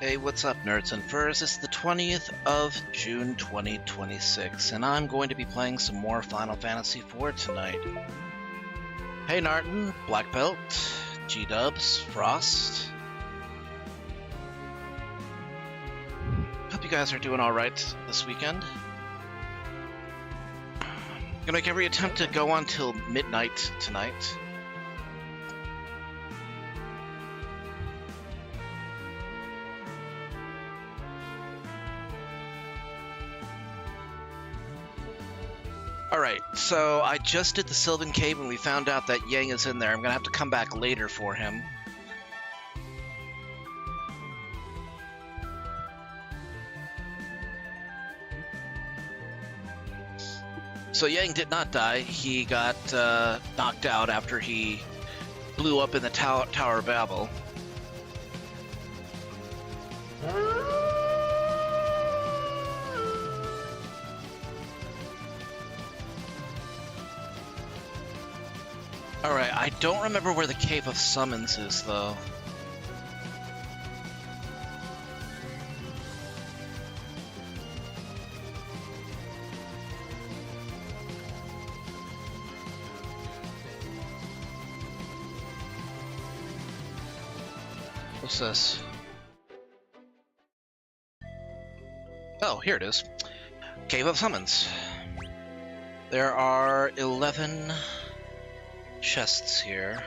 Hey, what's up, nerds and furs? It's the 20th of June 2026, and I'm going to be playing some more Final Fantasy IV tonight. Hey, Narton, Black Belt, G-Dubs, Frost. Hope you guys are doing alright this weekend. I'm gonna make every attempt to go on till midnight tonight. Alright, so I just did the Sylvan Cave and we found out that Yang is in there. I'm gonna have to come back later for him. So Yang did not die. He got knocked out after he blew up in the Tower of Babel. Alright, I don't remember where the Cave of Summons is, though. What's this? Oh, here it is. Cave of Summons. There are 11 chests here.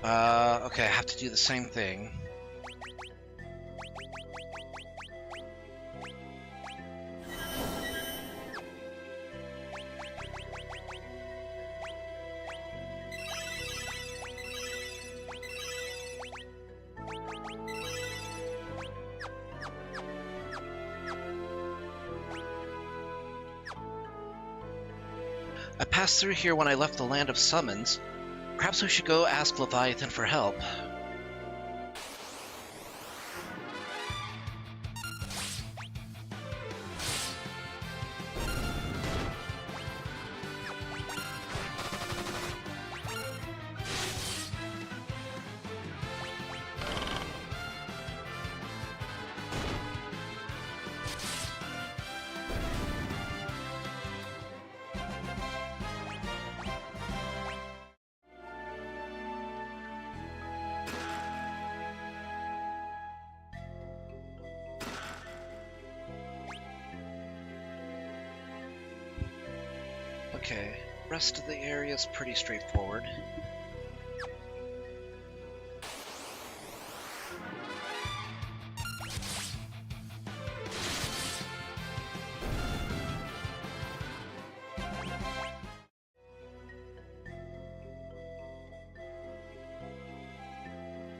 Okay, I have to do the same thing. I passed through here when I left the Land of Summons. Perhaps we should go ask Leviathan for help. Okay, rest of the area is pretty straightforward.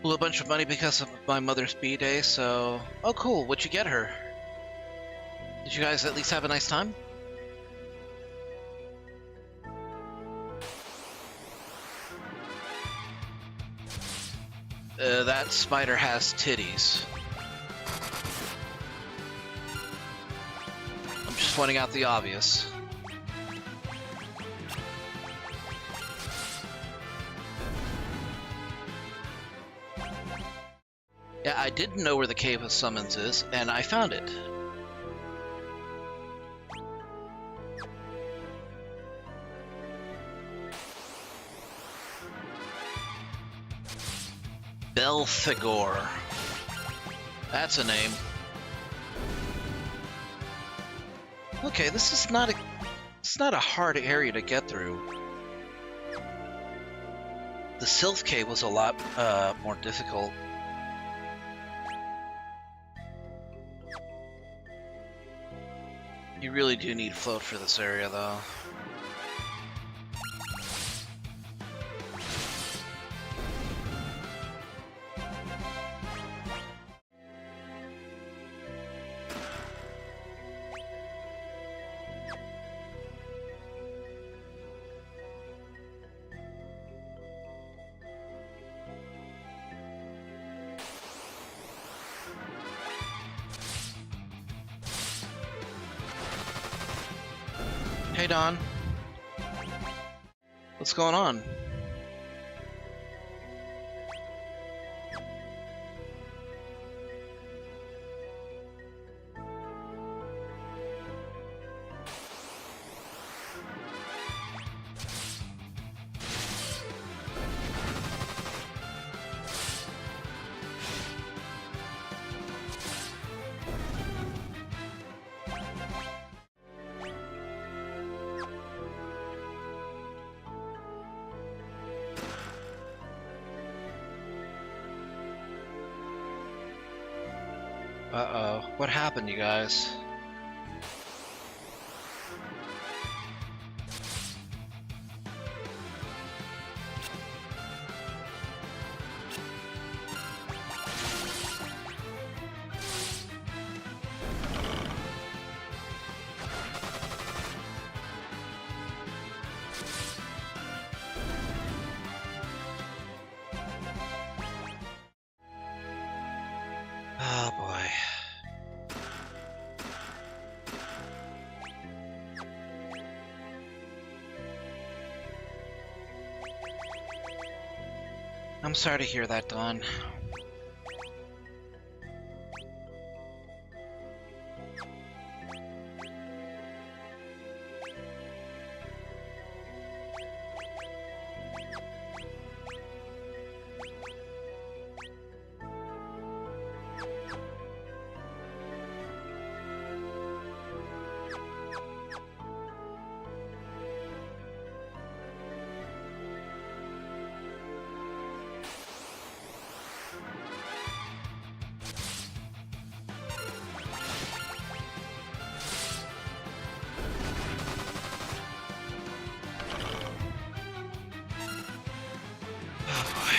Blew a bunch of money because of my mother's B-Day, so... Oh cool, what'd you get her? Did you guys at least have a nice time? That spider has titties. I'm just pointing out the obvious. Yeah, I didn't know where the Cave of Summons is, and I found it. Belphegor. That's a name. Okay, this is not a hard area to get through. The Sylph Cave was a lot more difficult. You really do need float for this area, though. Hey, Don. What's going on? Uh-oh. What happened, you guys? Oh boy. I'm sorry to hear that, Dawn. Oh boy.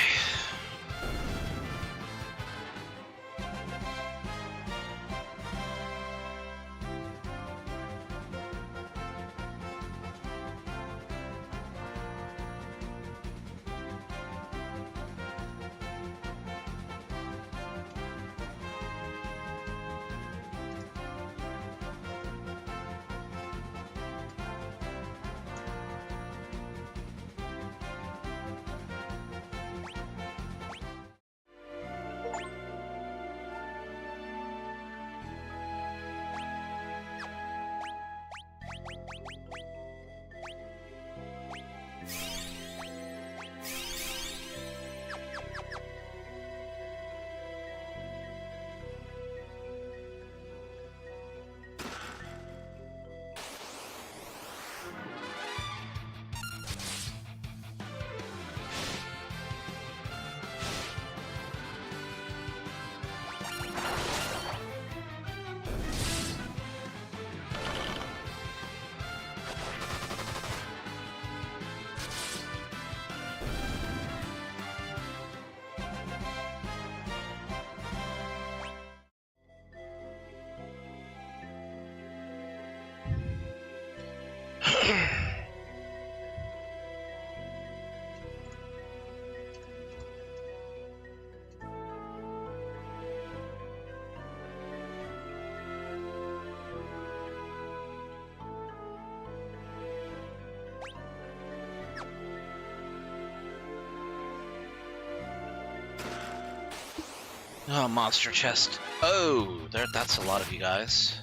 Oh, monster chest. Oh, that's a lot of you guys.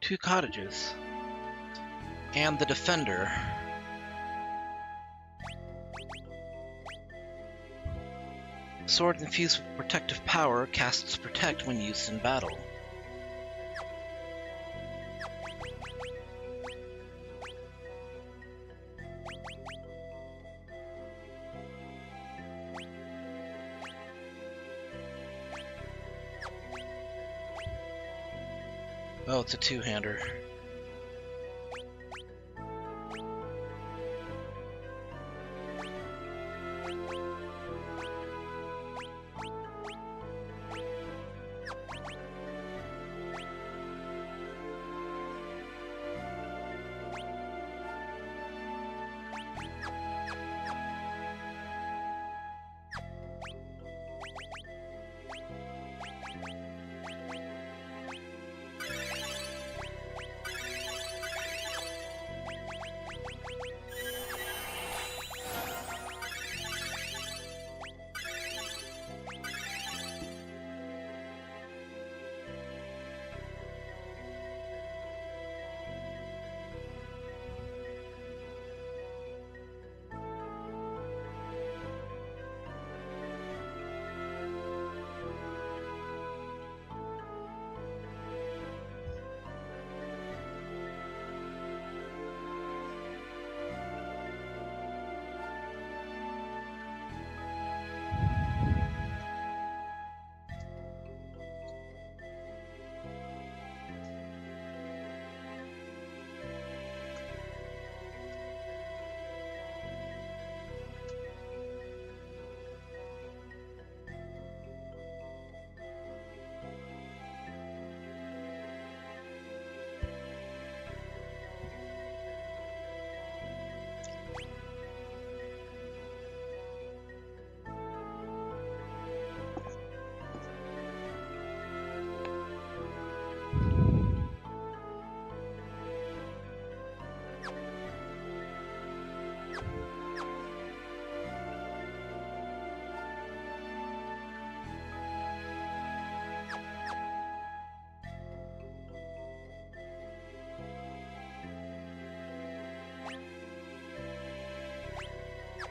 Two cottages. And the defender. Sword infused with protective power casts protect when used in battle. Oh, it's a two-hander.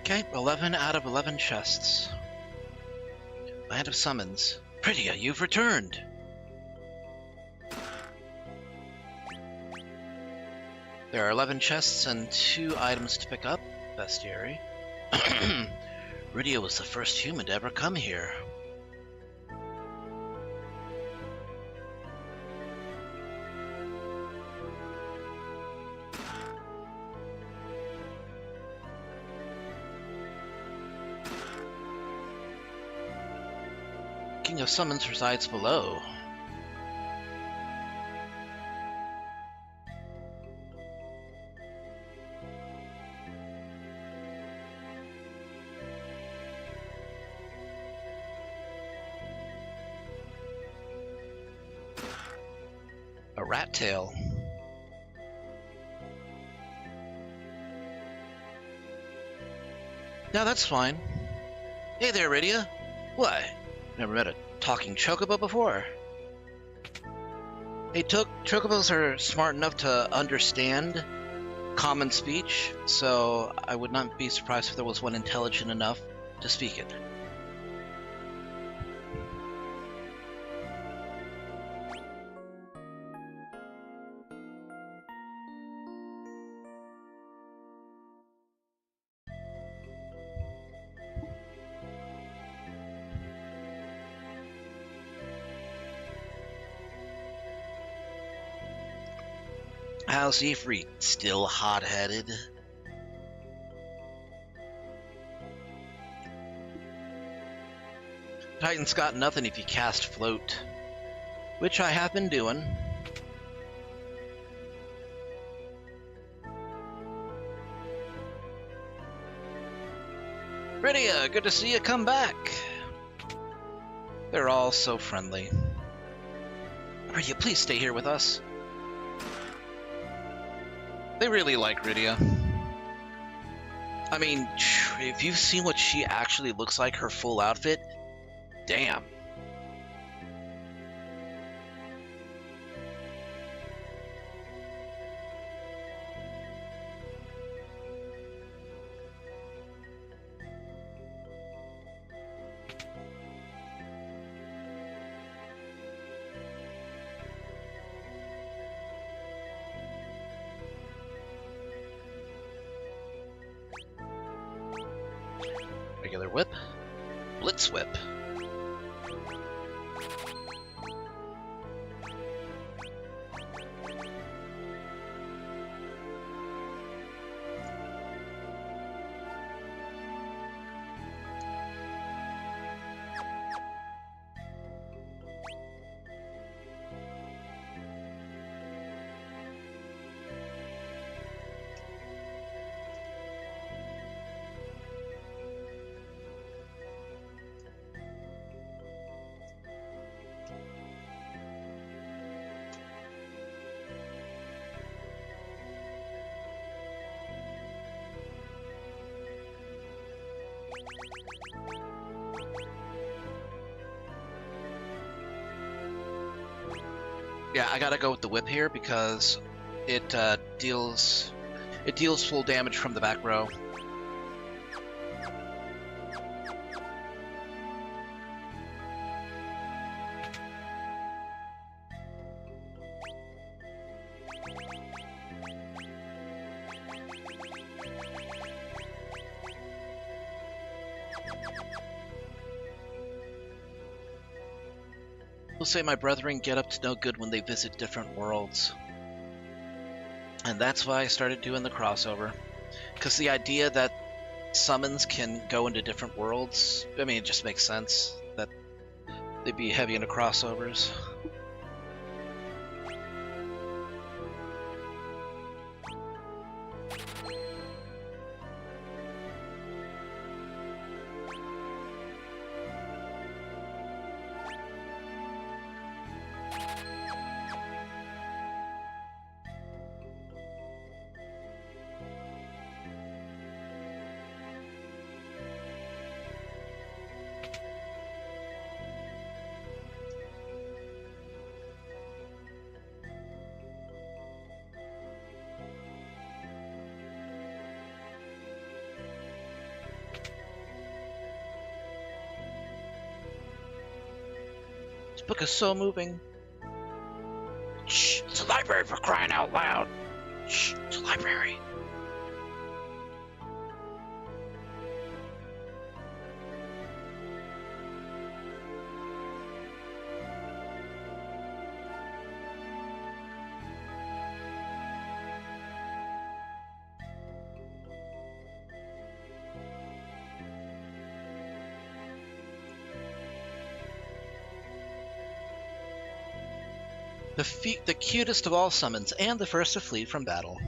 Okay, 11 out of 11 chests. Land of Summons. Pridia, you've returned! There are 11 chests and 2 items to pick up. Bestiary. Rydia was the first human to ever come here. King of Summons resides below. A rat tail. No, that's fine. Hey there, Rydia. What? Never met a talking chocobo before. Hey, chocobos are smart enough to understand common speech, so I would not be surprised if there was one intelligent enough to speak it. How's Ifrit? Still hot-headed? Titan's got nothing if you cast Float, which I have been doing. Rydia, good to see you come back. They're all so friendly. Rydia, please stay here with us. They really like Rydia. I mean, if you've seen what she actually looks like, her full outfit, damn. Regular whip, blitz whip. Yeah, I gotta go with the whip here because it deals full damage from the back row. Will say my brethren get up to no good when they visit different worlds. And that's why I started doing the crossover. Because the idea that summons can go into different worlds, I mean, it just makes sense that they'd be heavy into crossovers. book is so moving. Shh, it's a library for crying out loud. Shh, it's a library. The cutest of all summons, and the first to flee from battle.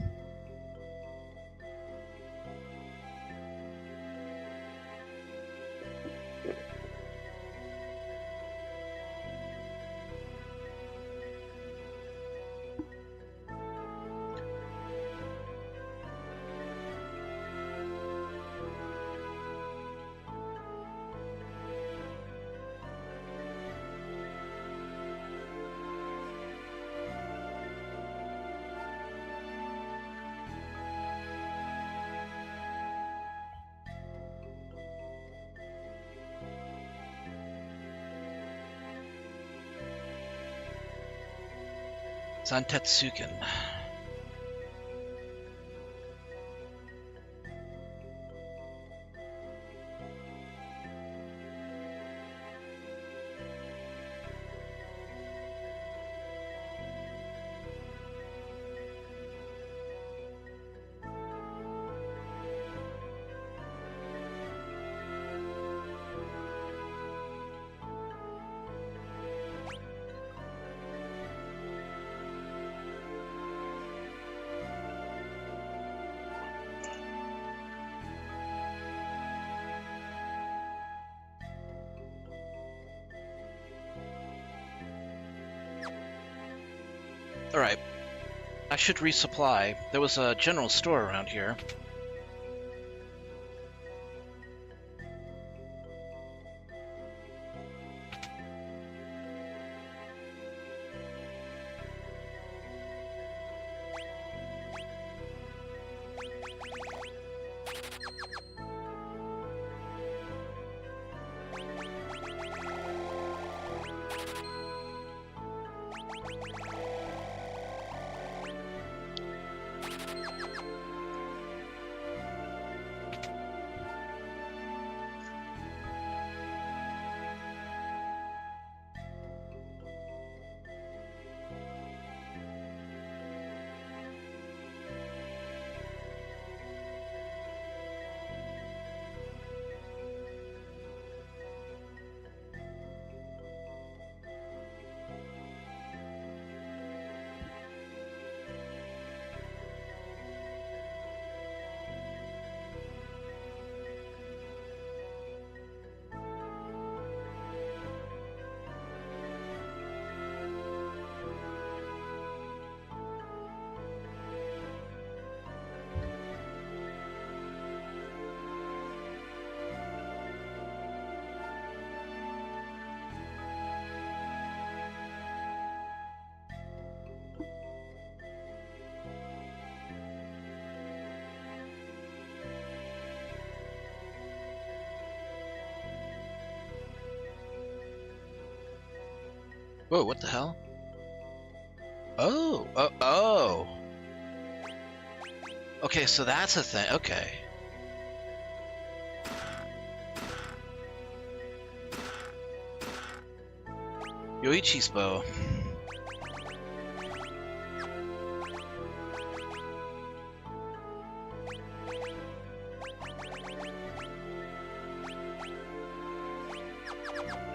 Zantetsuken. Alright. I should resupply. There was a general store around here. Whoa, what the hell? Oh. Okay, so that's a thing. Okay. Yoichi's bow.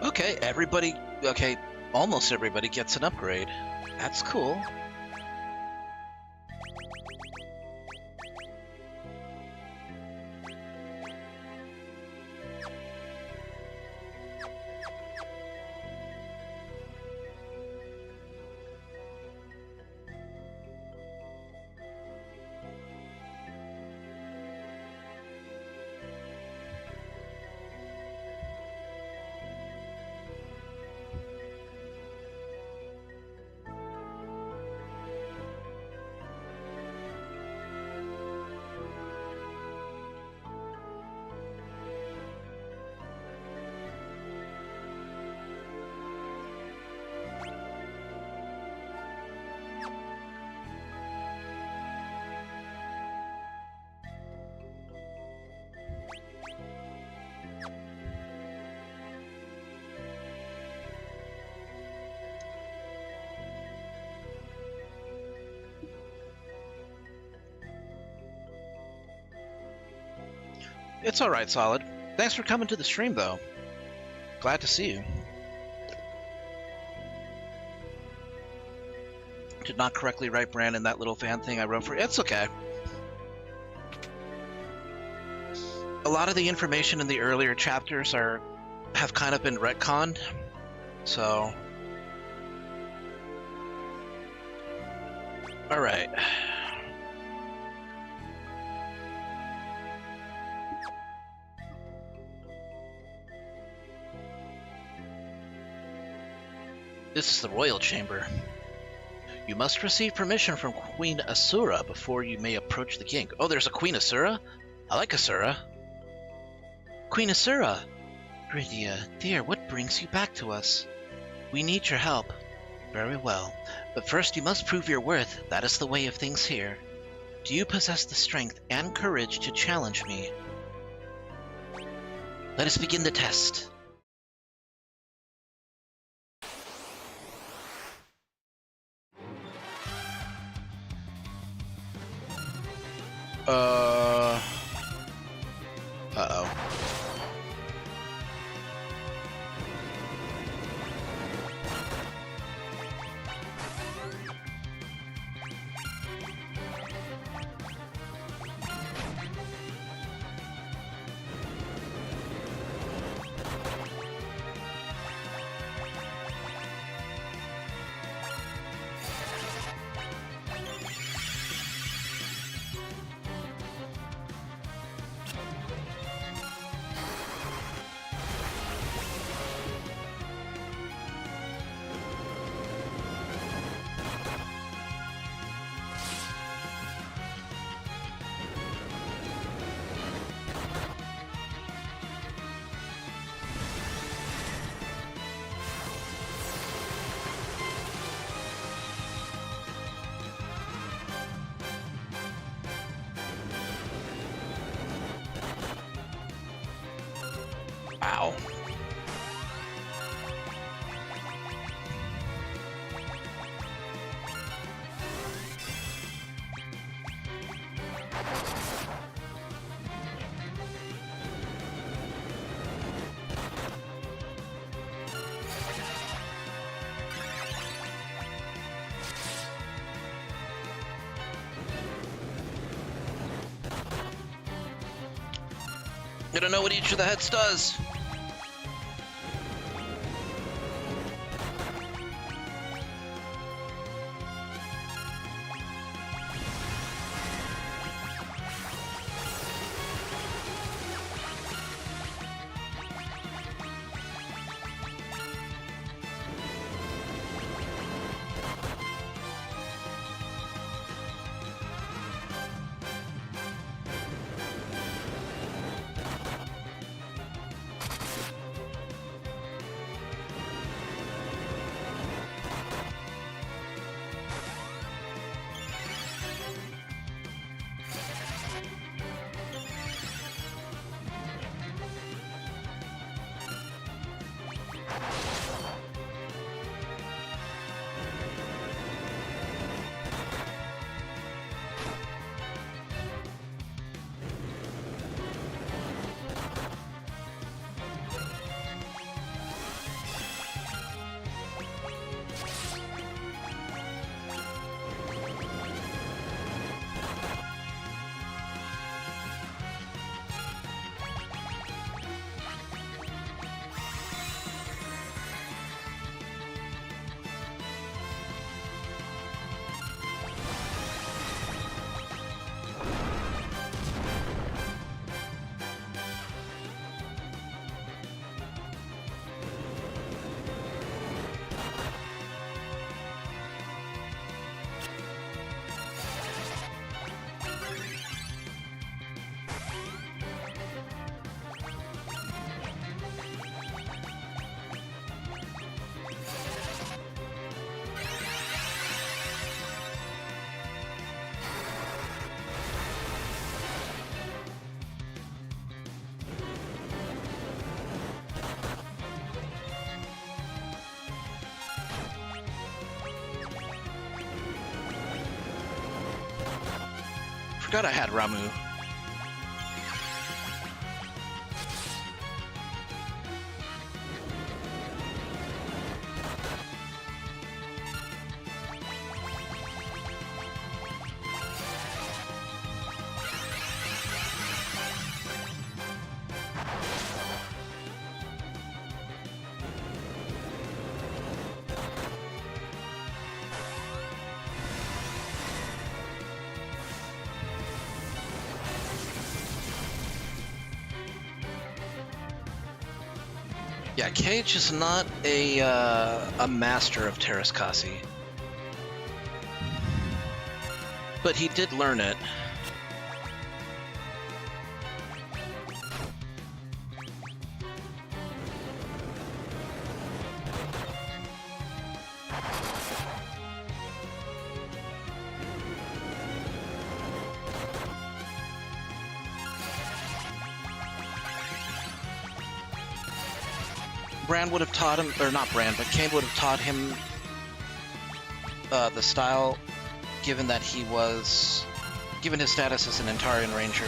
Okay, everybody. Okay, almost everybody gets an upgrade. That's cool. It's alright, Solid. Thanks for coming to the stream, though. Glad to see you. Did not correctly write Brandon that little fan thing I wrote for you. It's okay. A lot of the information in the earlier chapters have kind of been retconned, so... Alright. This is the royal chamber. You must receive permission from Queen Asura before you may approach the king. Oh, there's a Queen Asura? I like Asura. Queen Asura! Rydia, dear, what brings you back to us? We need your help. Very well. But first you must prove your worth. That is the way of things here. Do you possess the strength and courage to challenge me? Let us begin the test. Uh-oh. Wow. I don't know what each of the heads does. Forgot I had Ramu. Yeah, Cage is not a master of Terraskasi, but he did learn it. Bran would have taught him, or not Bran, but Kane would have taught him the style, given that he was, given his status as an Antarian Ranger.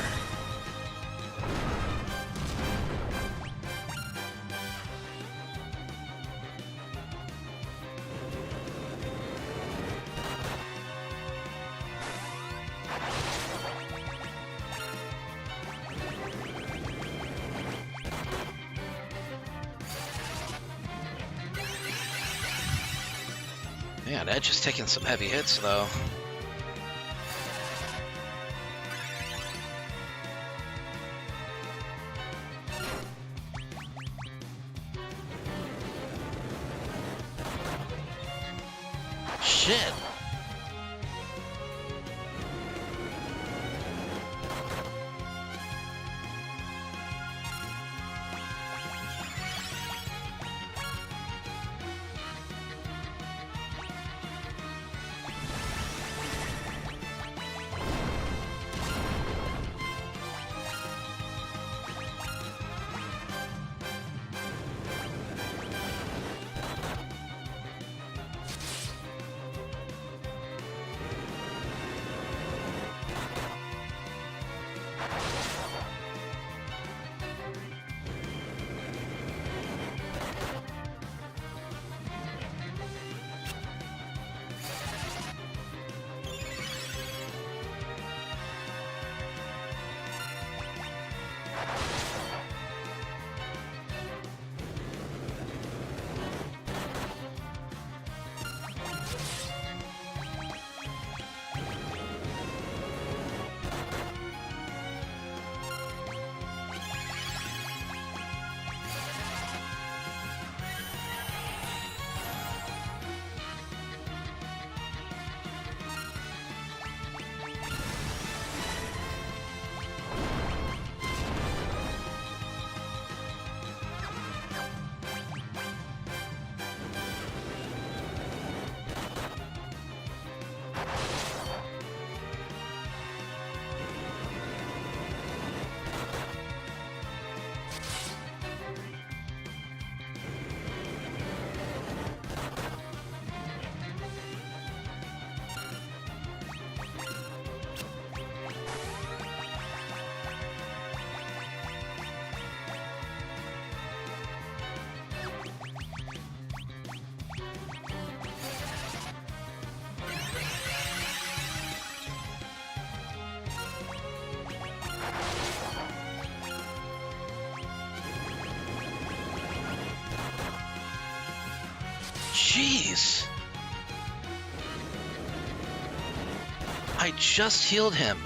Man, Edge is taking some heavy hits, though. Shit! Jeez! I just healed him.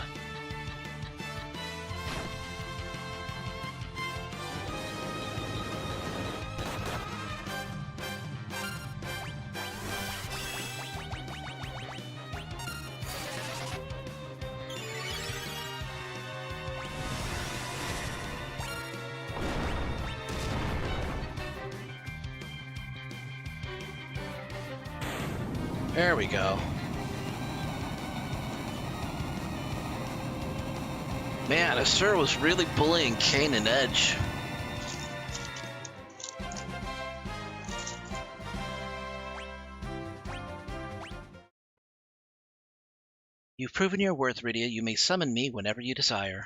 There we go. Man, Asura was really bullying Kane and Edge. You've proven your worth, Rydia. You may summon me whenever you desire.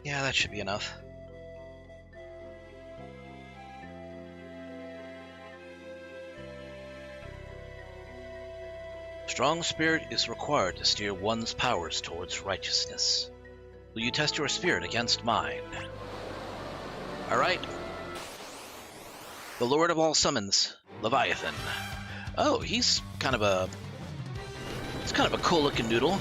Yeah, that should be enough. Strong spirit is required to steer one's powers towards righteousness. Will you test your spirit against mine? Alright. The Lord of all summons, Leviathan. Oh, he's kind of a cool looking noodle.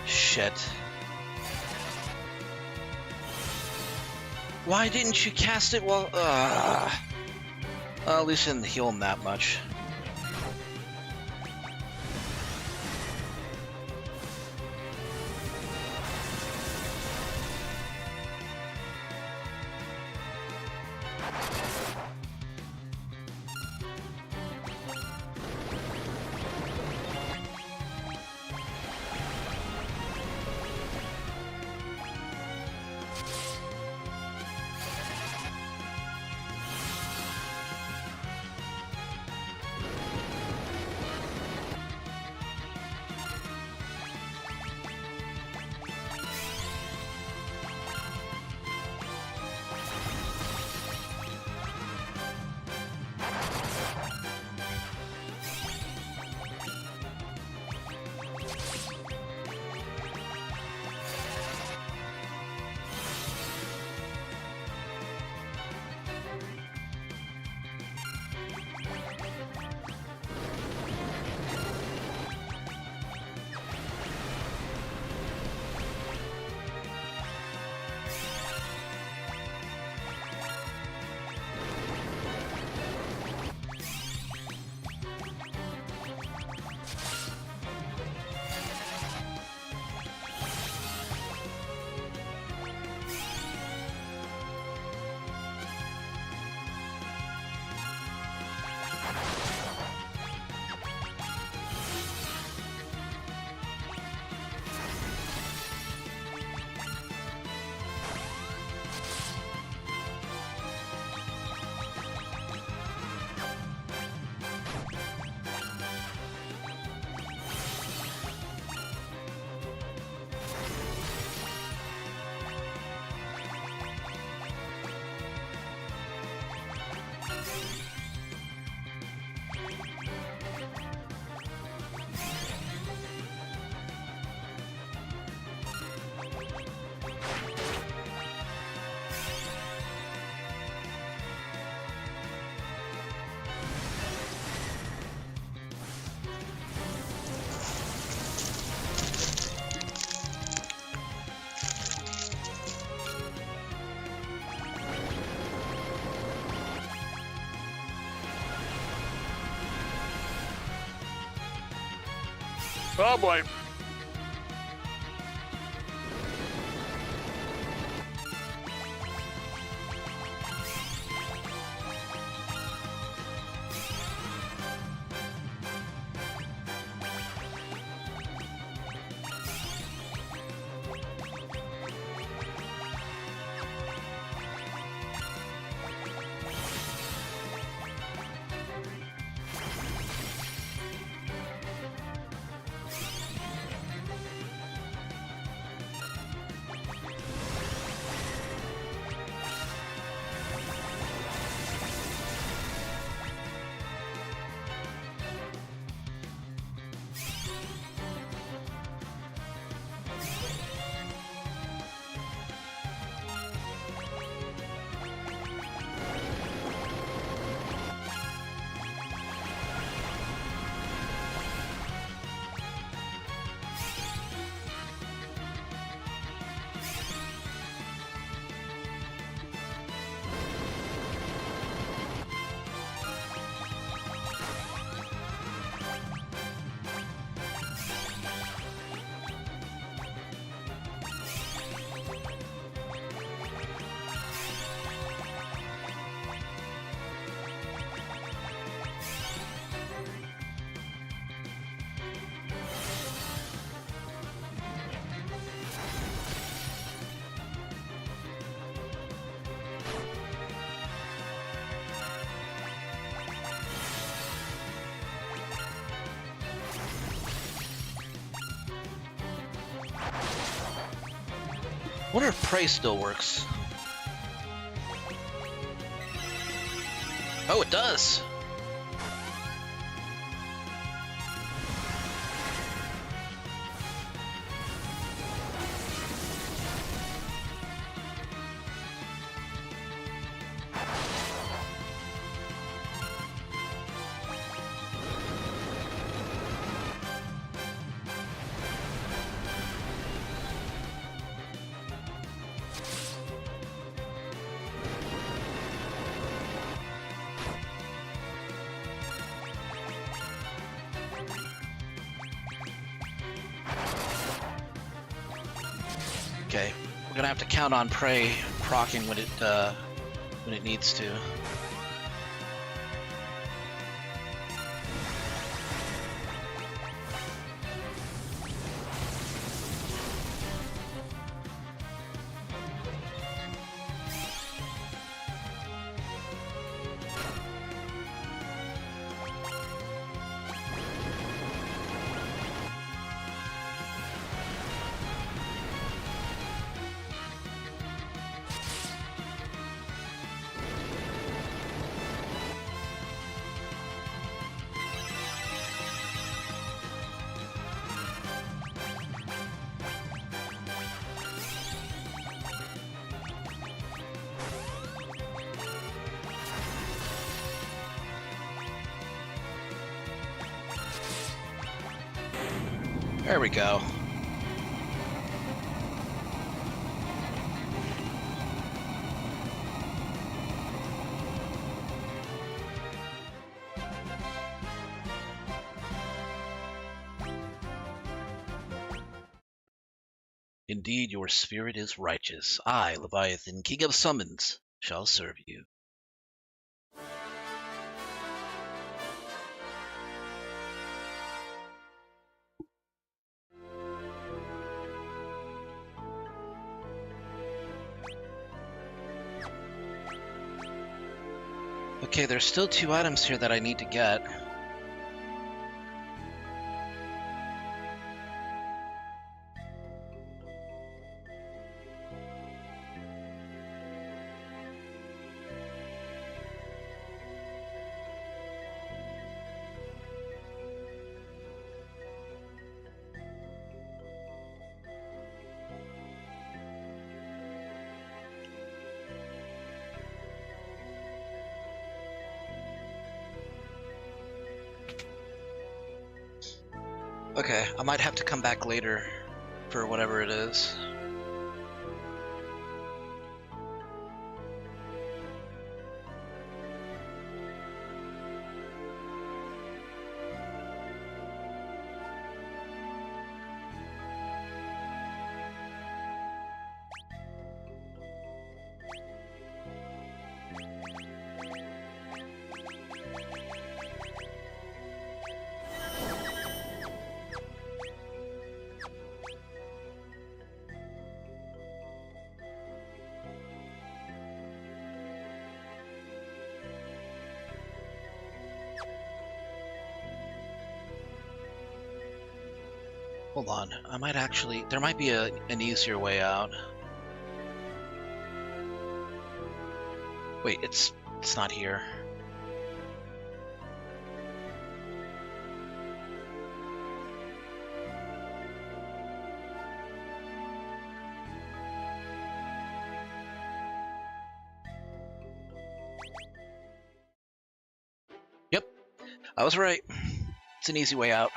Shit. Why didn't you cast it while... Well, at least I didn't heal him that much. Oh boy. Wonder if Prey still works. Oh, it does! Okay, we're gonna have to count on Prey proccing when it needs to. There we go. Indeed, your spirit is righteous. I, Leviathan, King of Summons, shall serve you. Okay, there's still 2 items here that I need to get. Okay, I might have to come back later for whatever it is. Hold on, I might actually... There might be an easier way out. Wait, it's not here. Yep, I was right. It's an easy way out.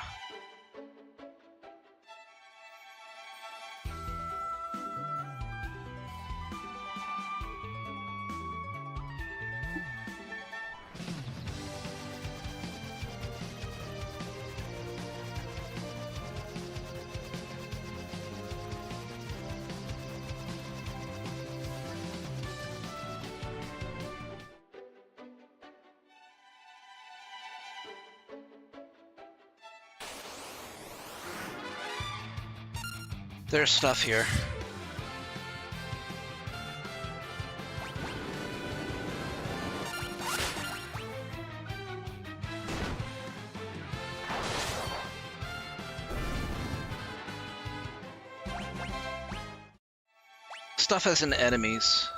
There's stuff here. stuff as in enemies.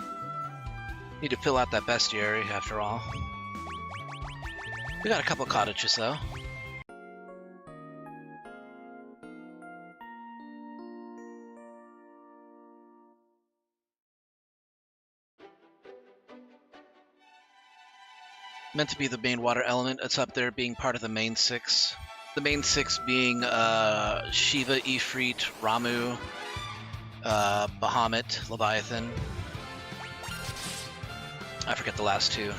Need to fill out that bestiary, after all. We got a couple cottages, though. Meant to be the main water element. It's up there being part of the main six. The main six being Shiva, Ifrit, Ramu, Bahamut, Leviathan. I forget the last two.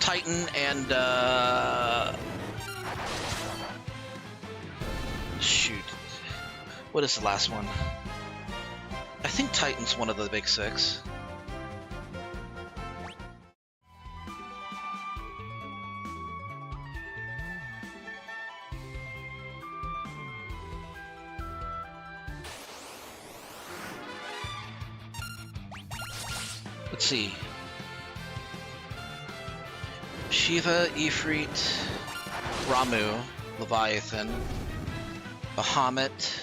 Titan and shoot. What is the last one? I think Titan's one of the big six. Let's see. Shiva, Ifrit, Ramu, Leviathan, Bahamut.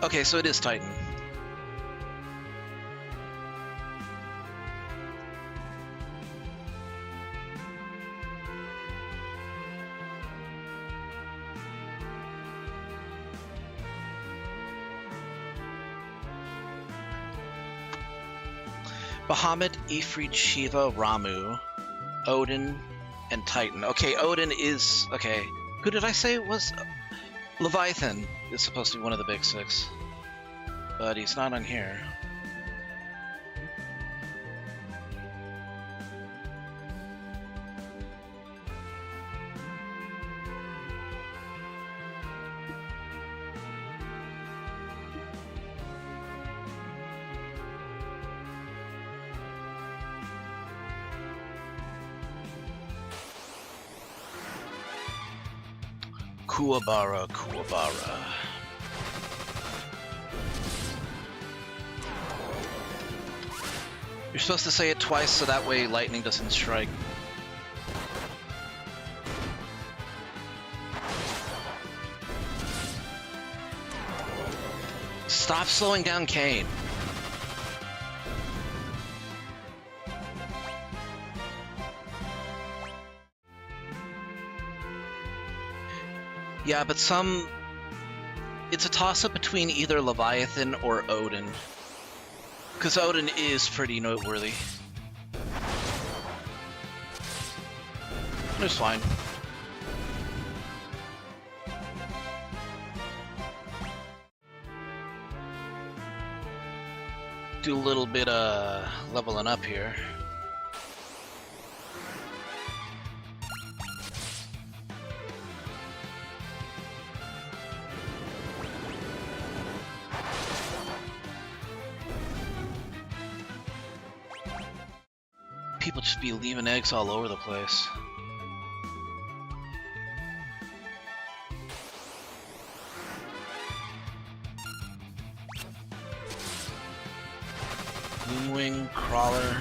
Okay, so it is Titan. Bahamut, Ifrit, Shiva, Ramu, Odin, and Titan. Okay, Odin is... Okay, who did I say was... Leviathan is supposed to be one of the big six, but he's not on here. Kuwabara, Kuwabara. You're supposed to say it twice so that way lightning doesn't strike. Stop slowing down Kane. Yeah, but it's a toss-up between either Leviathan or Odin. Because Odin is pretty noteworthy. It's fine. Do a little bit of leveling up here. People just be leaving eggs all over the place. Moonwing, Crawler.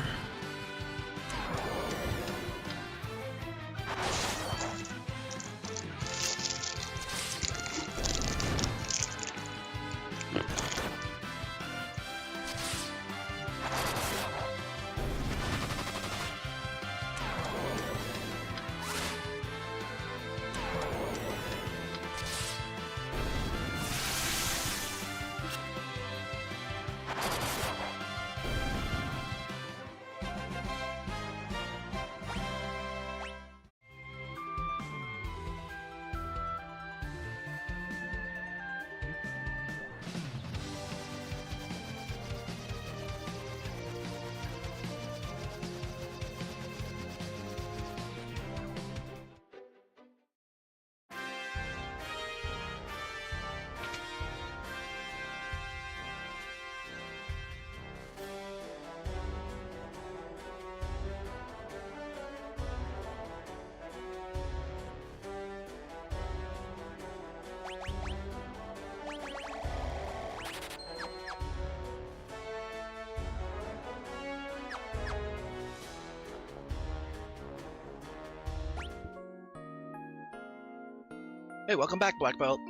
Hey, welcome back, Black Belt.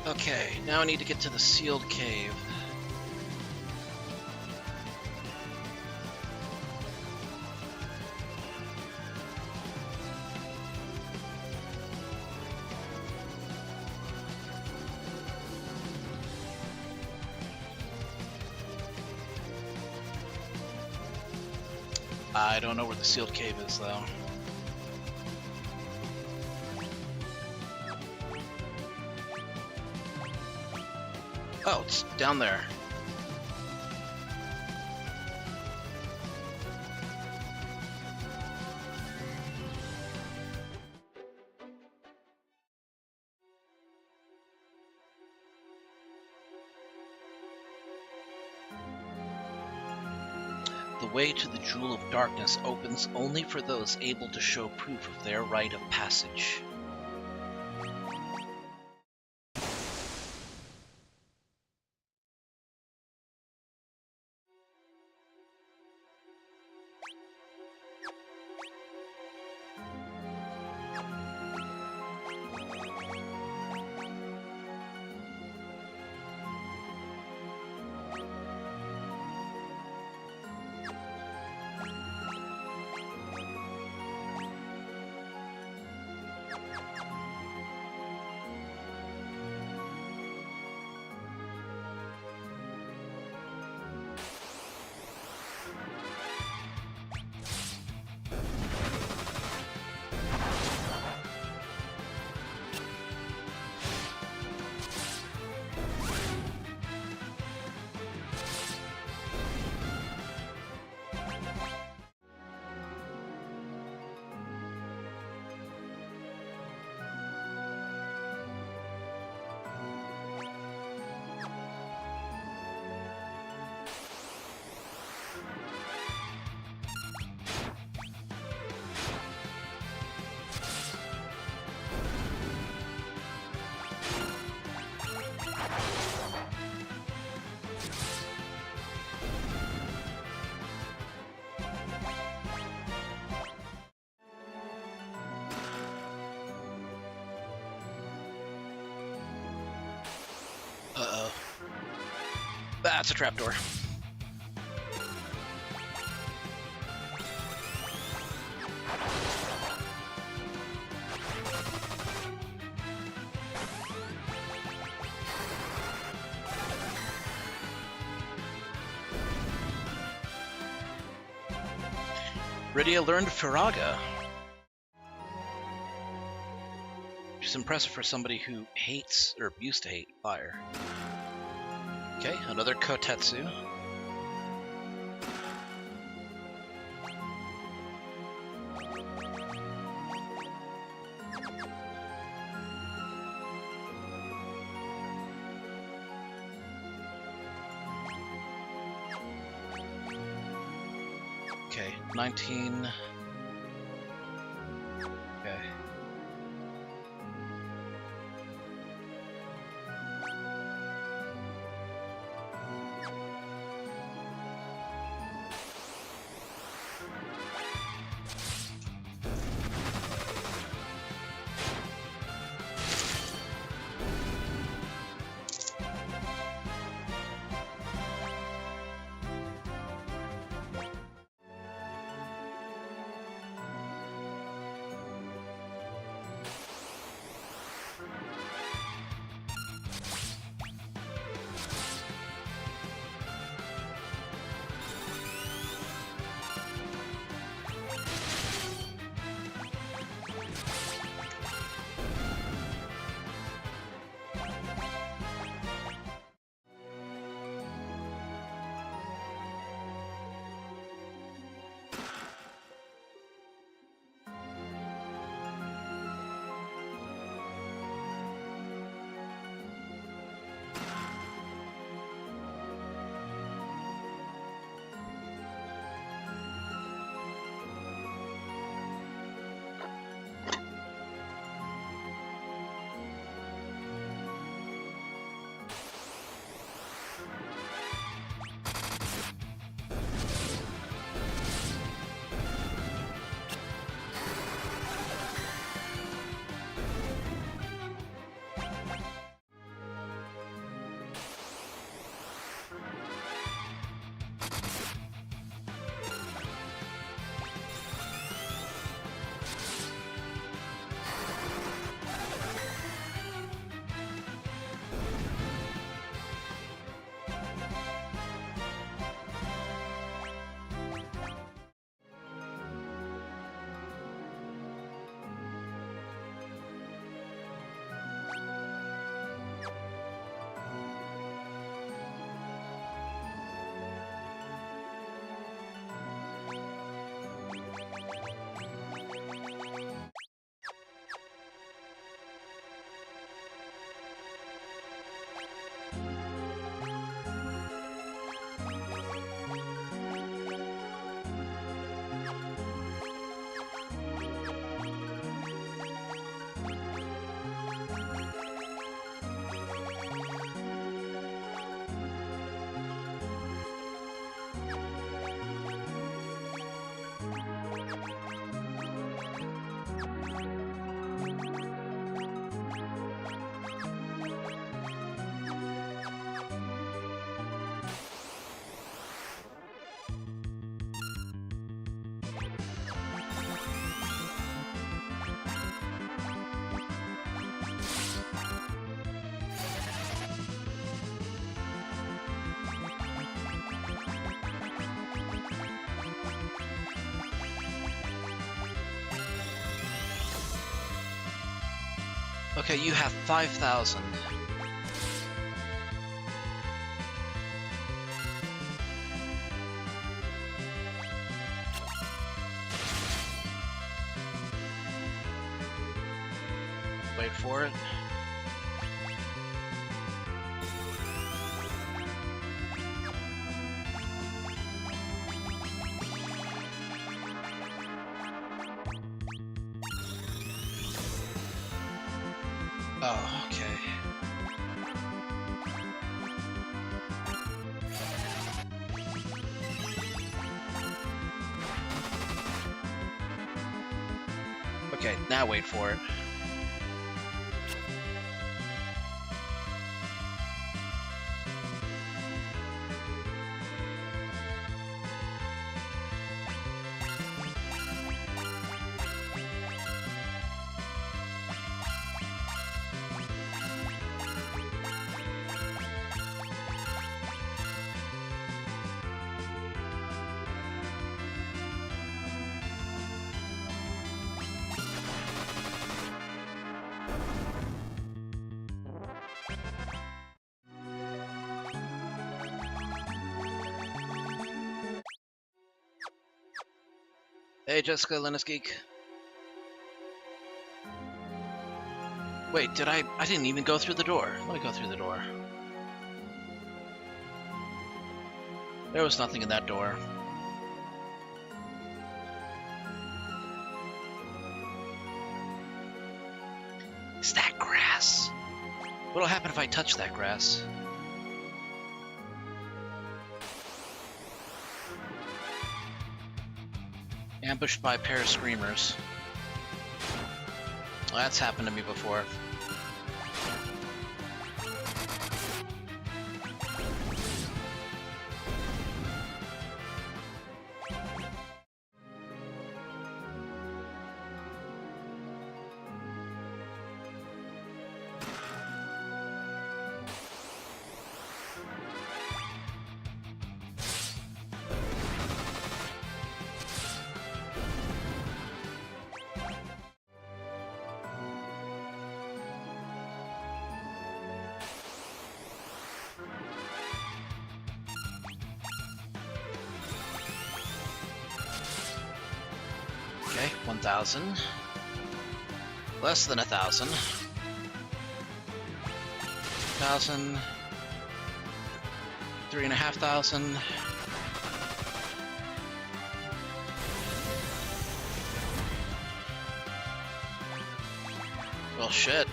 Okay, now I need to get to the sealed cave. I don't know where the sealed cave is, though. Oh, it's down there. The way to the Jewel of Darkness opens only for those able to show proof of their rite of passage. Uh-oh. That's a trapdoor. Rydia learned Firaga. Which is impressive for somebody who hates, or used to hate, fire. Okay, another Kotetsu. Okay, 19. Okay. Okay, you have 5,000. Wait for it. Oh, okay. Okay, now wait for it. Hey, Jessica, Linus Geek. Wait, did I didn't even go through the door. Let me go through the door. There was nothing in that door. What'll happen if I touch that grass? Ambushed by a pair of screamers. Well, that's happened to me before. Okay, 1,000. Less than 1,000. 1,000. 3,500. Well, shit.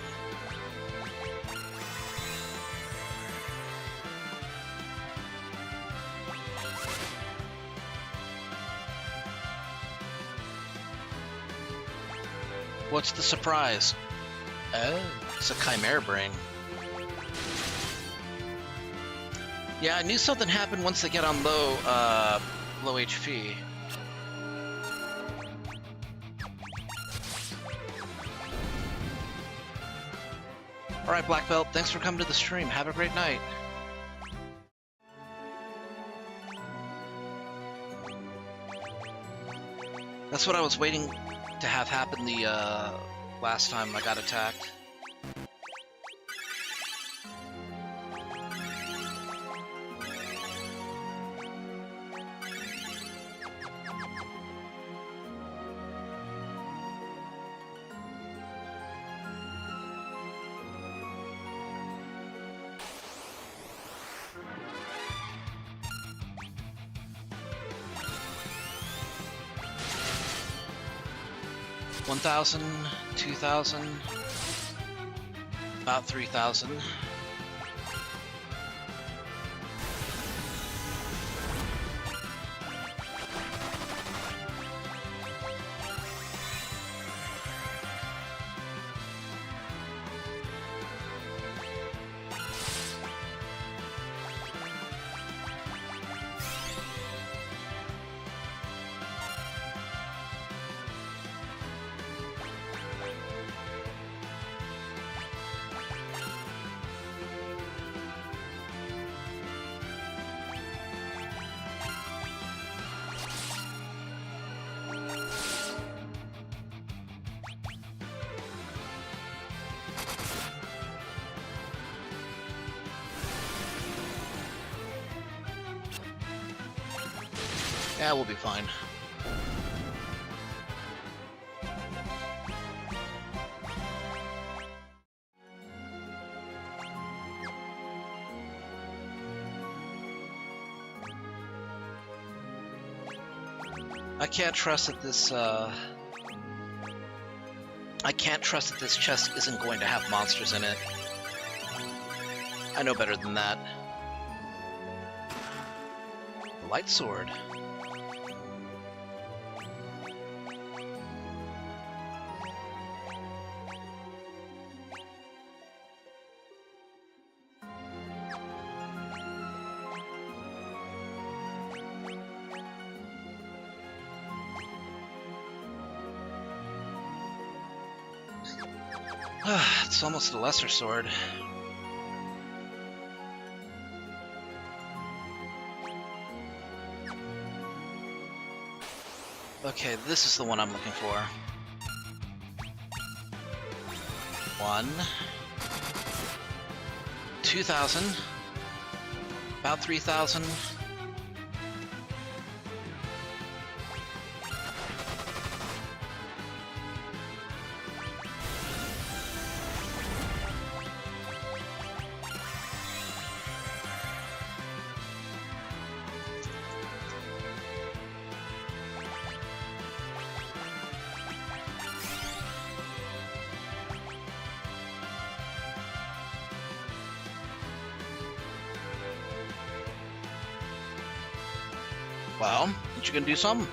What's the surprise? Oh, it's a Chimera Brain. Yeah, I knew something happened once they get on low HP. Alright, Black Belt, thanks for coming to the stream. Have a great night. That's what I was waiting to have happen the last time I got attacked. $1,000, $2,000, about $3,000. Yeah, we'll be fine. I can't trust that this chest isn't going to have monsters in it. I know better than that. The light sword. It's almost a lesser sword. Okay, this is the one I'm looking for. 1, 2,000, about 3,000. Well, you can do something.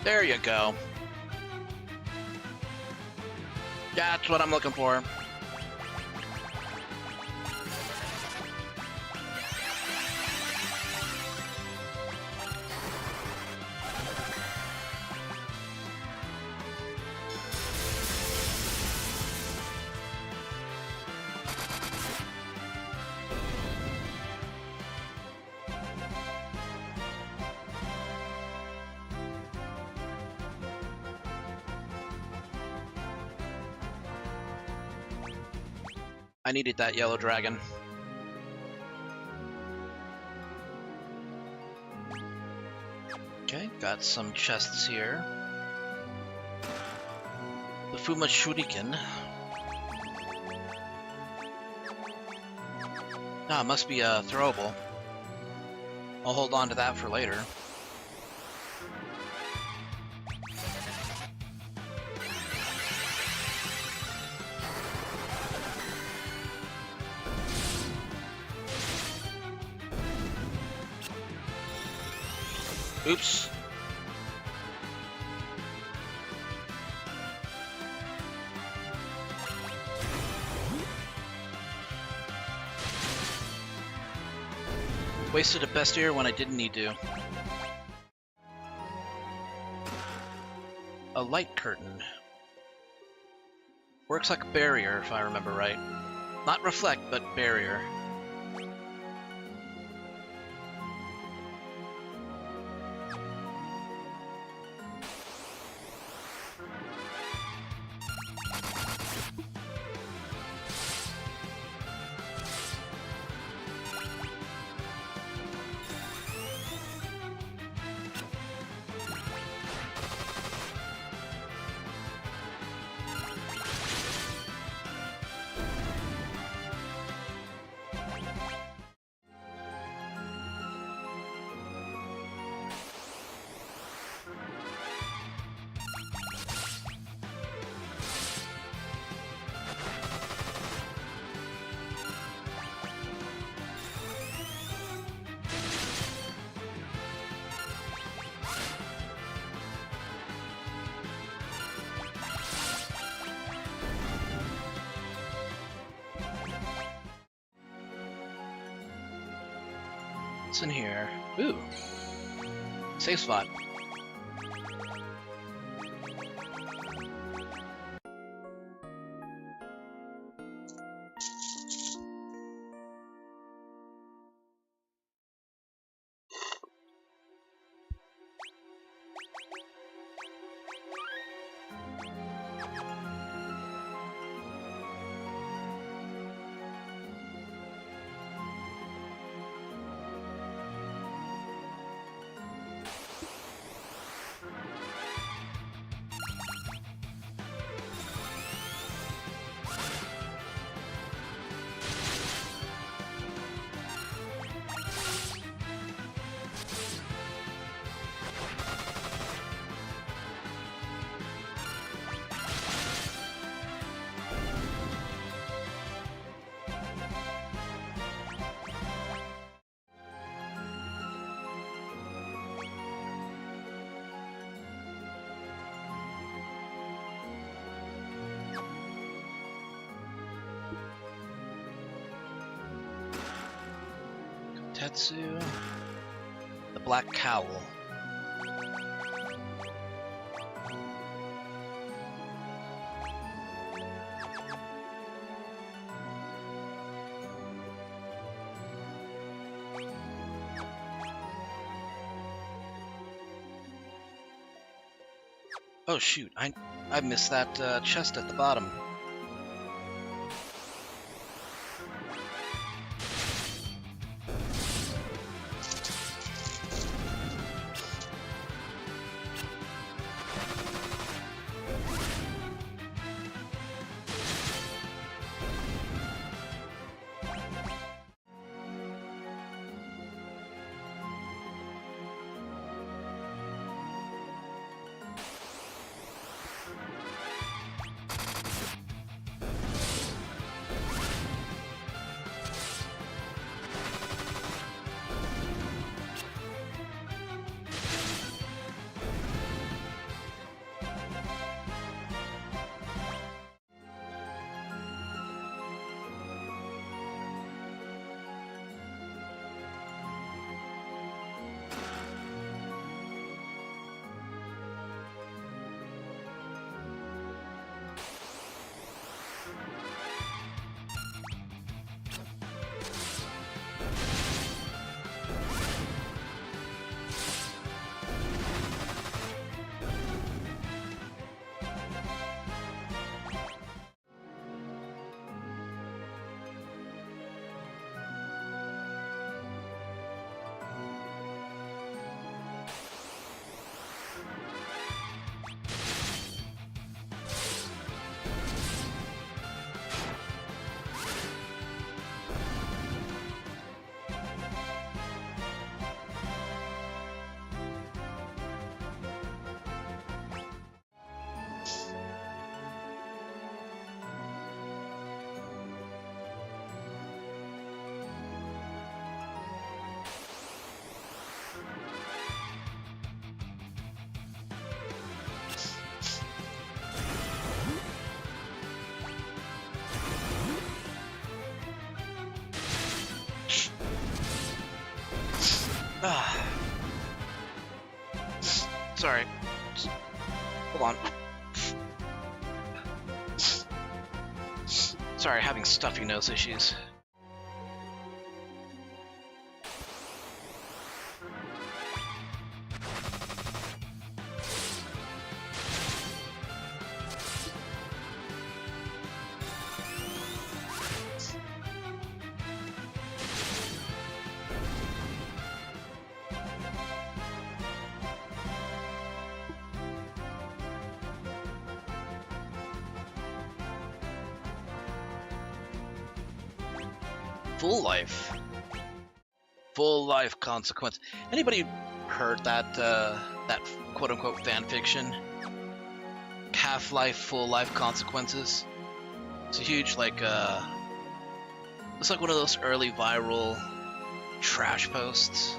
There you go. That's what I'm looking for. I needed that yellow dragon. Okay, got some chests here. The Fuma Shuriken. Ah, it must be throwable. I'll hold on to that for later. Oops. Wasted a bestier when I didn't need to. A light curtain. Works like a barrier, if I remember right. Not reflect, but barrier. What's in here? Ooh. Safe spot. Tetsu. The Black Cowl. Oh shoot, I missed that chest at the bottom. Sorry. Hold on. Sorry, having stuffy nose issues. Full life. Full life consequence. Anybody heard that that quote unquote fan fiction? Half-life, full life consequences. It's a huge it's like one of those early viral trash posts.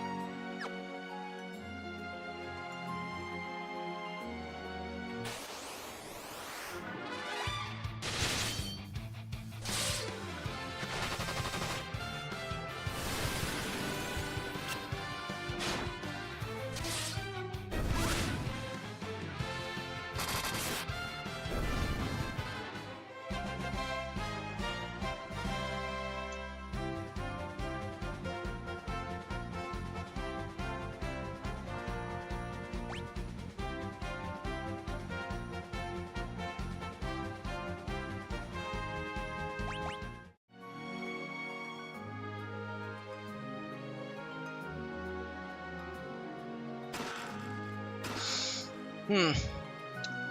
I'm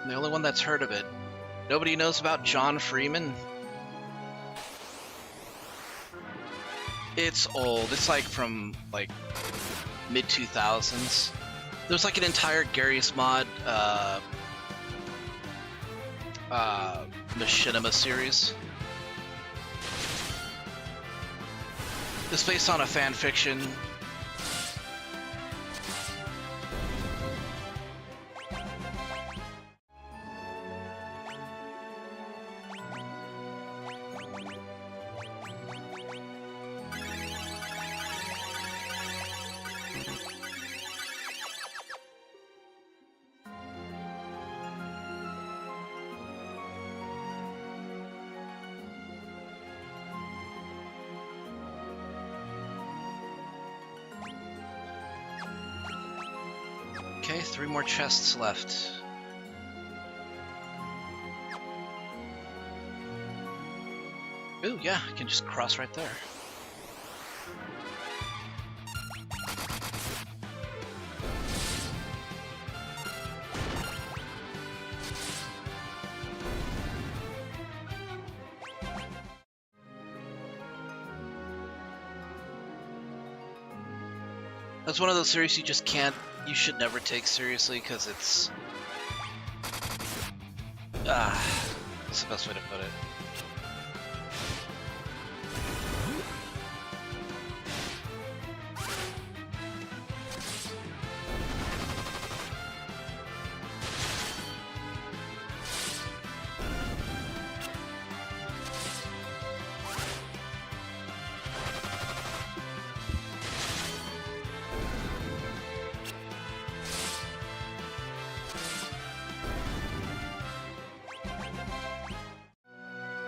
the only one that's heard of it. Nobody knows about John Freeman? It's old. It's like from like mid-2000s. There's like an entire Garry's Mod Machinima series. It's based on a fan fiction. Okay, 3 more chests left. Ooh, yeah, I can just cross right there. That's one of those series you just can't, you should never take seriously because it's... that's the best way to put it.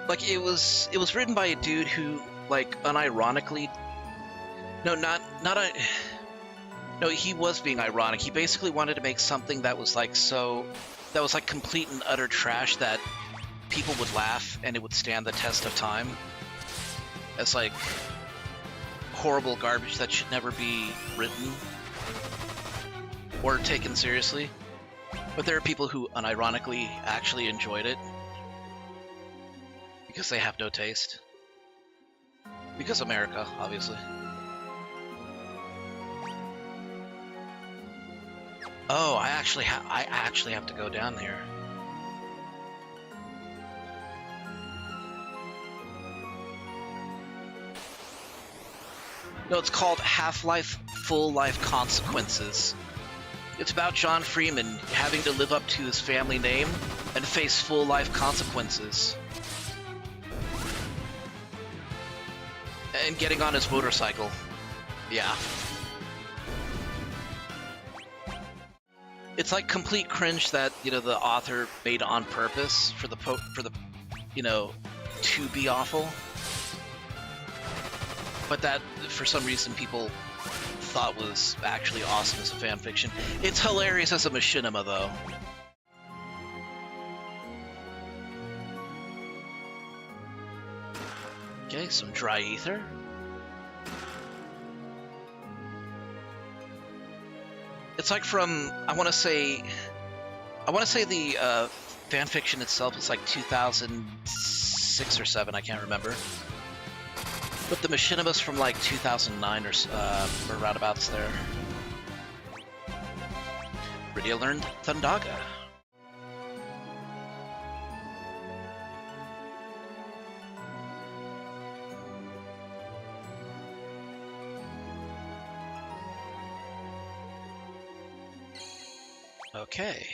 Like, it was written by a dude who, like, unironically... No, No, he was being ironic. He basically wanted to make something that was, like, that was, like, complete and utter trash that people would laugh and it would stand the test of time. As, like, horrible garbage that should never be written or taken seriously. But there are people who unironically actually enjoyed it. Because they have no taste. Because America, obviously. Oh, I actually have to go down there. No, it's called Half-Life Full Life Consequences. It's about John Freeman having to live up to his family name and face full life consequences. And getting on his motorcycle. Yeah. It's like complete cringe that, you know, the author made on purpose for the you know, to be awful. But that, for some reason, people thought was actually awesome as a fan fiction. It's hilarious as a machinima, though. Okay, some dry ether. It's like from, I want to say the fan fiction itself is like 2006 or 7, I can't remember. But the machinima's from like 2009 or roundabouts there. Rydia learned Thundaga. Okay.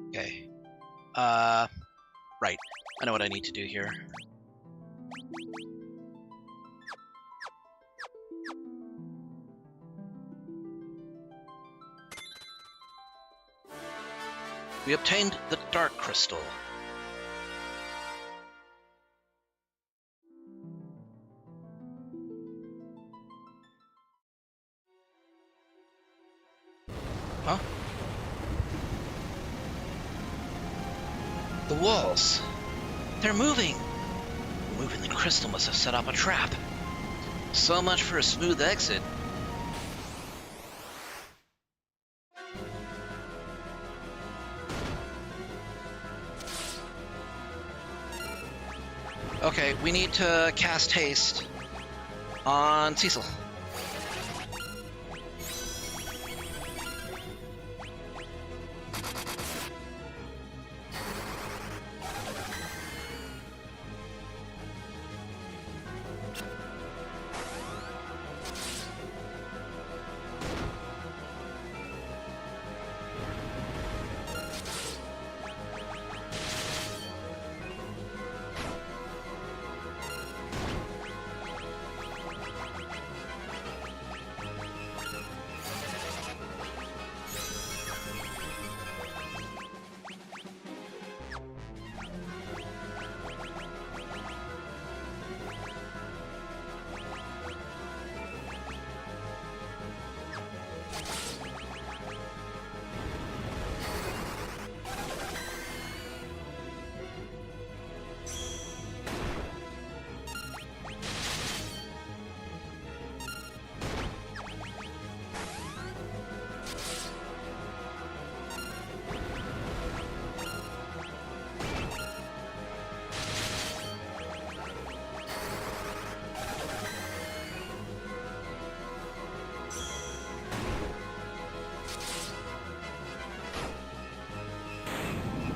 Okay. Right. I know what I need to do here. We obtained the Dark Crystal. Huh? The walls. They're moving. Moving the crystal must have set up a trap. So much for a smooth exit. Okay, we need to cast haste on Cecil.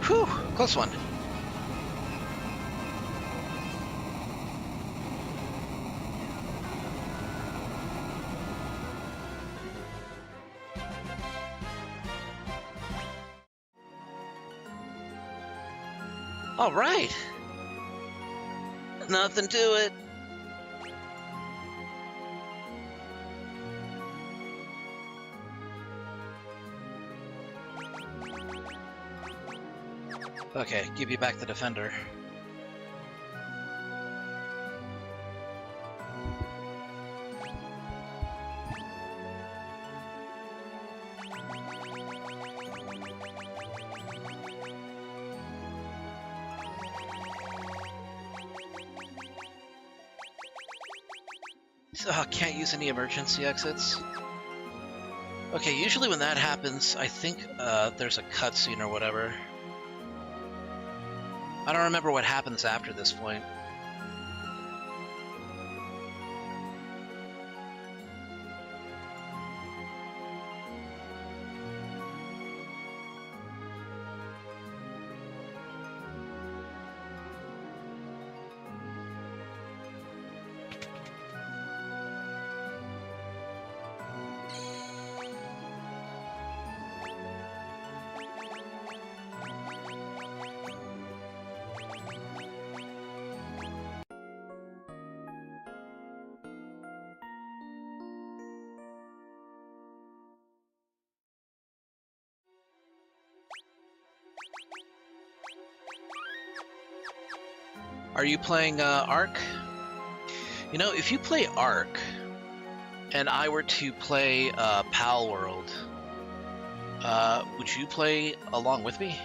Whew, close one. All right. Nothing to it. Okay, give you back the defender. can't use any emergency exits. Okay, usually when that happens, I think there's a cutscene or whatever. I don't remember what happens after this point. Are you playing Ark? You know, if you play Ark, and I were to play Pal World, would you play along with me?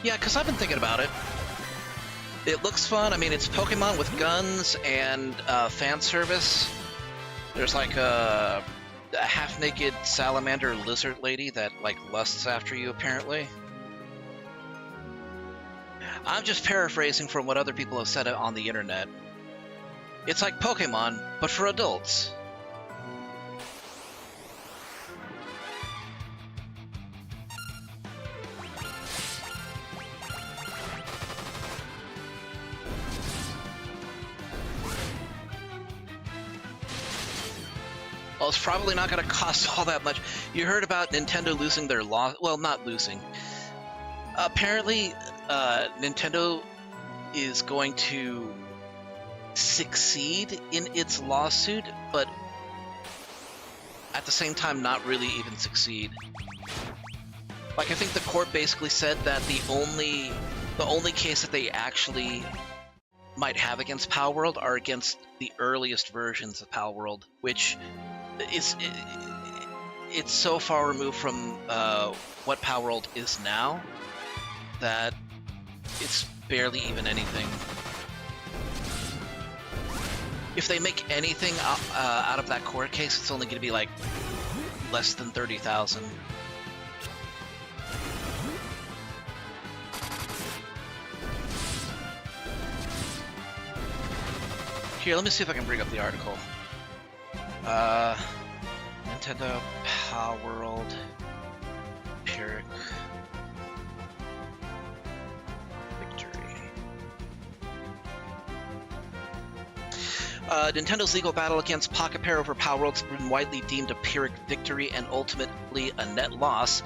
Yeah, because I've been thinking about it. It looks fun. I mean, it's Pokemon with guns and fan service. There's like a half-naked salamander lizard lady that like lusts after you, apparently. I'm just paraphrasing from what other people have said on the internet. It's like Pokemon, but for adults. Well, it's probably not going to cost all that much. You heard about Nintendo losing their law? Well, not losing. Apparently, Nintendo is going to succeed in its lawsuit, but at the same time not really even succeed. Like, I think the court basically said that the only case that they actually might have against Pal World are against the earliest versions of Pal World, which it's so far removed from what Pal World is now that it's barely even anything. If they make anything out of that court case, it's only going to be like less than 30,000. Here, let me see if I can bring up the article. Nintendo Pal World Pyrrhic victory. Nintendo's legal battle against Pocket Pair over Pal World has been widely deemed a Pyrrhic victory and ultimately a net loss,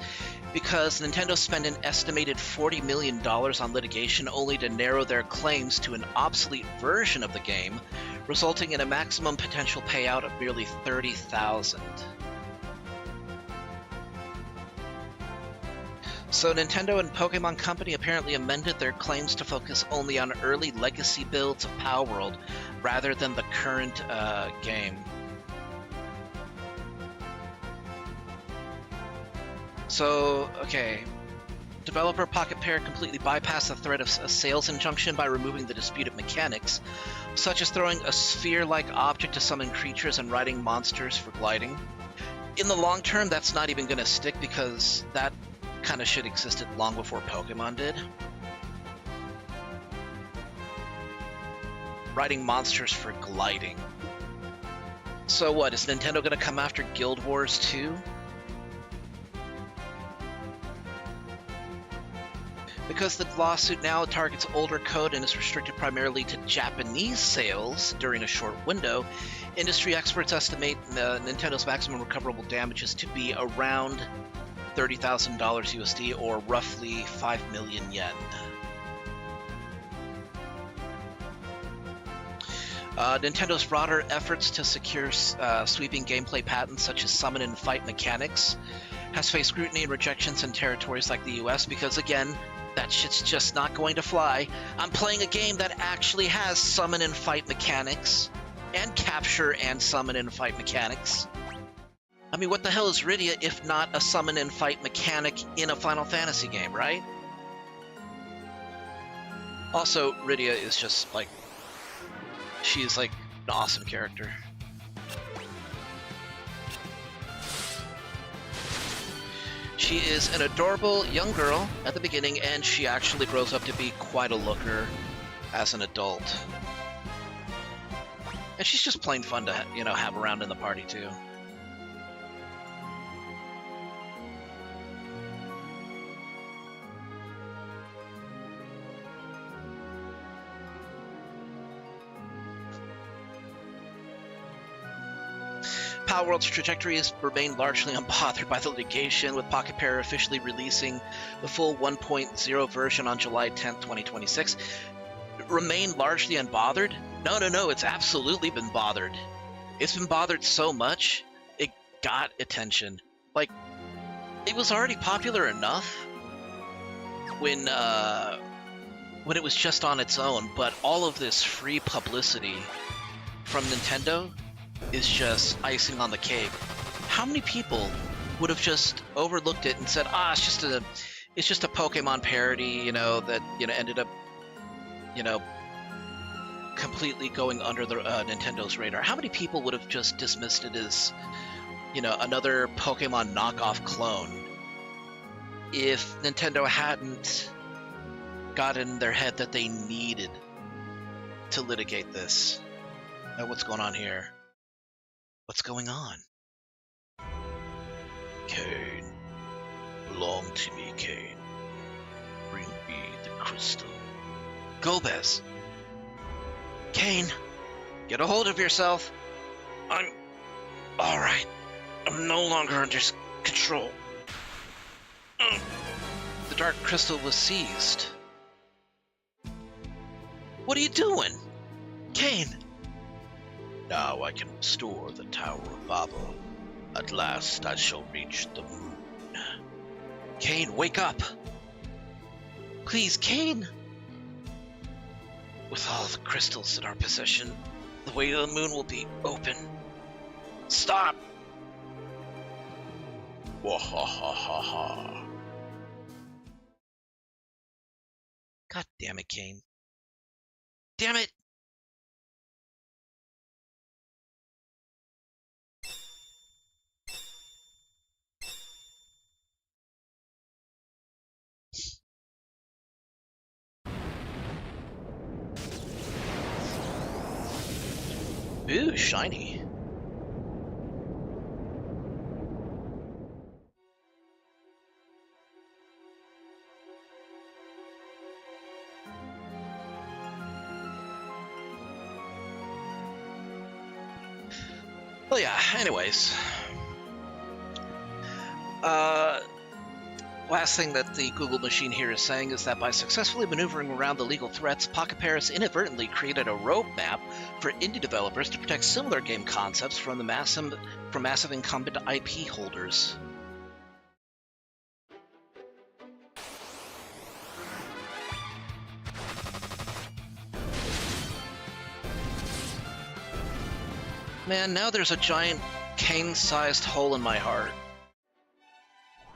because Nintendo spent an estimated $40 million on litigation only to narrow their claims to an obsolete version of the game, resulting in a maximum potential payout of merely $30,000. So Nintendo and Pokemon Company apparently amended their claims to focus only on early legacy builds of Pal World rather than the current game. So, okay. Developer Pocket Pair completely bypassed the threat of a sales injunction by removing the disputed mechanics, such as throwing a sphere-like object to summon creatures and riding monsters for gliding. In the long term, that's not even going to stick because that kind of shit existed long before Pokemon did. Riding monsters for gliding. So what, is Nintendo going to come after Guild Wars 2? Because the lawsuit now targets older code and is restricted primarily to Japanese sales during a short window, industry experts estimate Nintendo's maximum recoverable damages to be around $30,000 USD, or roughly 5 million yen. Nintendo's broader efforts to secure sweeping gameplay patents such as summon and fight mechanics has faced scrutiny and rejections in territories like the US because, again, that shit's just not going to fly. I'm playing a game that actually has summon and fight mechanics, and capture and summon and fight mechanics. I mean, what the hell is Rydia if not a summon and fight mechanic in a Final Fantasy game, right? Also, Rydia is just, like, she's, like, an awesome character. She is an adorable young girl at the beginning, and she actually grows up to be quite a looker as an adult. And she's just plain fun to, you know, have around in the party, too. Palworld's trajectory has remained largely unbothered by the litigation, with Pocket Pair officially releasing the full 1.0 version on July 10th, 2026. Remain largely unbothered? No, it's absolutely been bothered. It's been bothered so much, it got attention. Like, it was already popular enough when it was just on its own, but all of this free publicity from Nintendo is just icing on the cake. How many people would have just overlooked it and said, it's just a Pokemon parody, you know, that, you know, ended up, you know, completely going under the Nintendo's radar? How many people would have just dismissed it as, you know, another Pokemon knockoff clone if Nintendo hadn't got in their head that they needed to litigate this? What's going on here? What's going on? Cain. Belong to me, Cain. Bring me the crystal. Golbez. Cain, get a hold of yourself. I'm alright. I'm no longer under control. The dark crystal was seized. What are you doing? Cain! Now I can restore the Tower of Baba. At last I shall reach the moon. Cain, wake up! Please, Cain! With all the crystals in our possession, the way to the moon will be open. Stop! Wahahaha. God damn it, Cain. Damn it! Ooh, shiny. Well, yeah, anyways. Last thing that the Google machine here is saying is that by successfully maneuvering around the legal threats, Pocket Pair has inadvertently created a roadmap for indie developers to protect similar game concepts from massive incumbent IP holders. Man, now there's a giant Cain-sized hole in my heart.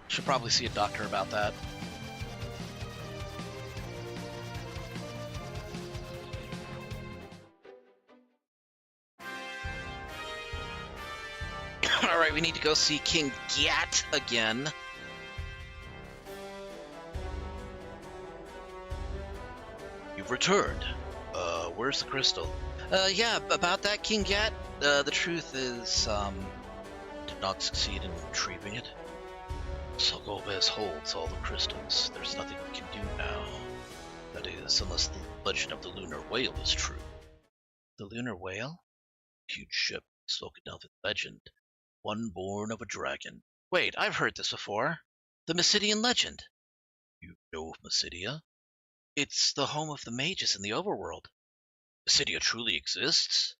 Should probably see a doctor about that. Alright, we need to go see King Gat again. You've returned. Where's the crystal? Yeah, about that, King Gat. The truth is, did not succeed in retrieving it. So Golbez holds all the crystals. There's nothing we can do now. That is, unless the legend of the Lunar Whale is true. The Lunar Whale? Huge ship, spoken of in legend. One born of a dragon. Wait, I've heard this before. The Mysidian legend. You know of Mysidia? It's the home of the mages in the overworld. Mysidia truly exists?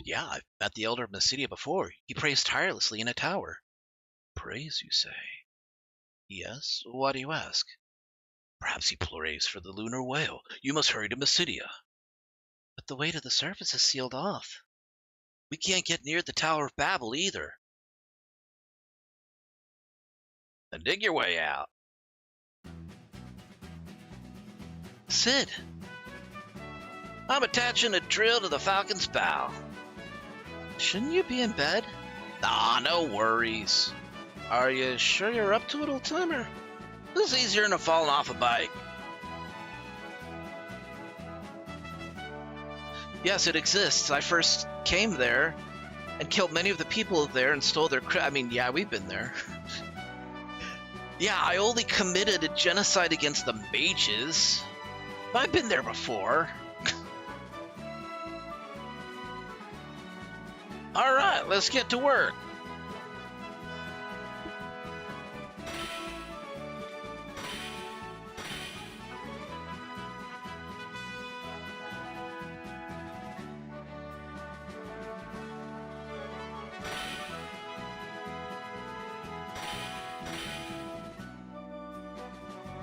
Yeah, I've met the Elder of Mysidia before. He prays tirelessly in a tower. Prays, you say? Yes? Why do you ask? Perhaps he prays for the lunar whale. You must hurry to Mysidia. But the way to the surface is sealed off. We can't get near the Tower of Babel either. Then dig your way out. Sid! I'm attaching a drill to the Falcon's bow. Shouldn't you be in bed? Ah, no worries. Are you sure you're up to it, old timer? This is easier than falling off a bike. Yes, it exists. I first came there and killed many of the people there and stole their I mean, yeah, we've been there. Yeah, I only committed a genocide against the mages. I've been there before. Alright, let's get to work.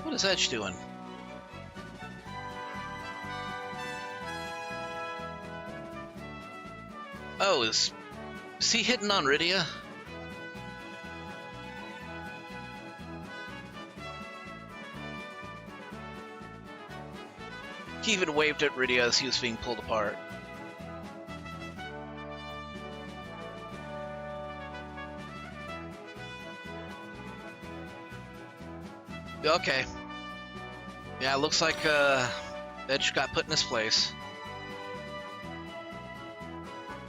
What is Edge doing? Oh, is he hitting on Rydia? He even waved at Rydia as he was being pulled apart. Okay. Yeah, it looks like Edge got put in his place.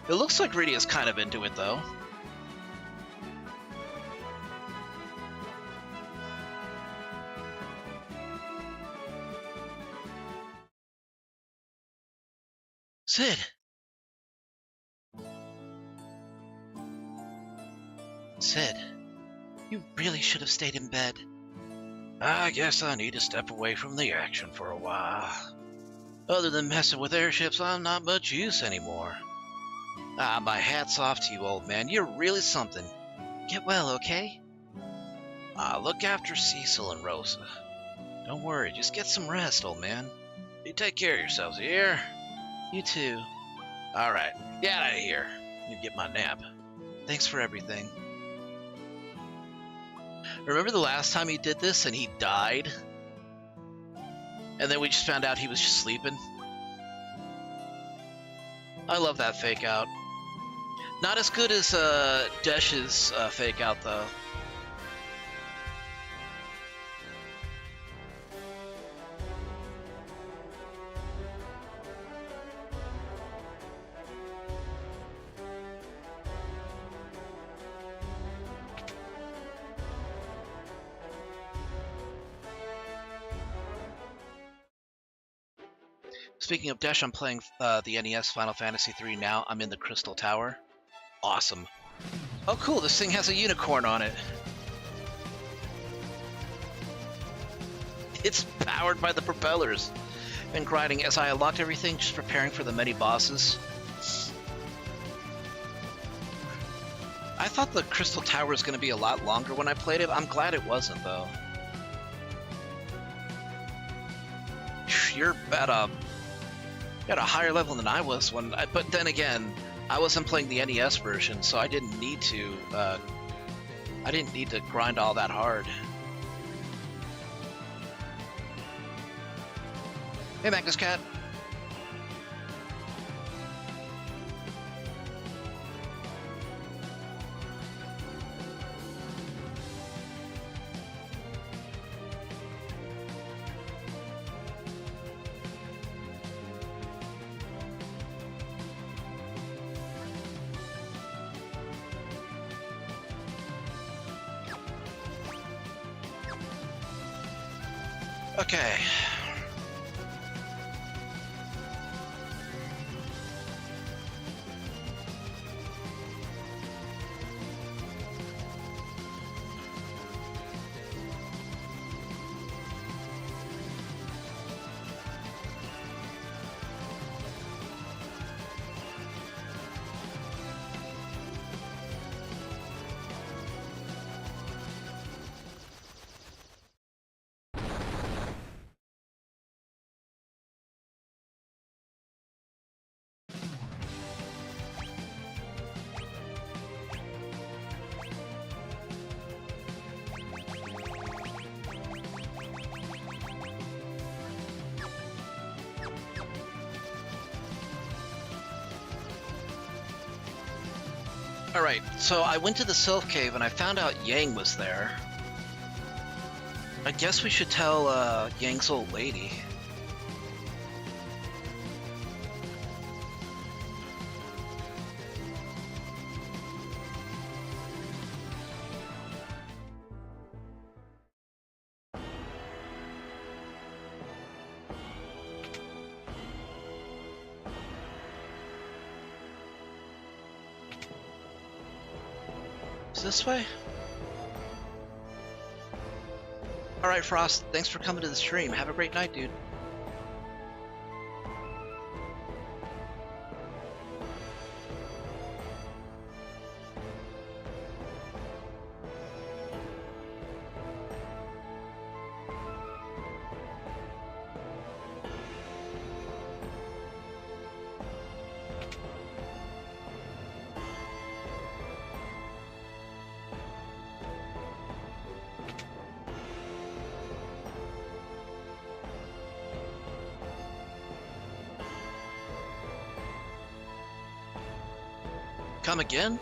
It looks like Rydia's kind of into it, though. Sid! Sid, you really should have stayed in bed. I guess I need to step away from the action for a while. Other than messing with airships, I'm not much use anymore. My hat's off to you, old man. You're really something. Get well, okay? Look after Cecil and Rosa. Don't worry, just get some rest, old man. You take care of yourselves, you hear? You too. Alright, get out of here. You get my nap. Thanks for everything. Remember the last time he did this and he died? And then we just found out he was just sleeping? I love that fake out. Not as good as Desh's fake out, though. Speaking of Desh, I'm playing the NES Final Fantasy III now. I'm in the Crystal Tower. Awesome. Oh cool, this thing has a unicorn on it. It's powered by the propellers. Been grinding as I unlocked everything, just preparing for the many bosses. I thought the Crystal Tower was going to be a lot longer when I played it. I'm glad it wasn't, though. You're at a higher level than I was when but then again, I wasn't playing the NES version, so I didn't need to grind all that hard. Hey, Magnus Cat. Okay. Alright, so I went to the Sylph Cave and I found out Yang was there. I guess we should tell Yang's old lady. This way? Alright, Frost, thanks for coming to the stream. Have a great night, dude. Come again?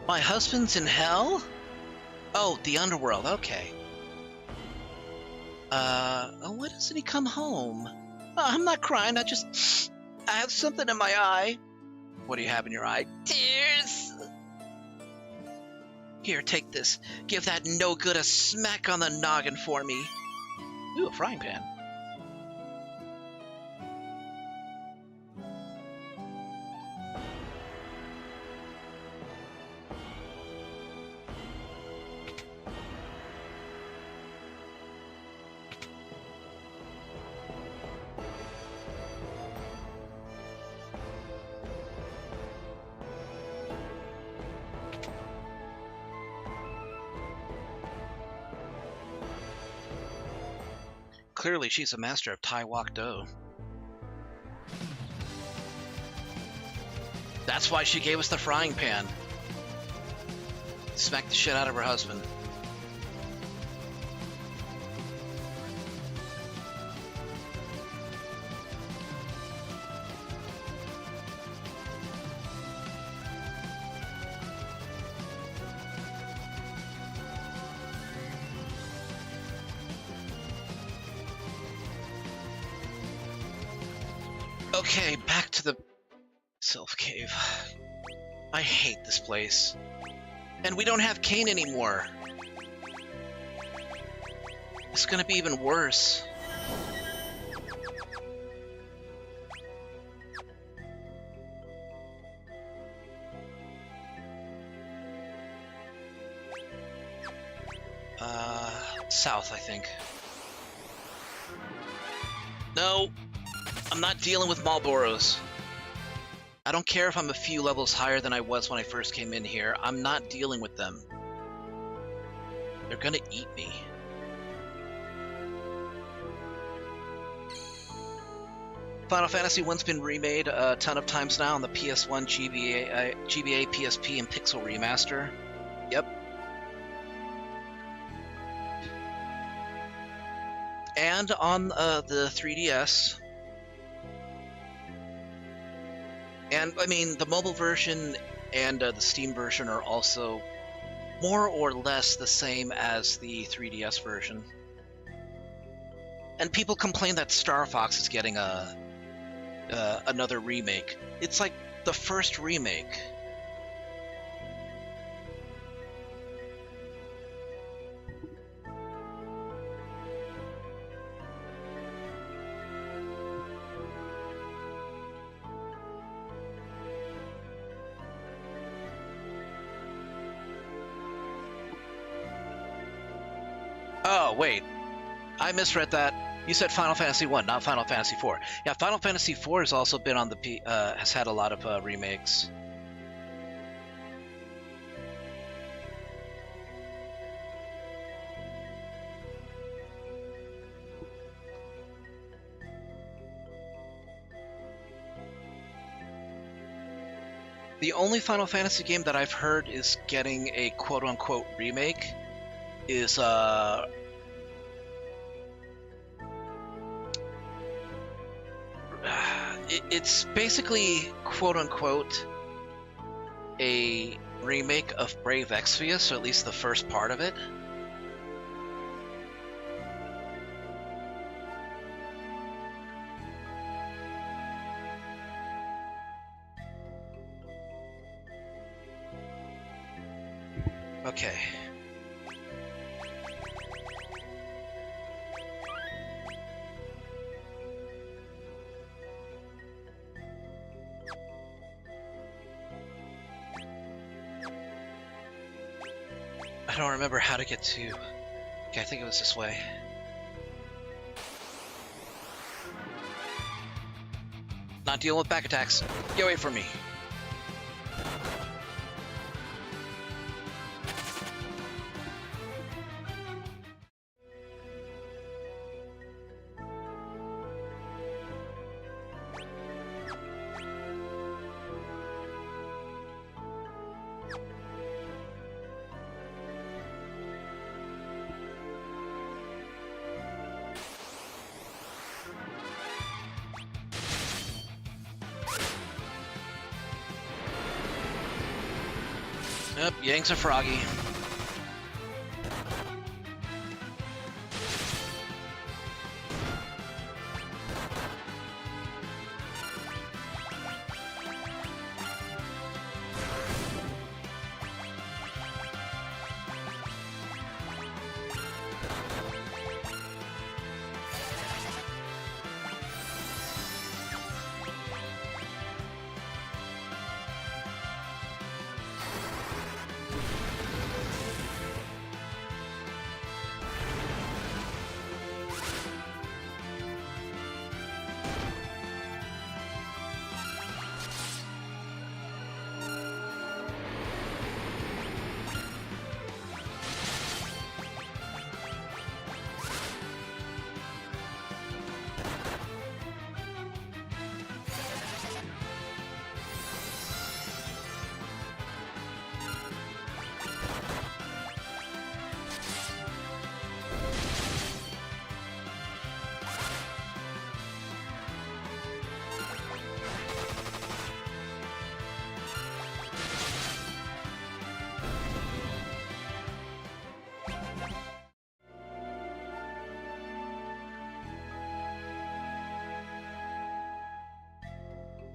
My husband's in hell? Oh, the underworld, okay. Why doesn't he come home? I'm not crying, I have something in my eye. What do you have in your eye? Tears! Here, take this. Give that no-good a smack on the noggin for me. Ooh, a frying pan. Clearly, she's a master of Tai Wok Do. That's why she gave us the frying pan. Smacked the shit out of her husband. Okay, back to the Sylph Cave. I hate this place. And we don't have Cain anymore. It's gonna be even worse. South, I think. No! I'm not dealing with Marlboros. I don't care if I'm a few levels higher than I was when I first came in here. I'm not dealing with them. They're gonna eat me. Final Fantasy 1's been remade a ton of times now on the PS1, GBA, PSP, and Pixel Remaster. Yep. And on the 3DS. And, I mean, the mobile version and the Steam version are also more or less the same as the 3DS version. And people complain that Star Fox is getting another remake. It's like the first remake. Oh, wait. I misread that. You said Final Fantasy 1, not Final Fantasy 4. Yeah, Final Fantasy 4 has also been on the has had a lot of remakes. The only Final Fantasy game that I've heard is getting a quote-unquote remake is it's basically quote-unquote a remake of Brave Exvius, or at least the first part of it. Okay. I don't remember how to get to... Okay, I think it was this way. Not dealing with back attacks. Get away from me. Yep, Yang's a froggy.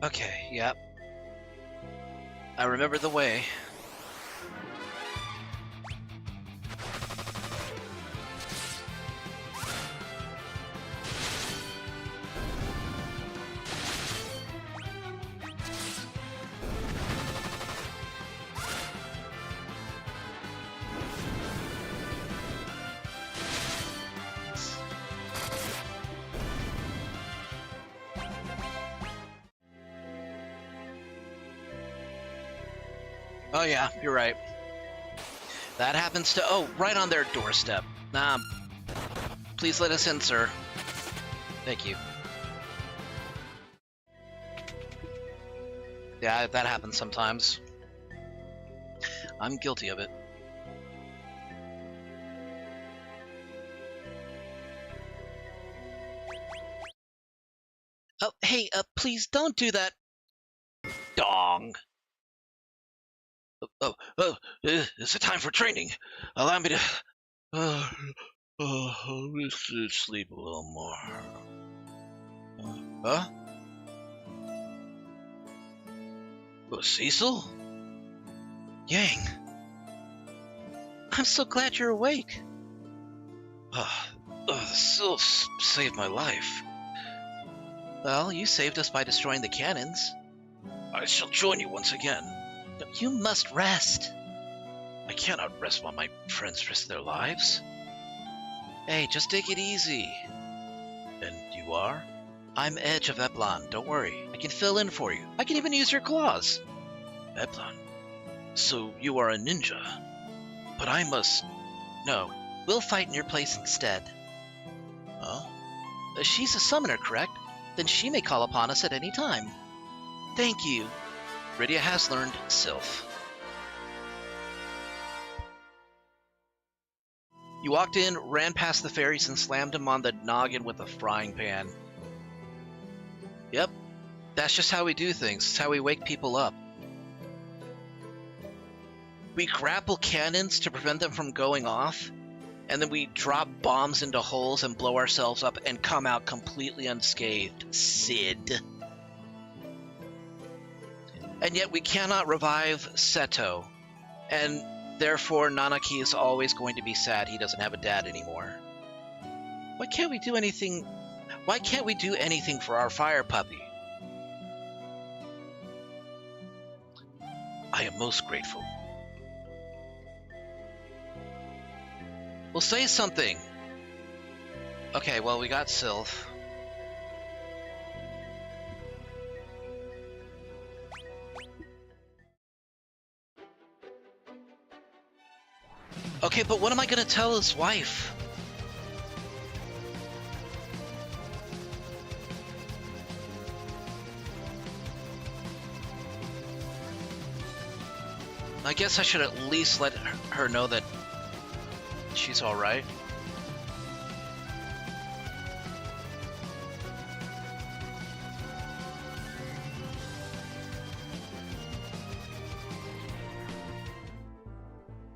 Okay, yep. I remember the way. Oh yeah, you're right. That happens to... Oh, right on their doorstep. Please let us in, sir. Thank you. Yeah, that happens sometimes. I'm guilty of it. Oh, hey, please don't do that. Dong. It's a time for training. Allow me to... sleep a little more. Huh? Oh, Cecil? Yang. I'm so glad you're awake. Cecil saved my life. Well, you saved us by destroying the cannons. I shall join you once again. You must rest. I cannot rest while my friends risk their lives. Hey, just take it easy. And you are? I'm Edge of Eplon, don't worry. I can fill in for you. I can even use your claws. Eplon? So you are a ninja? But I must... No, we'll fight in your place instead. Huh? She's a summoner, correct? Then she may call upon us at any time. Thank you. Rydia has learned Sylph. You walked in, ran past the fairies, and slammed him on the noggin with a frying pan. Yep, that's just how we do things. It's how we wake people up. we grapple cannons to prevent them from going off, and then we drop bombs into holes and blow ourselves up and come out completely unscathed. Sid. And yet we cannot revive Seto, and therefore Nanaki is always going to be sad he doesn't have a dad anymore. Why can't we do anything? Why can't we do anything for our fire puppy? I am most grateful. Well, say something. Okay, well, we got Sylph. Okay, but what am I gonna tell his wife? I guess I should at least let her know that she's alright.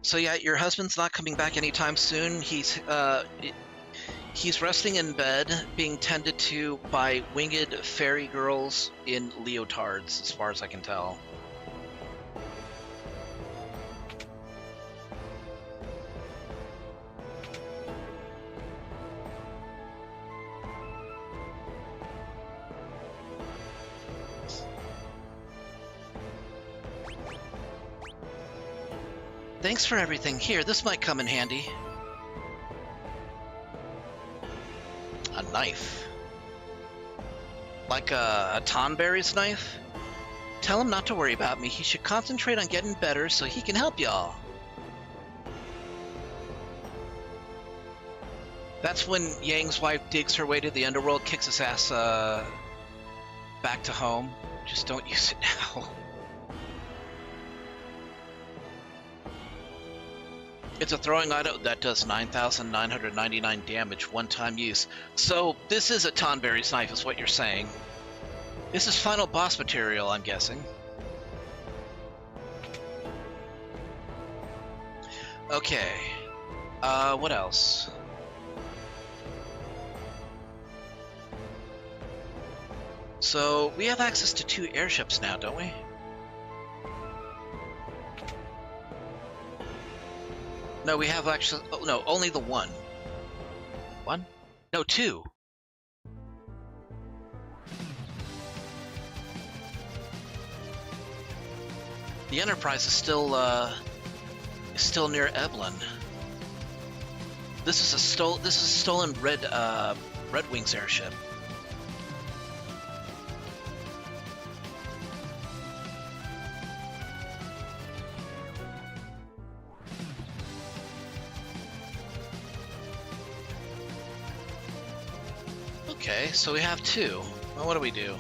So yeah, your husband's not coming back anytime soon. He's resting in bed, being tended to by winged fairy girls in leotards, as far as I can tell. Thanks for everything. Here, this might come in handy. A knife. Like a Tonberry's knife? Tell him not to worry about me. He should concentrate on getting better so he can help y'all. That's when Yang's wife digs her way to the underworld, kicks his ass back to home. Just don't use it now. It's a throwing item that does 9,999 damage one-time use. So this is a Tonberry's knife is what you're saying. This is final boss material, I'm guessing. Okay. What else? So we have access to 2 airships now, don't we? No, we have actually... Oh, no, only the one. One? No, 2. The Enterprise is still near Eblin. This is a stolen Red Wings airship. Okay, so we have 2. Well, what do we do?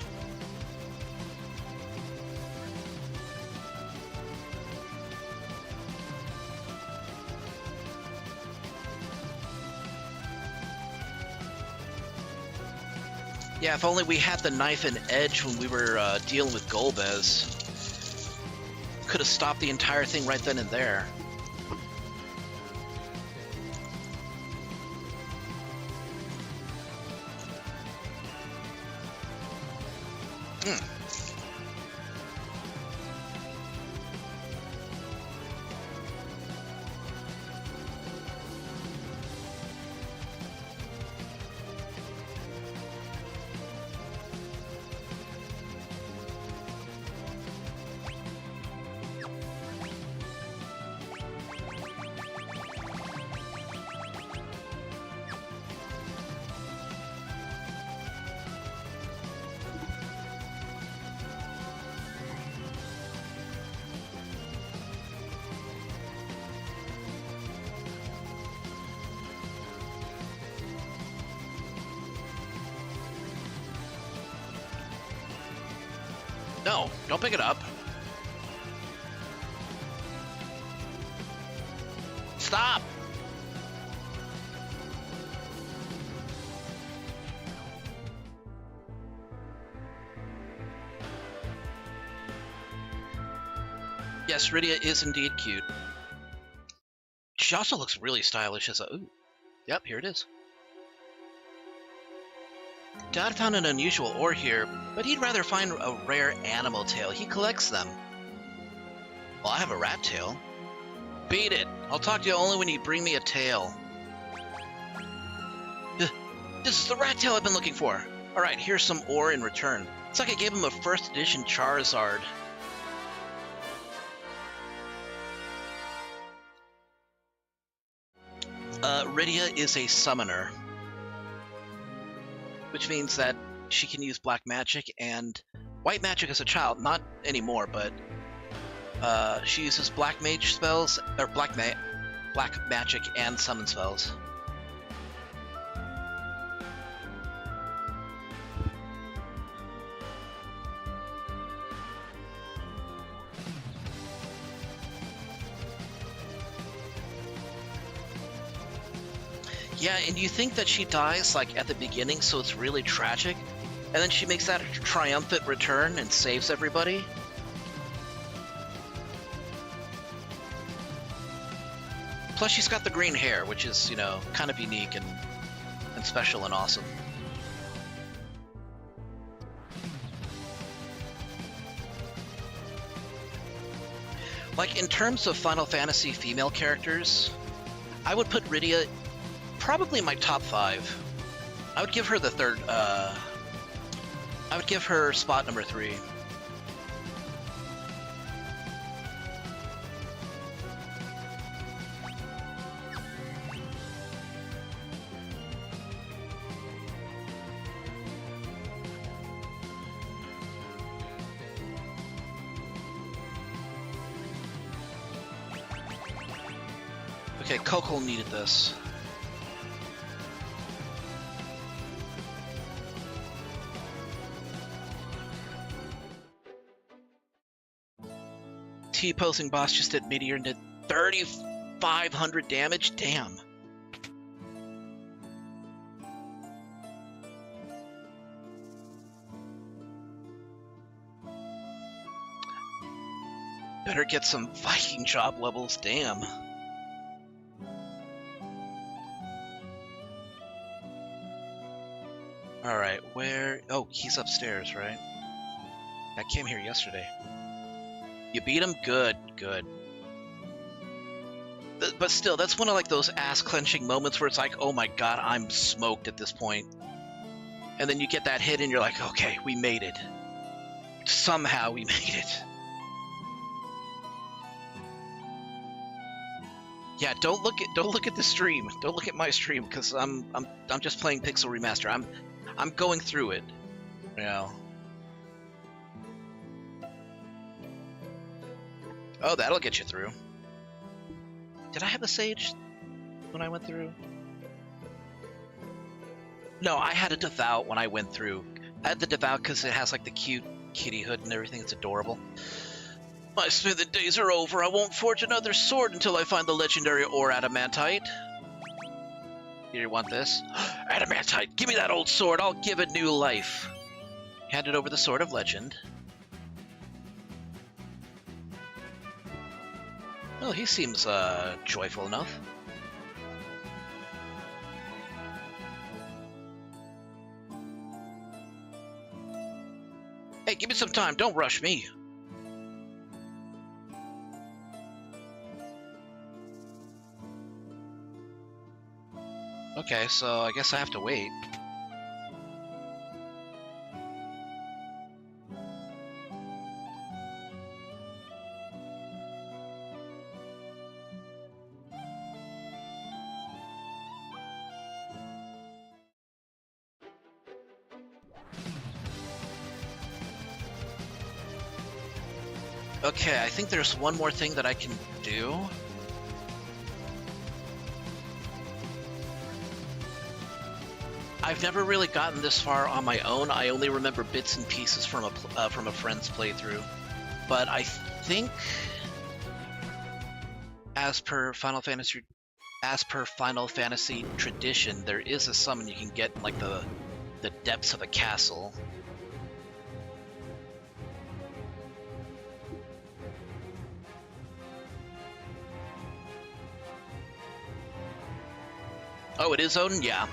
Yeah, if only we had the knife and edge when we were dealing with Golbez. Could have stopped the entire thing right then and there. No, don't pick it up. Stop! Yes, Rydia is indeed cute. She also looks really stylish as a... Ooh. Yep, here it is. Dad found an unusual ore here, but he'd rather find a rare animal tail. He collects them. Well, I have a rat tail. Beat it! I'll talk to you only when you bring me a tail. This is the rat tail I've been looking for. Alright, here's some ore in return. It's like I gave him a first edition Charizard. Rydia is a summoner, which means that she can use black magic and white magic as a child. Not anymore, but she uses black mage spells, or black magic and summon spells. Yeah, and you think that she dies, like, at the beginning, so it's really tragic, and then she makes that triumphant return and saves everybody? Plus, she's got the green hair, which is, you know, kind of unique and special and awesome. Like, in terms of Final Fantasy female characters, I would put Rydia probably in my top 5. I would give her the third, I would give her spot number 3. Okay, Coco needed this. T-posing boss just did Meteor and did 3,500 damage? Damn. Better get some Viking job levels, damn. Alright, where... Oh, he's upstairs, right? I came here yesterday. You beat him? Good, good. But still, that's one of like those ass-clenching moments where it's like, oh my god, I'm smoked at this point. And then you get that hit and you're like, okay, we made it. Somehow we made it. Yeah, don't look at the stream. Don't look at my stream because I'm just playing Pixel Remaster. I'm going through it. You know. Oh, that'll get you through. Did I have a sage when I went through? No, I had a devout when I went through. I had the devout because it has like the cute kitty hood and everything. It's adorable. My smithing days are over. I won't forge another sword until I find the legendary ore adamantite. You want this? Adamantite! Give me that old sword! I'll give it new life! Handed over the Sword of Legend. Well, he seems, joyful enough. Hey, give me some time. Don't rush me. Okay, so I guess I have to wait. Okay, I think there's one more thing that I can do. I've never really gotten this far on my own. I only remember bits and pieces from a friend's playthrough. But I think, as per Final Fantasy tradition, there is a summon you can get in like the depths of a castle. Oh, it is Odin? Yeah.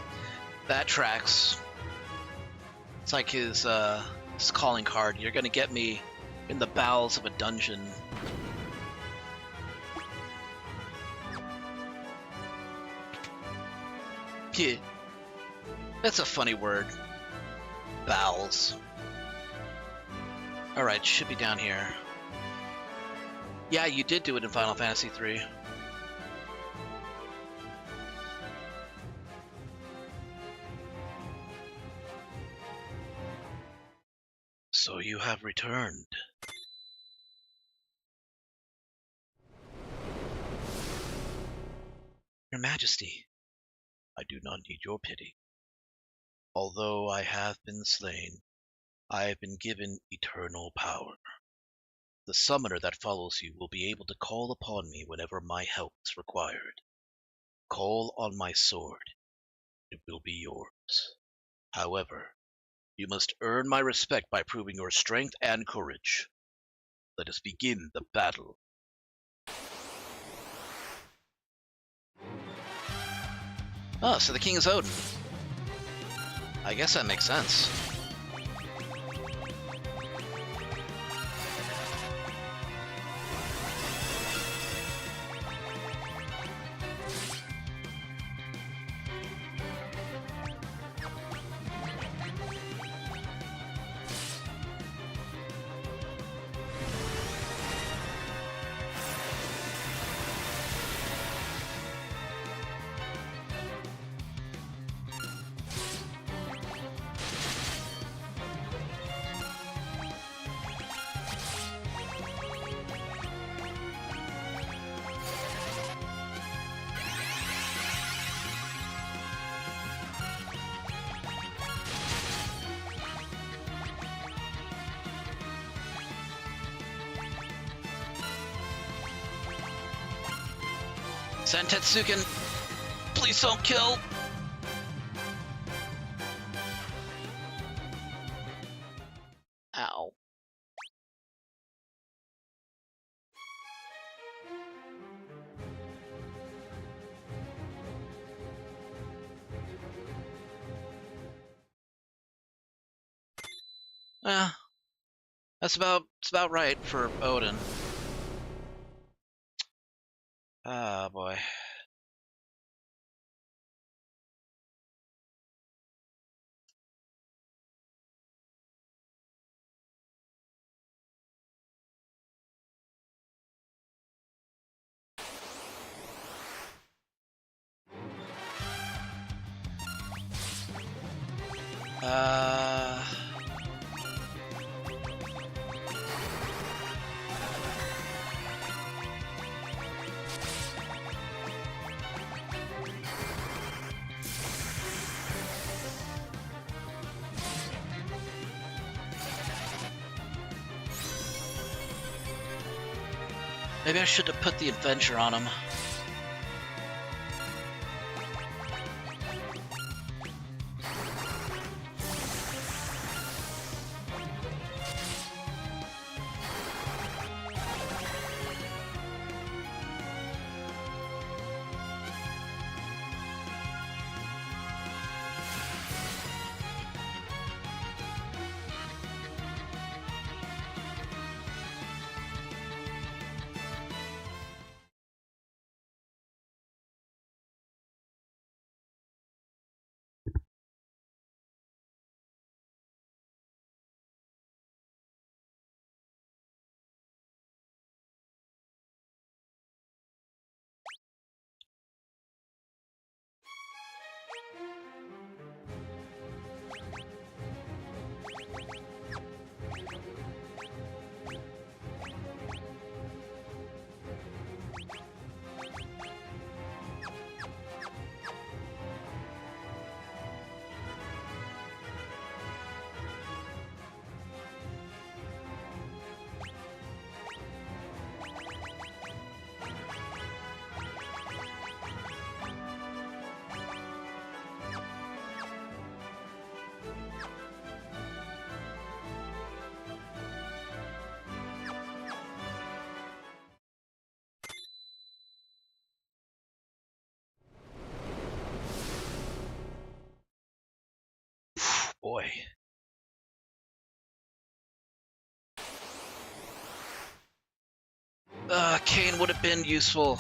That tracks. It's like his calling card. You're gonna get me in the bowels of a dungeon. Yeah. That's a funny word. Bowels. Alright, should be down here. Yeah, you did do it in Final Fantasy III. So you have returned. Your Majesty, I do not need your pity. Although I have been slain, I have been given eternal power. The summoner that follows you will be able to call upon me whenever my help is required. Call on my sword. It will be yours. However, you must earn my respect by proving your strength and courage. Let us begin the battle. Oh, so the king is Odin. I guess that makes sense. Santetsuken, please don't kill. Ow. It's about right for Odin. Ah, boy. Maybe I should have put the adventure on him. boy. Kane would have been useful.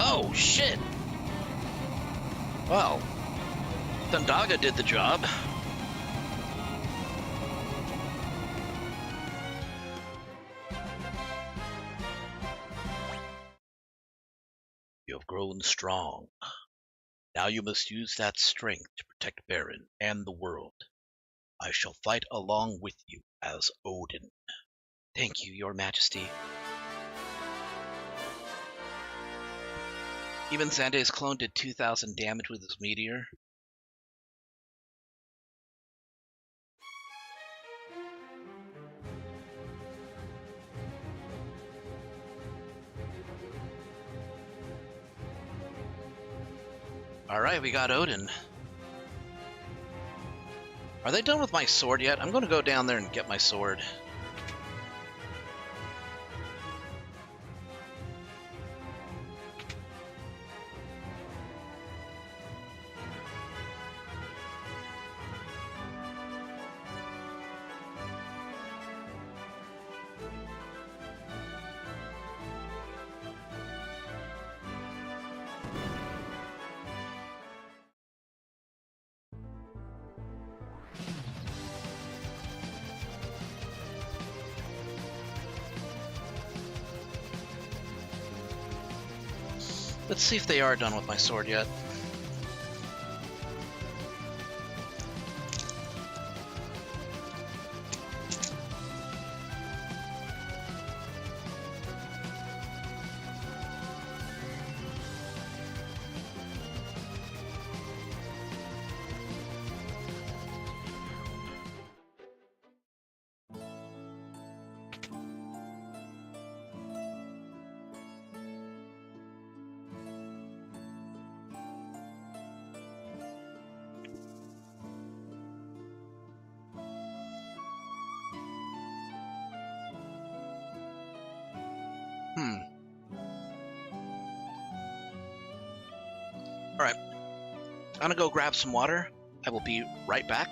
Oh, shit! Well, Thundaga did the job. You have grown strong. Now you must use that strength to protect Baron and the world. I shall fight along with you as Odin. Thank you, Your Majesty. Even Xande's clone did 2,000 damage with his meteor. Alright, we got Odin. Are they done with my sword yet? I'm going to go down there and get my sword. Let's see if they are done with my sword yet. Alright. I'm gonna go grab some water. I will be right back.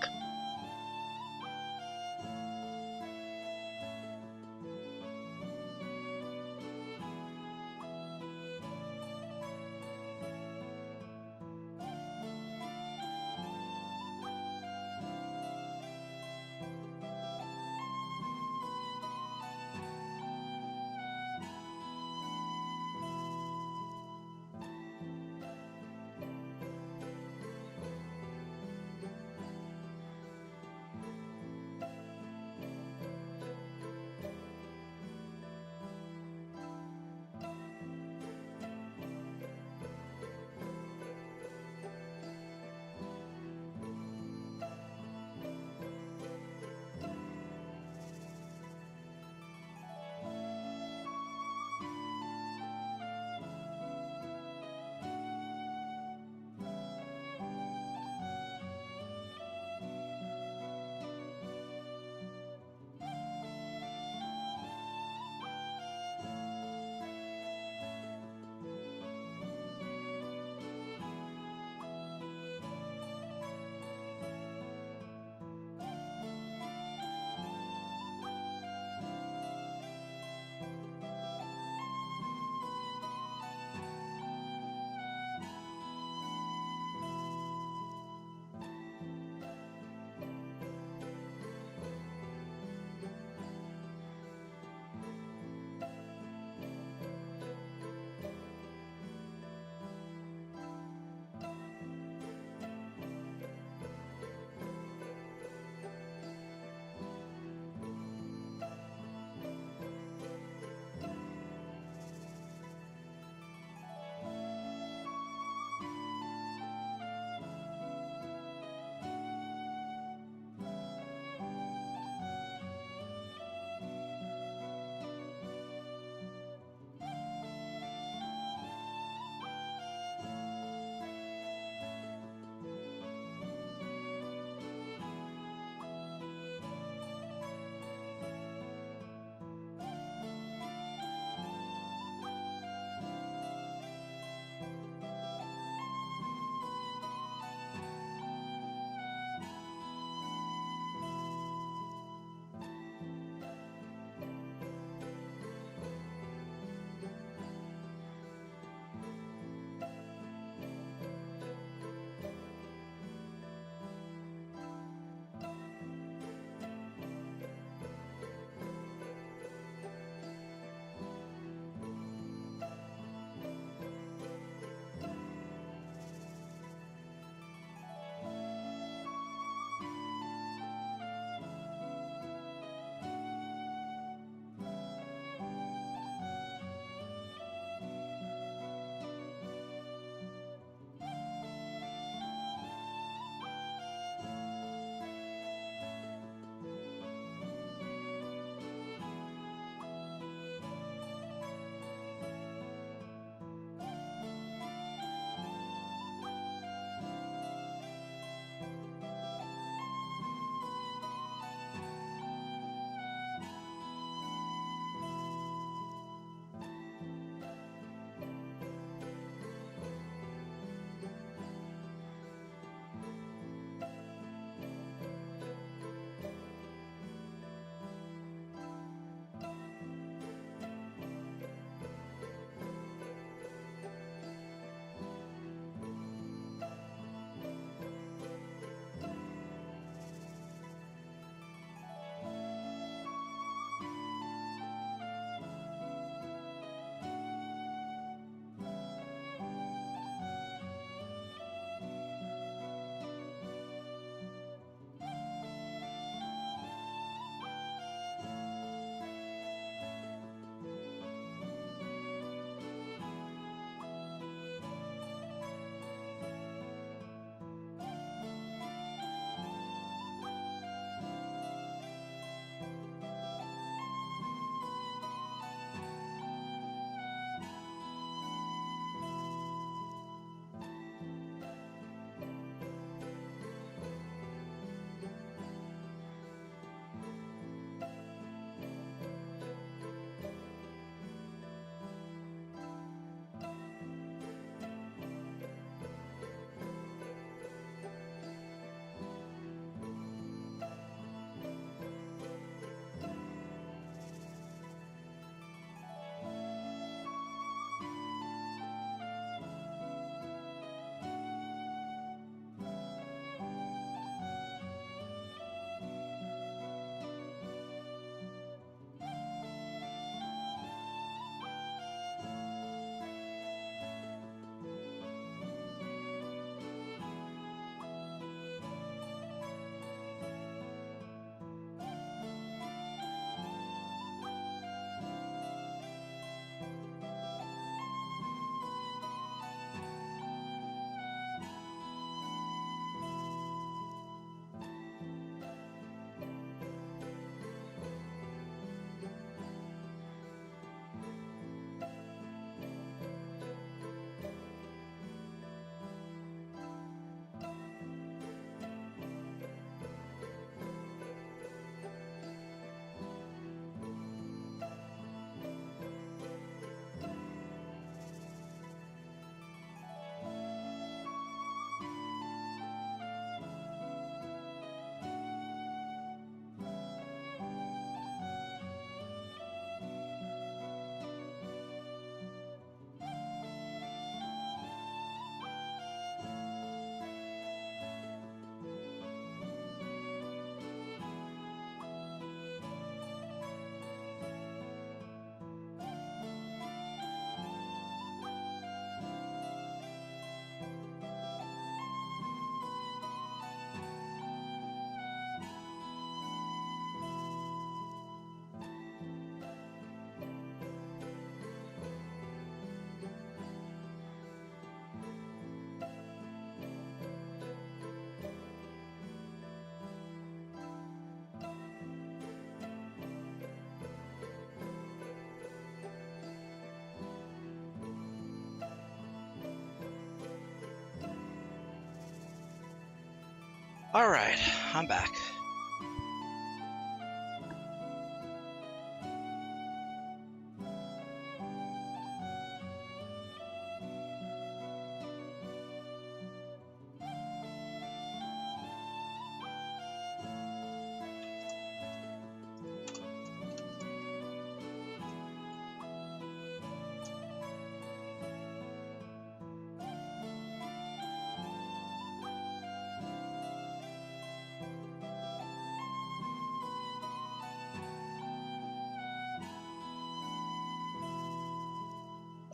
Alright, I'm back.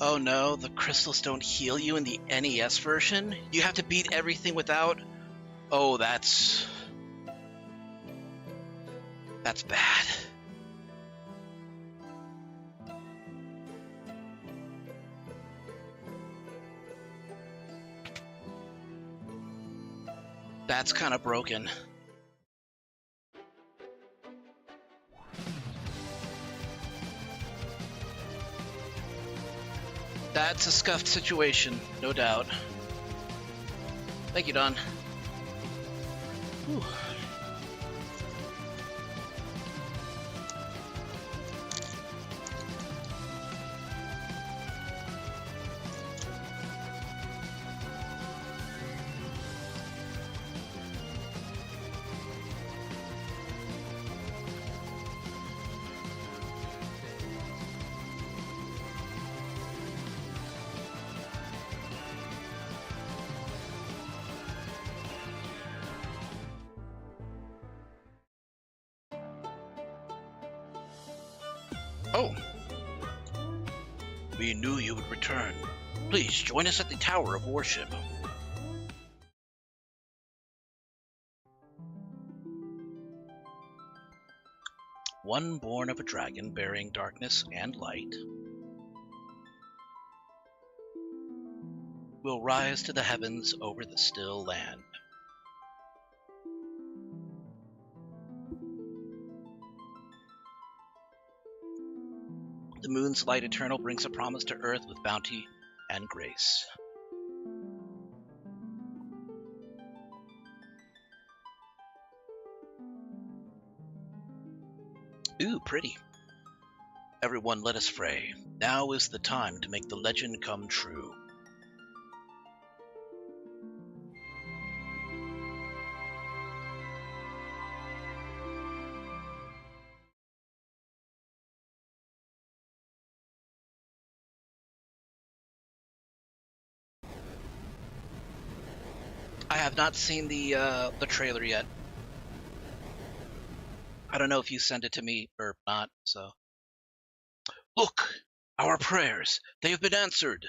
Oh no, the crystals don't heal you in the NES version? You have to beat everything without... Oh, that's bad. That's kind of broken. That's a scuffed situation, no doubt. Thank you, Don. Whew. Oh. We knew you would return. Please join us at the Tower of Worship. One born of a dragon bearing darkness and light will rise to the heavens over the still land. The moon's light eternal brings a promise to earth with bounty and grace. Ooh, pretty. Everyone let us fray. Now is the time to make the legend come true. I have not seen the trailer yet. I don't know if you sent it to me or not, so... Look! Our prayers! They have been answered!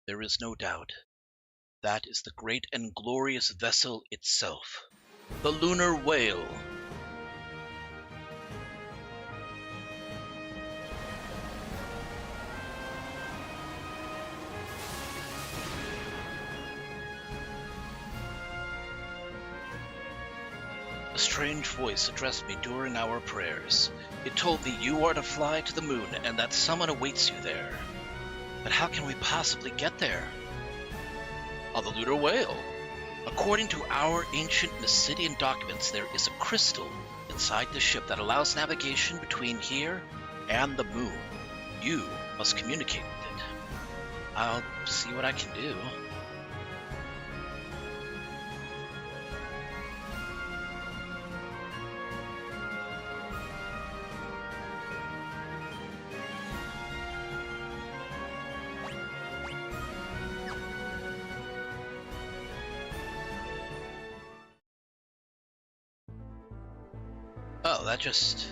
There is no doubt. That is the great and glorious vessel itself, the Lunar Whale. A strange voice addressed me during our prayers. It told me you are to fly to the moon and that someone awaits you there. But how can we possibly get there? On the Lunar Whale. According to our ancient Mysidian documents, there is a crystal inside the ship that allows navigation between here and the moon. You must communicate with it. I'll see what I can do. Oh, that just...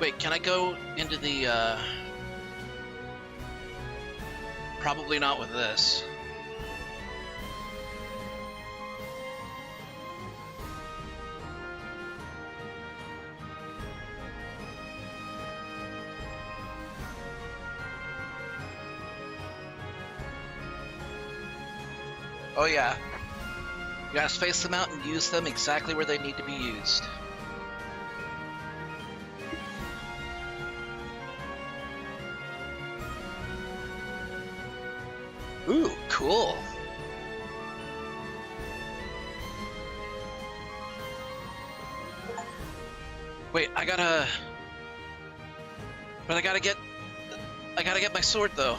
Wait, can I go into the, Probably not with this. Oh yeah. You gotta space them out and use them exactly where they need to be used. Ooh, cool. Wait, I gotta get my sword though.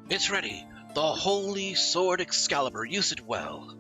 It's ready. The holy sword Excalibur. Use it well.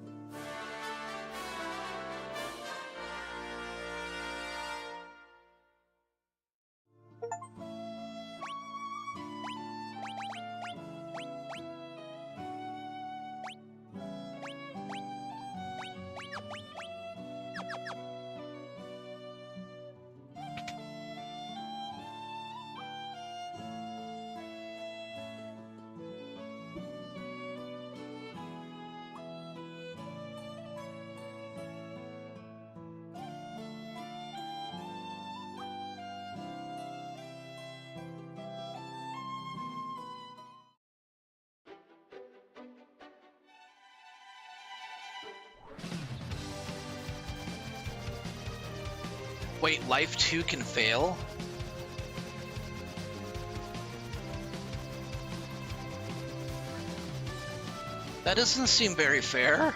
Wait, Life 2 can fail? That doesn't seem very fair.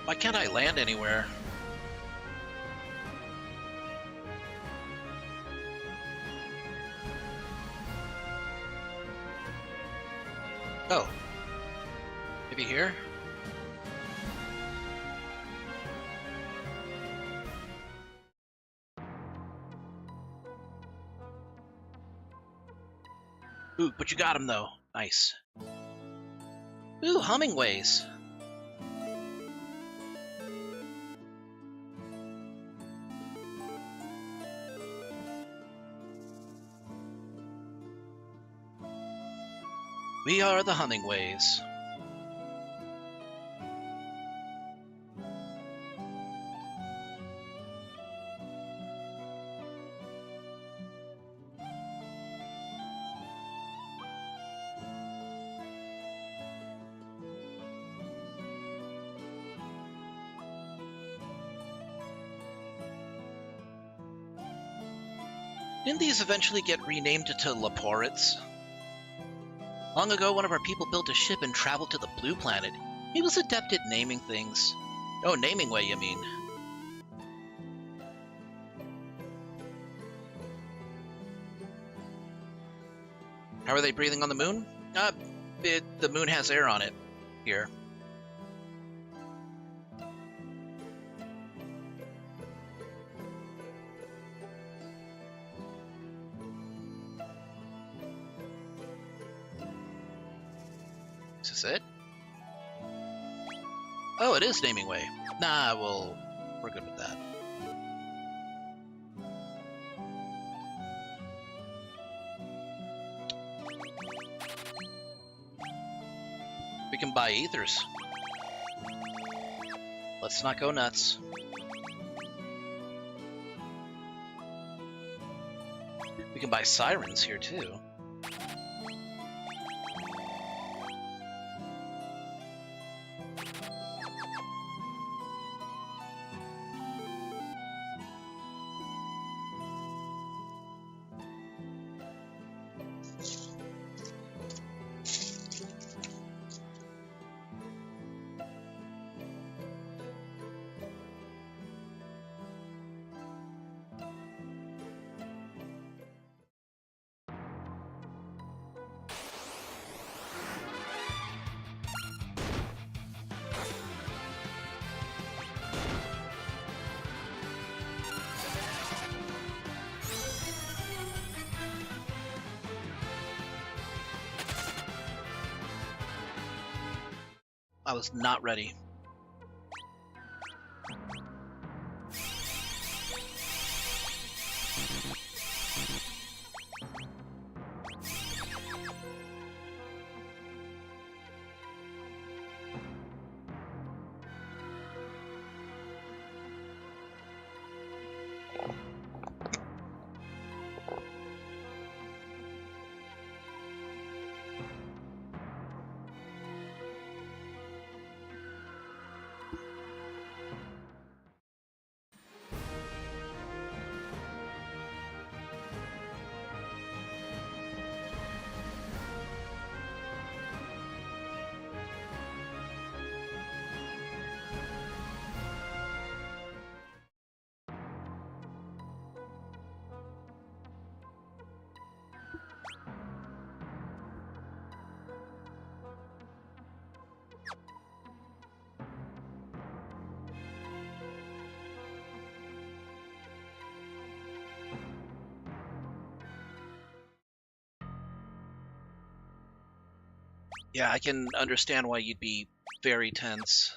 Why can't I land anywhere? Oh. Maybe here? Ooh, but you got him though. Nice. Ooh, Hummingways. We are the Hummingways. Didn't these eventually get renamed to Leporids? Long ago, one of our people built a ship and traveled to the Blue Planet. He was adept at naming things. Oh, naming way, you mean. How are they breathing on the moon? The moon has air on it. Here. Is this it? Oh, it is naming way. Nah, well, we're good with that. We can buy ethers. Let's not go nuts. We can buy sirens here too. I was not ready. Yeah, I can understand why you'd be very tense.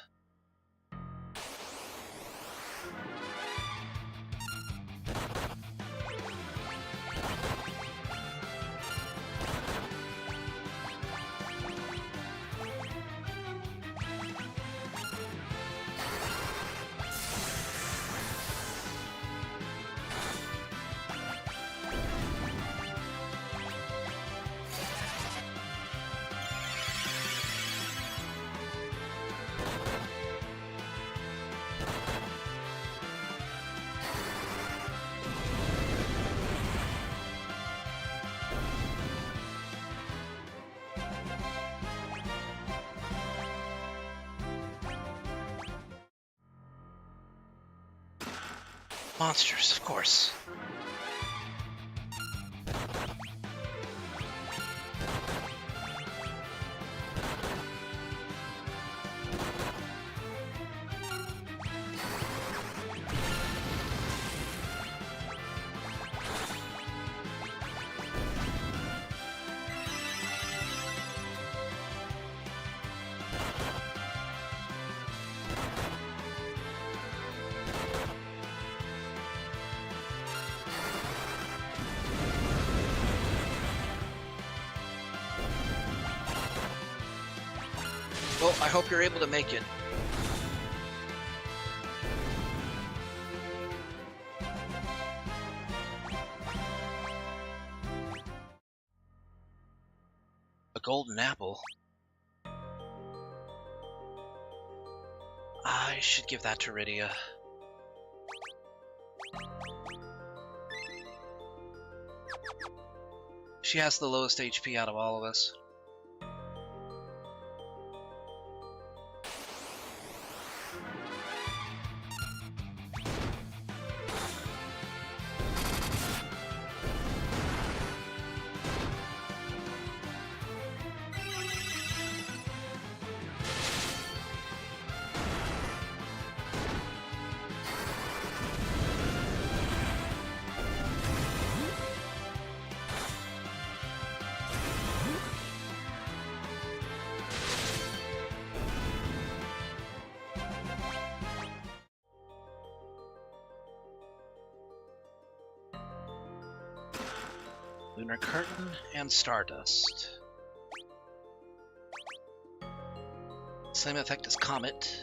Monsters, of course. Well, I hope you're able to make it. A golden apple? I should give that to Rydia. She has the lowest HP out of all of us. Lunar Curtain and Stardust. Same effect as Comet.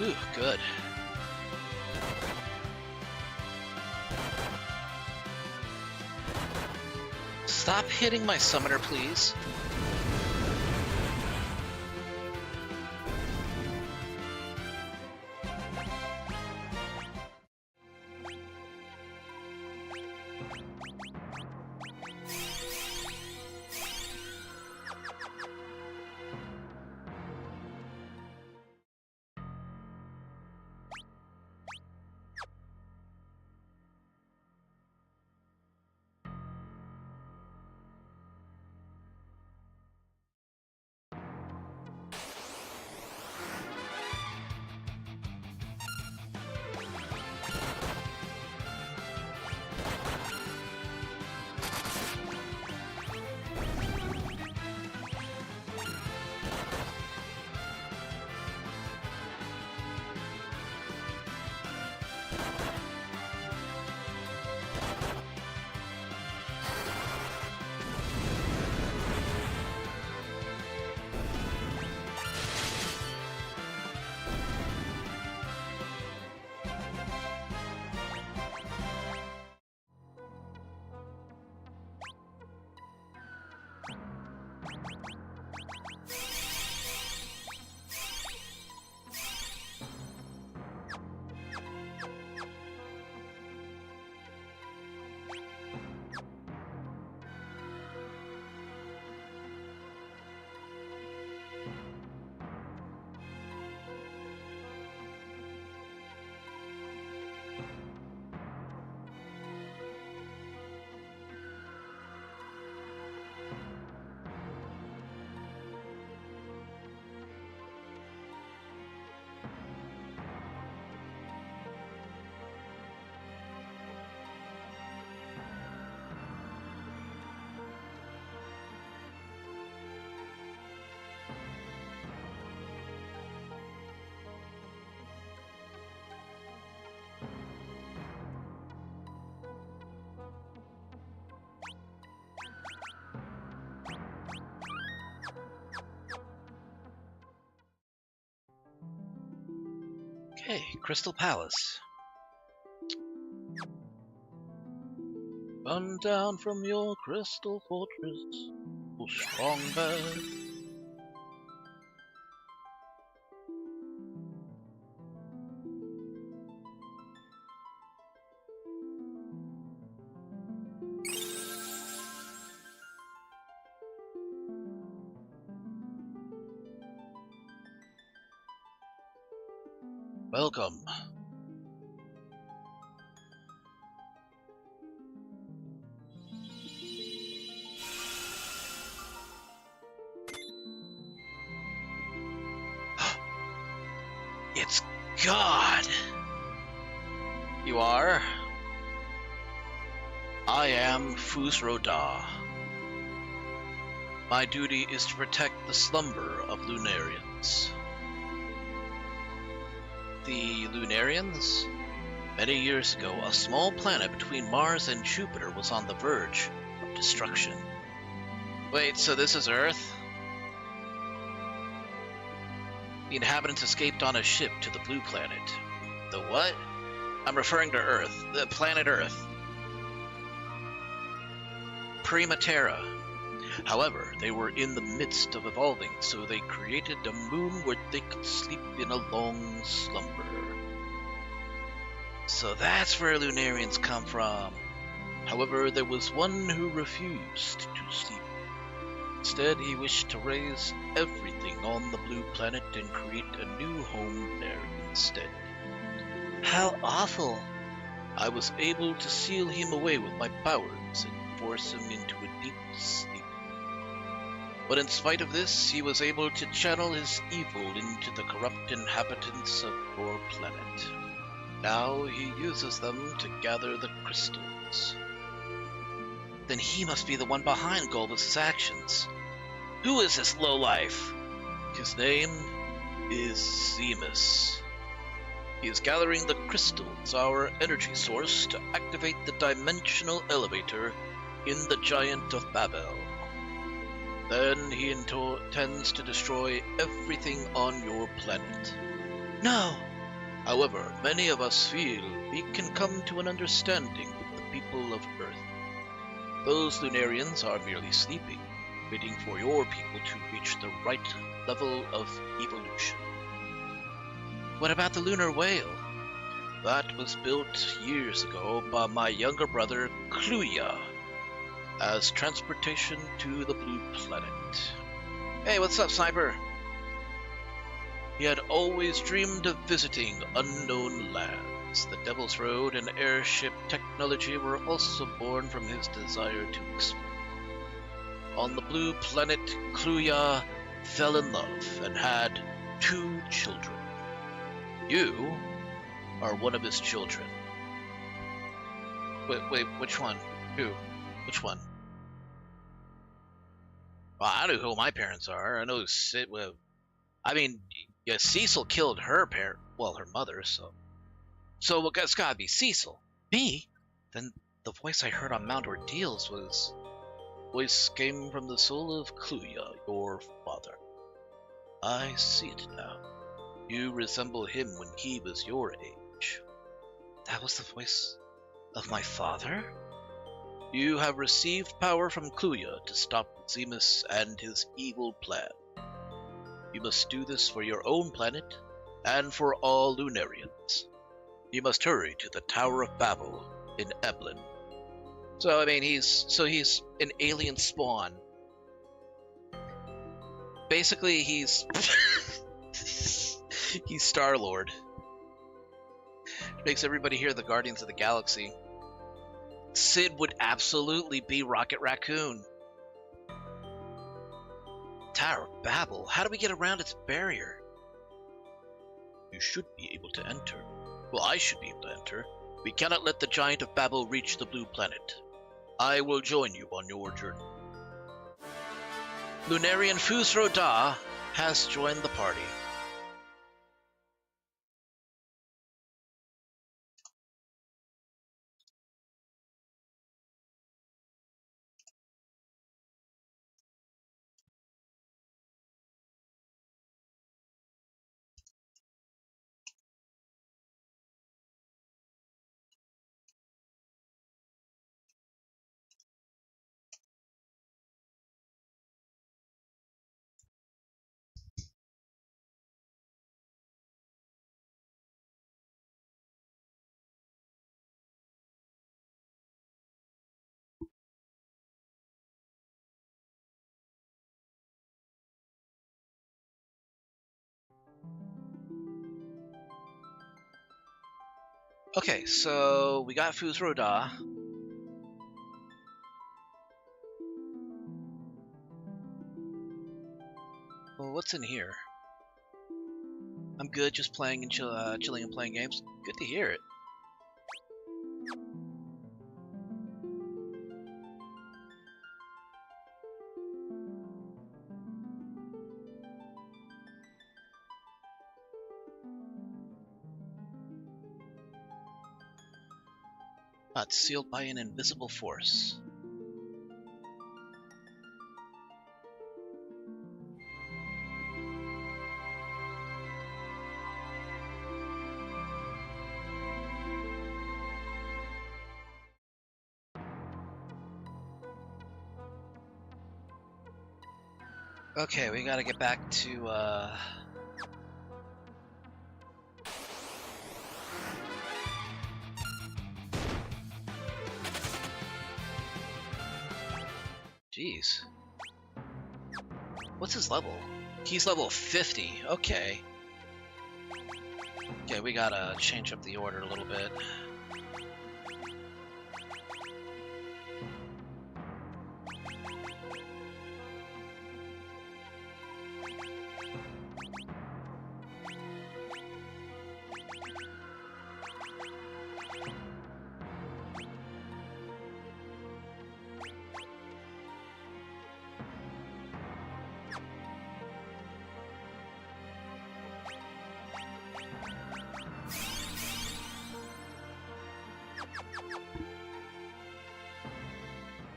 Ooh, good. Stop hitting my summoner, please. Hey, Crystal Palace. Run down from your crystal fortress, oh strong bird. Welcome. It's God! You are? I am Fusroda. My duty is to protect the slumber of Lunarians. The Lunarians? Many years ago, a small planet between Mars and Jupiter was on the verge of destruction. Wait, so this is Earth? The inhabitants escaped on a ship to the Blue Planet. The what? I'm referring to Earth. The planet Earth. Prima Terra. However, they were in the midst of evolving, so they created a moon where they could sleep in a long slumber. So that's where Lunarians come from. However, there was one who refused to sleep. Instead, he wished to raise everything on the Blue Planet and create a new home there instead. How awful! I was able to seal him away with my powers and force him into a deep sleep. But in spite of this, he was able to channel his evil into the corrupt inhabitants of your planet. Now he uses them to gather the crystals. Then he must be the one behind Golbus' actions. Who is this lowlife? His name is Zemus. He is gathering the crystals, our energy source, to activate the dimensional elevator in the Giant of Babel. Then he intends to destroy everything on your planet. No! However, many of us feel we can come to an understanding with the people of Earth. Those Lunarians are merely sleeping, waiting for your people to reach the right level of evolution. What about the lunar whale? That was built years ago by my younger brother, Kluya, as transportation to the Blue Planet. Hey, what's up, Sniper? He had always dreamed of visiting unknown lands. The Devil's Road and airship technology were also born from his desire to explore. On the Blue Planet, Kluya fell in love and had 2 children. You are one of his children. Wait, which one? Who? Which one? Well, I know who my parents are. I know Sid. Well, I mean, yeah, Cecil killed her parent. Well, her mother. So it's gotta be Cecil. Me? Then the voice I heard on Mount Ordeals voice came from the soul of Kluya, your father. I see it now. You resemble him when he was your age. That was the voice of my father? You have received power from Kluya to stop Zemus and his evil plan. You must do this for your own planet and for all Lunarians. You must hurry to the Tower of Babel in Eblan. So, I mean, he's an alien spawn. Basically, he's he's Star-Lord. Makes everybody here the Guardians of the Galaxy. Sid would absolutely be Rocket Raccoon. Tower of Babel? How do we get around its barrier? You should be able to enter. Well, I should be able to enter. We cannot let the Giant of Babel reach the Blue Planet. I will join you on your journey. Lunarian Fusroda has joined the party. Okay, so we got Fus Ro Dah. Well, what's in here? I'm good, just playing and chilling and playing games. Good to hear it. It's sealed by an invisible force. Okay, we gotta get back to, Jeez. What's his level? He's level 50. Okay. Okay, we gotta change up the order a little bit.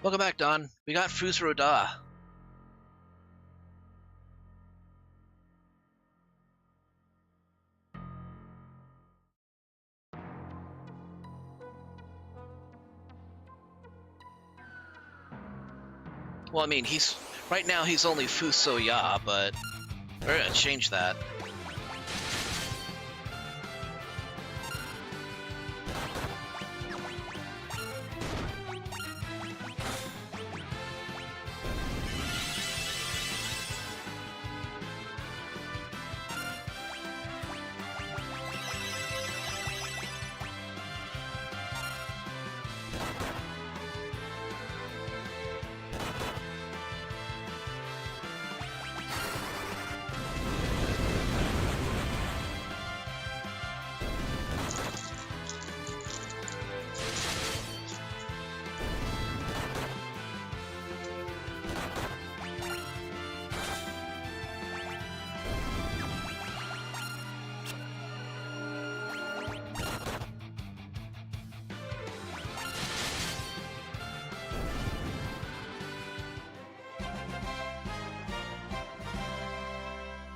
Welcome back, Don. We got Fus Ro Dah. Well, I mean, right now he's only Fus So Ya, but we're gonna change that.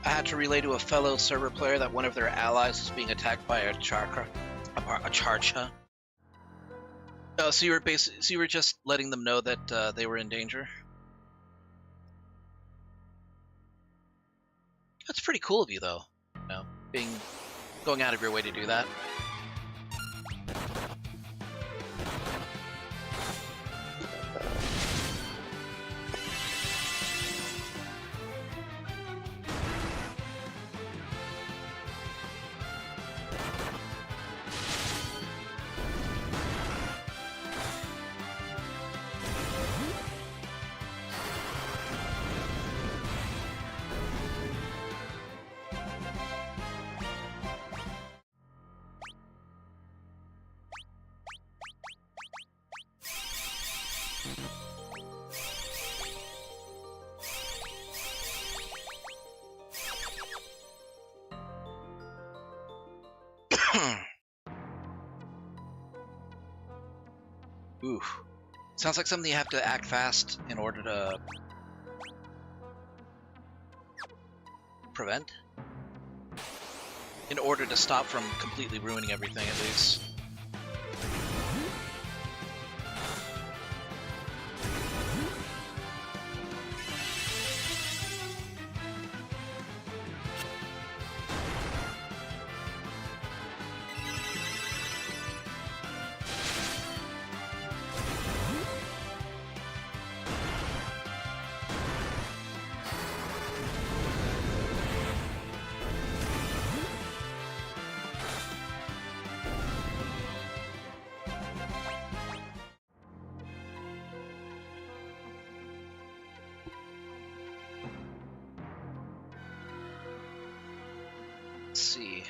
I had to relay to a fellow server player that one of their allies was being attacked by a Charcha. So you were just letting them know that they were in danger. That's pretty cool of you, though. You know, going out of your way to do that. Ooh. Sounds like something you have to act fast in order to prevent? In order to stop from completely ruining everything, at least. Let's see.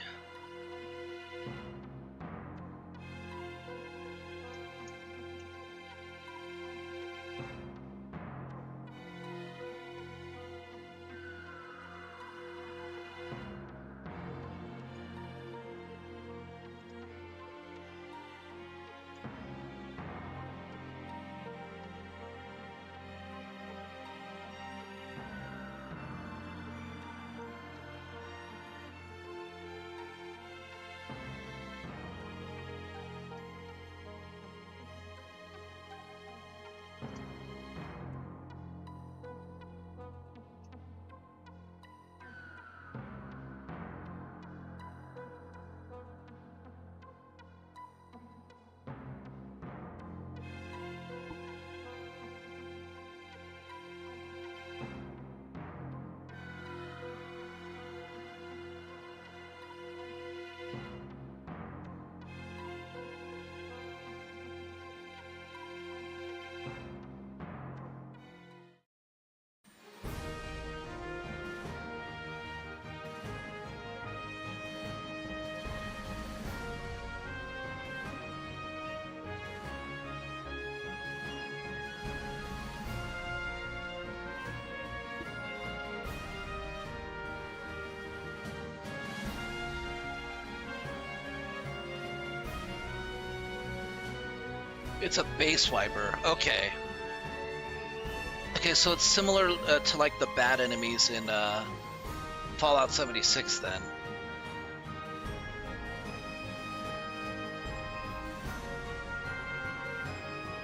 It's a base wiper. Okay. Okay, so it's similar to like the bad enemies in Fallout 76 then.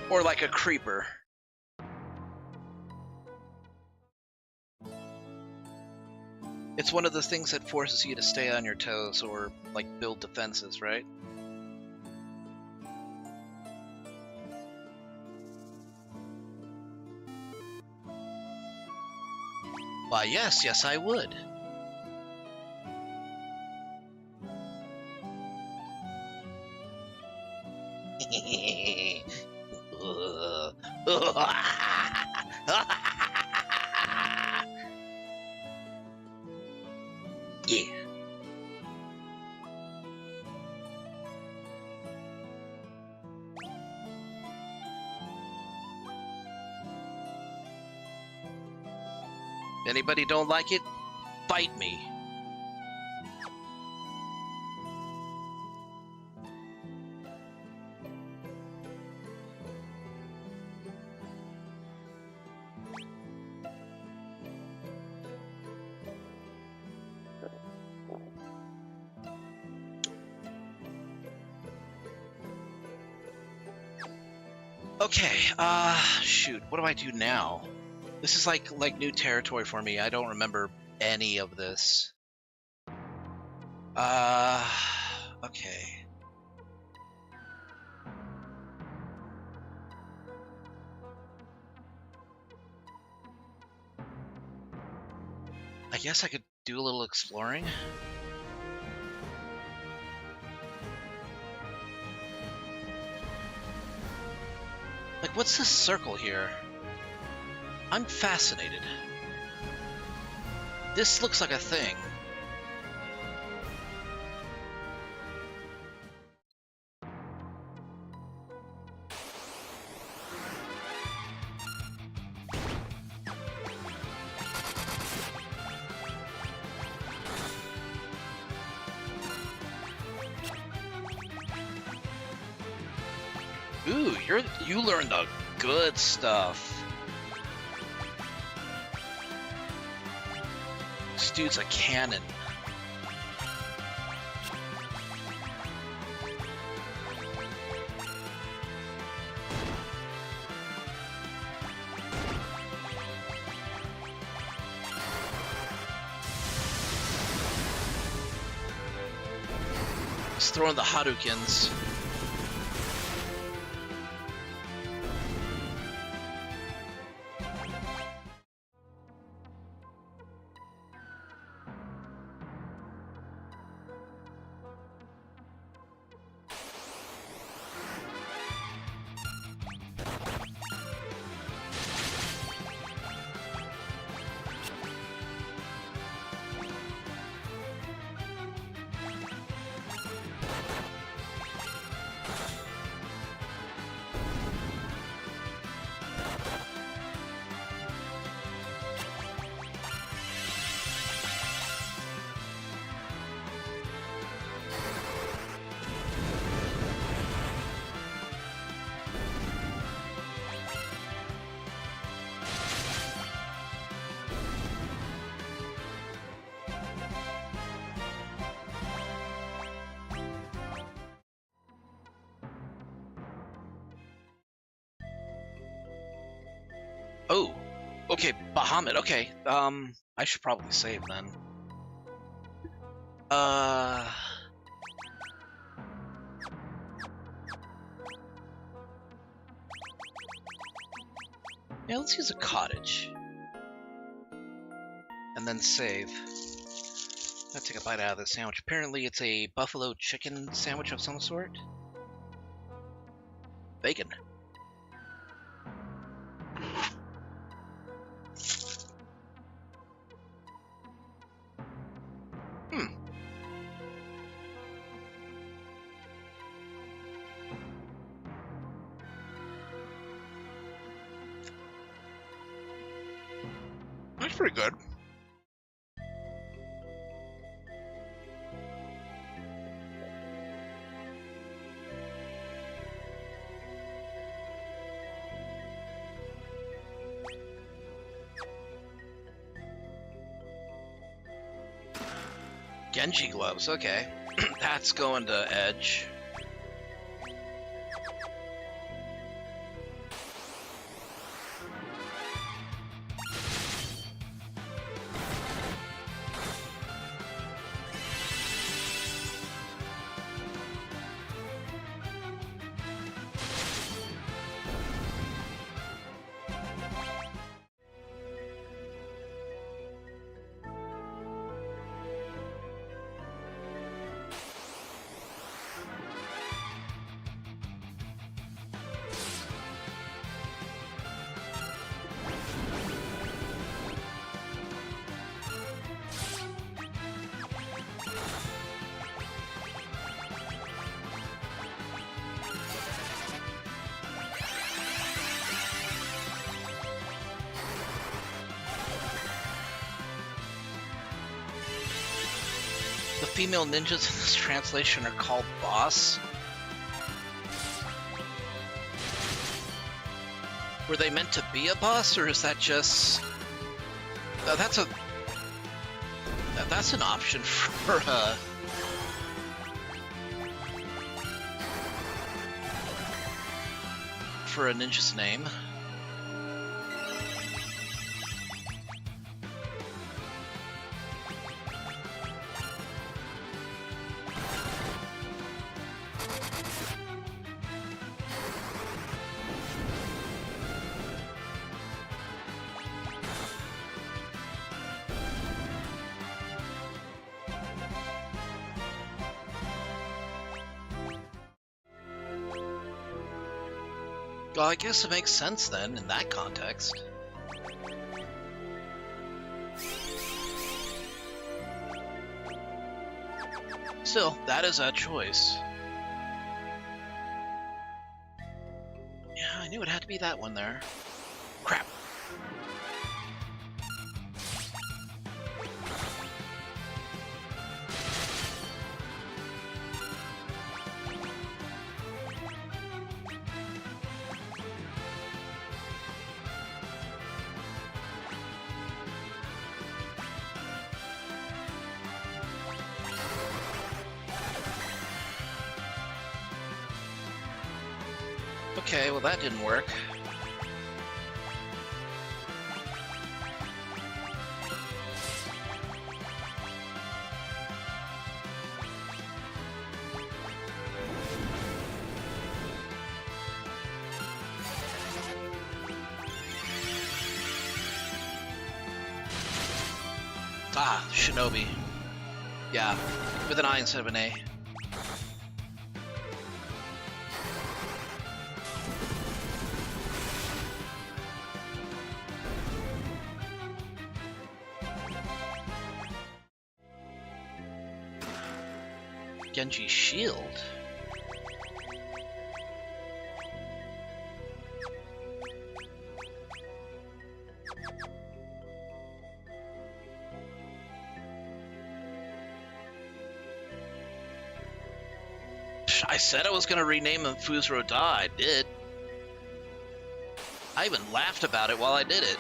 Or like a creeper. It's one of the things that forces you to stay on your toes or like build defenses, right? Why, yes, I would. Yeah. Anybody don't like it? Fight me. Okay, shoot, what do I do now? This is like new territory for me. I don't remember any of this. Okay. I guess I could do a little exploring. Like, what's this circle here? I'm fascinated. This looks like a thing. Ooh, you learned the good stuff. This dude's a cannon. He's throwing the Hadoukens. Oh, okay, Bahamut. Okay, I should probably save then. Yeah, let's use a cottage. And then save. Let's take a bite out of the sandwich. Apparently it's a buffalo chicken sandwich of some sort. Bacon. That's pretty good. Genji gloves, okay. That's going to Edge. The female ninjas in this translation are called boss. Were they meant to be a boss, or is that just... that's an option for a ninja's name. Well, I guess it makes sense then, in that context. Still, that is a choice. Yeah, I knew it had to be that one there. Crap. Okay, well that didn't work. Ah, Shinobi. Yeah, with an I instead of an A. Genji's shield. I said I was going to rename him Fusro Da. I did. I even laughed about it while I did it.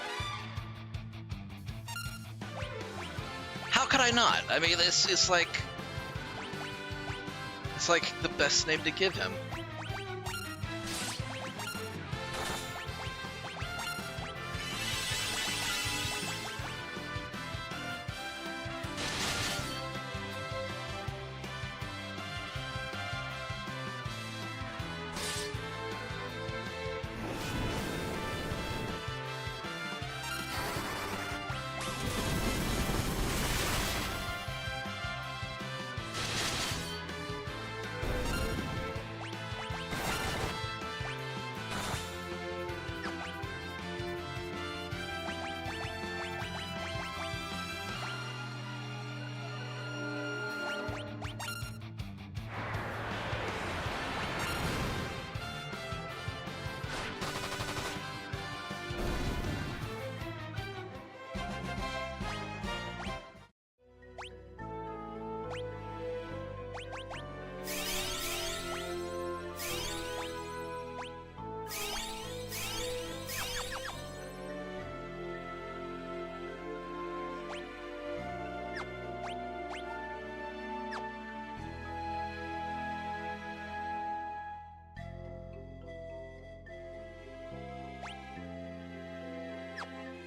How could I not? I mean, it's like the best name to give him.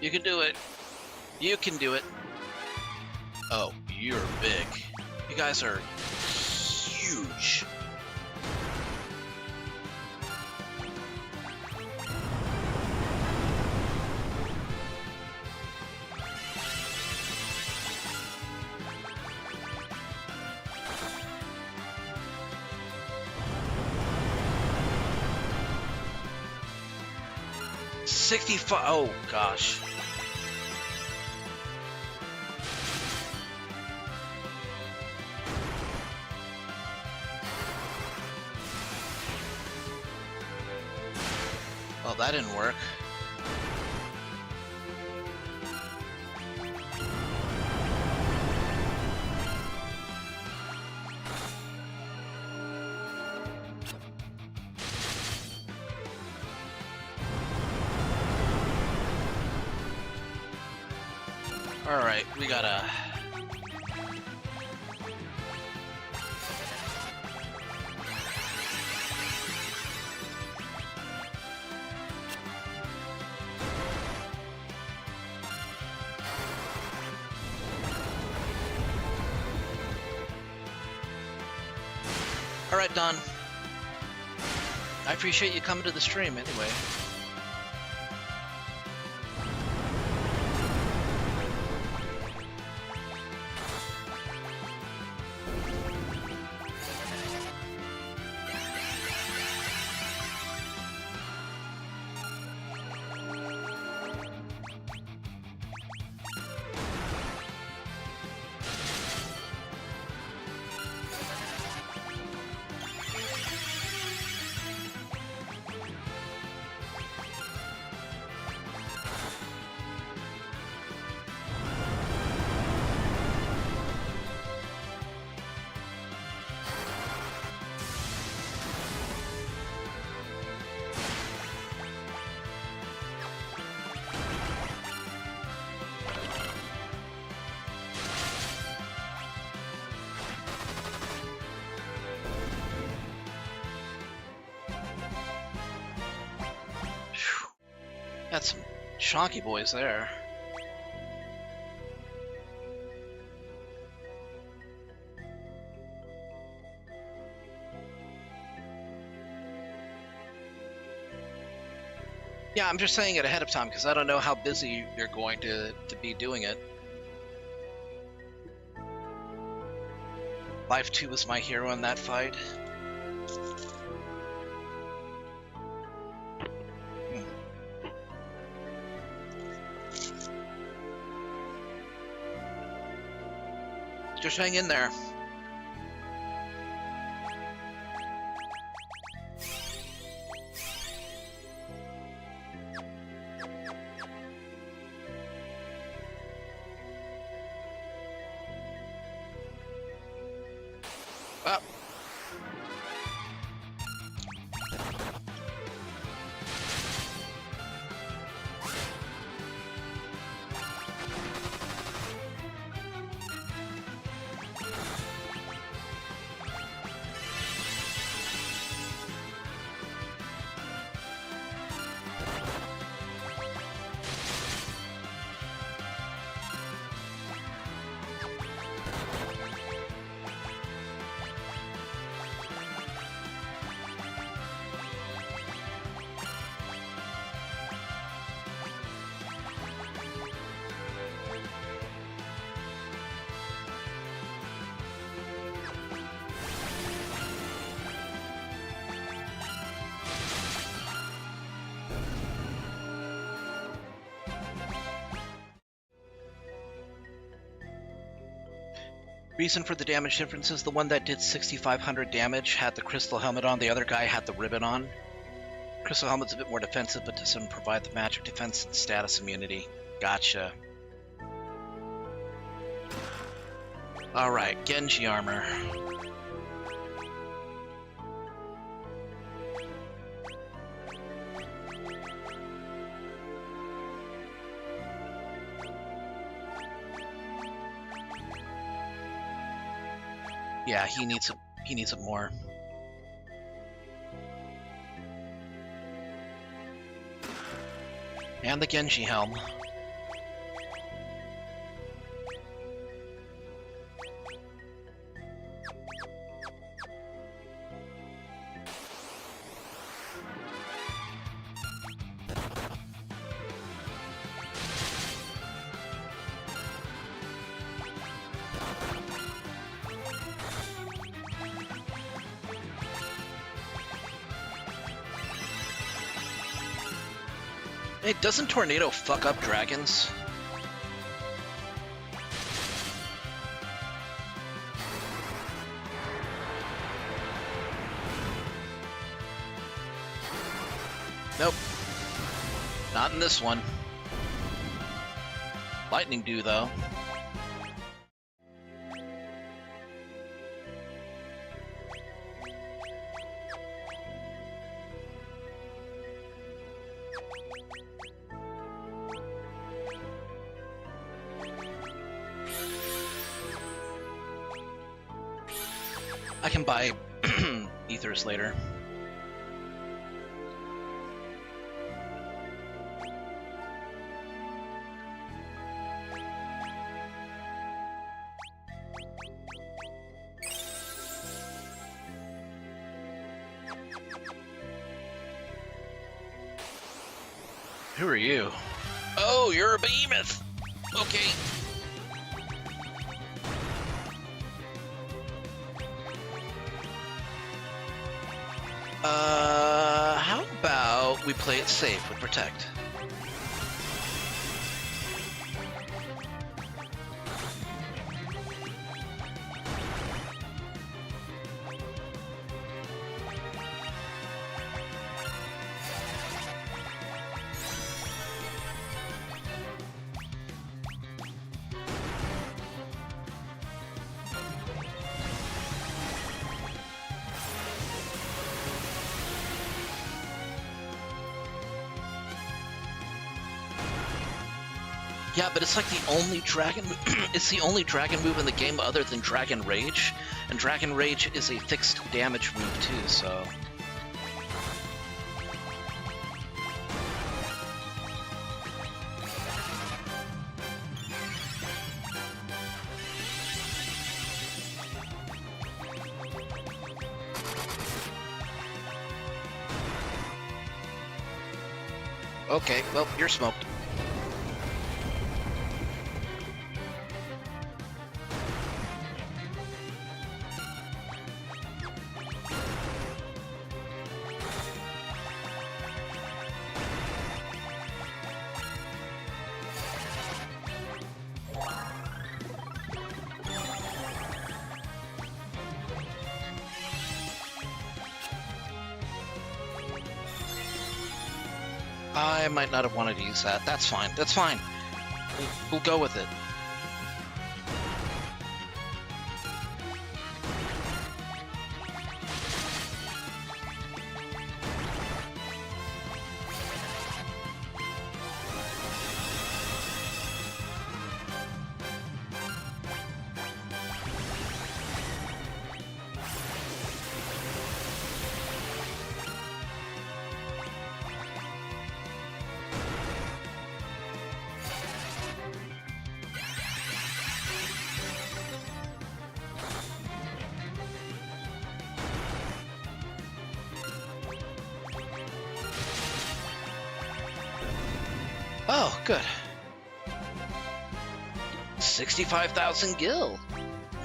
You can do it. You can do it. Oh, you're big. You guys are huge. $65. Oh gosh. Well, that didn't work. Alright, we gotta... Alright, Don. I appreciate you coming to the stream anyway. Got some chonky boys there. Yeah, I'm just saying it ahead of time because I don't know how busy you're going to be doing it. Life 2 was my hero in that fight. Just hang in there. Up. Reason for the damage differences, the one that did 6,500 damage had the crystal helmet on, the other guy had the ribbon on. Crystal helmet's a bit more defensive, but doesn't provide the magic defense and status immunity. Gotcha. Alright, Genji armor. Yeah, he needs it more. And the Genji helm. Hey, doesn't Tornado fuck up dragons? Nope. Not in this one. Lightning do, though. I can buy ethers later. Who are you? Oh, you're a behemoth! Okay. How about we play it safe with Protect? Yeah, but it's like the only dragon. It's the only dragon move in the game other than Dragon Rage, and Dragon Rage is a fixed damage move too. So. Okay, well, you're smoked. I might not have wanted to use that. That's fine. That's fine. We'll go with it. Oh, good. 65,000 gil.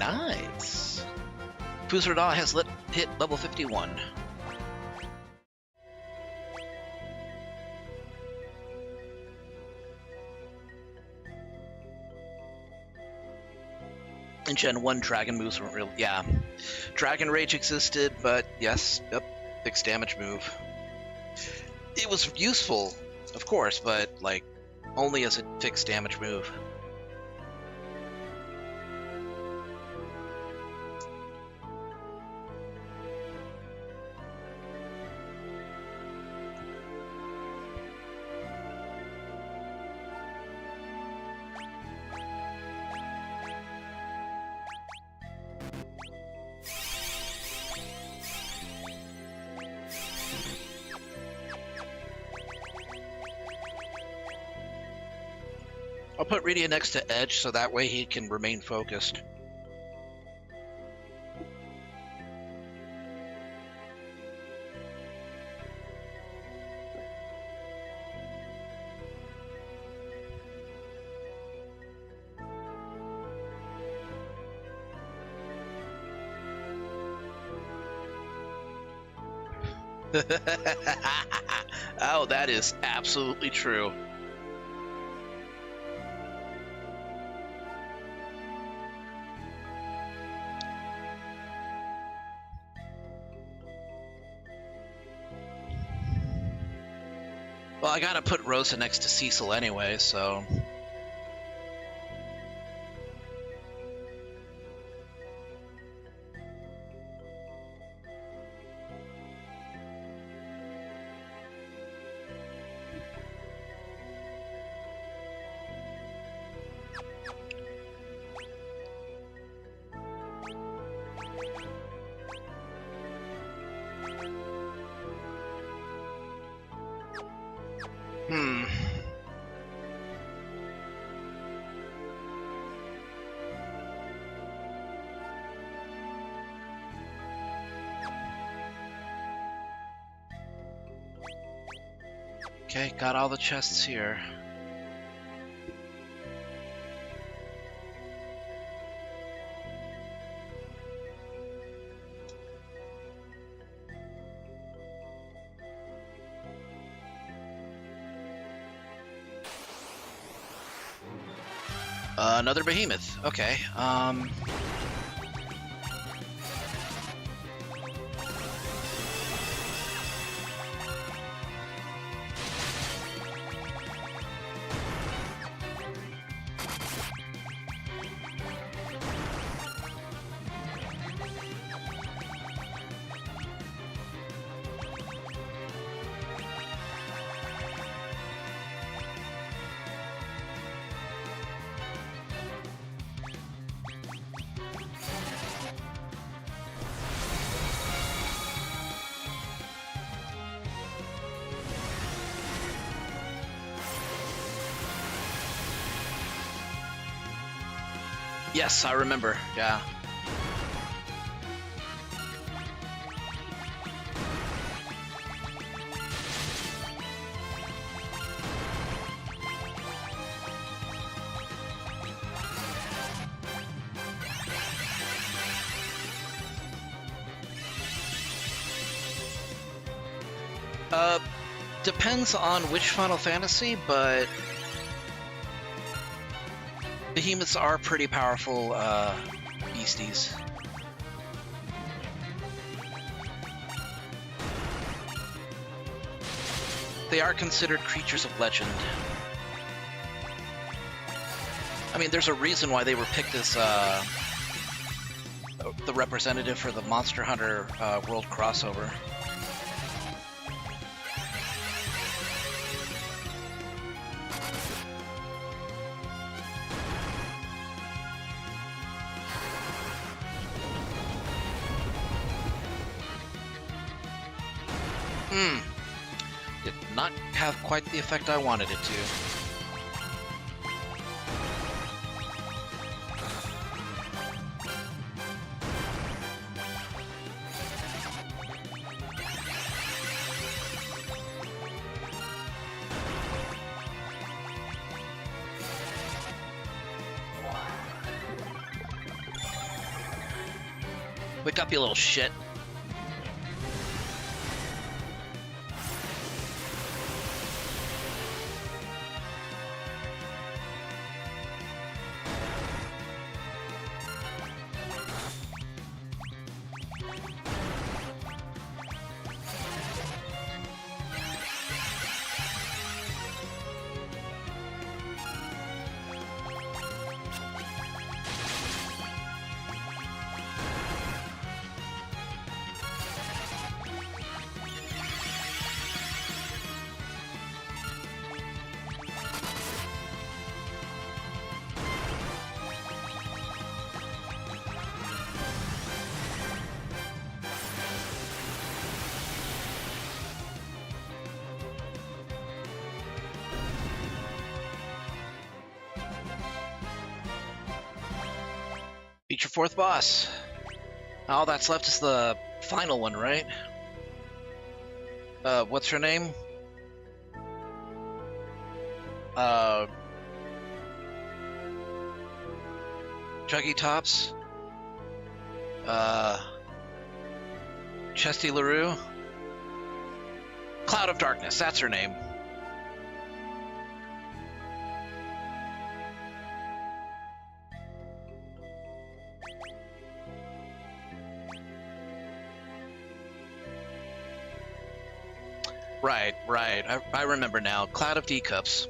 Nice. Fusarda has hit level 51. In Gen 1, dragon moves weren't real. Yeah. Dragon Rage existed, but yes, yep, fixed damage move. It was useful, of course, but, like, only as a fixed damage move. I'll put Rydia next to Edge so that way he can remain focused. Oh, that is absolutely true. Well, I gotta put Rosa next to Cecil anyway, so... Hmm. Okay, got all the chests here. Another behemoth. Okay. Yes, I remember. Yeah. Depends on which Final Fantasy, but behemoths are pretty powerful beasties. They are considered creatures of legend. I mean, there's a reason why they were picked as the representative for the Monster Hunter World crossover. Did not have quite the effect I wanted it to. Wake up, you little shit. Beat your fourth boss. All that's left is the final one, right? What's her name? Juggy Tops? Chesty LaRue? Cloud of Darkness, that's her name. Right. I remember now. Cloud of D-Cups.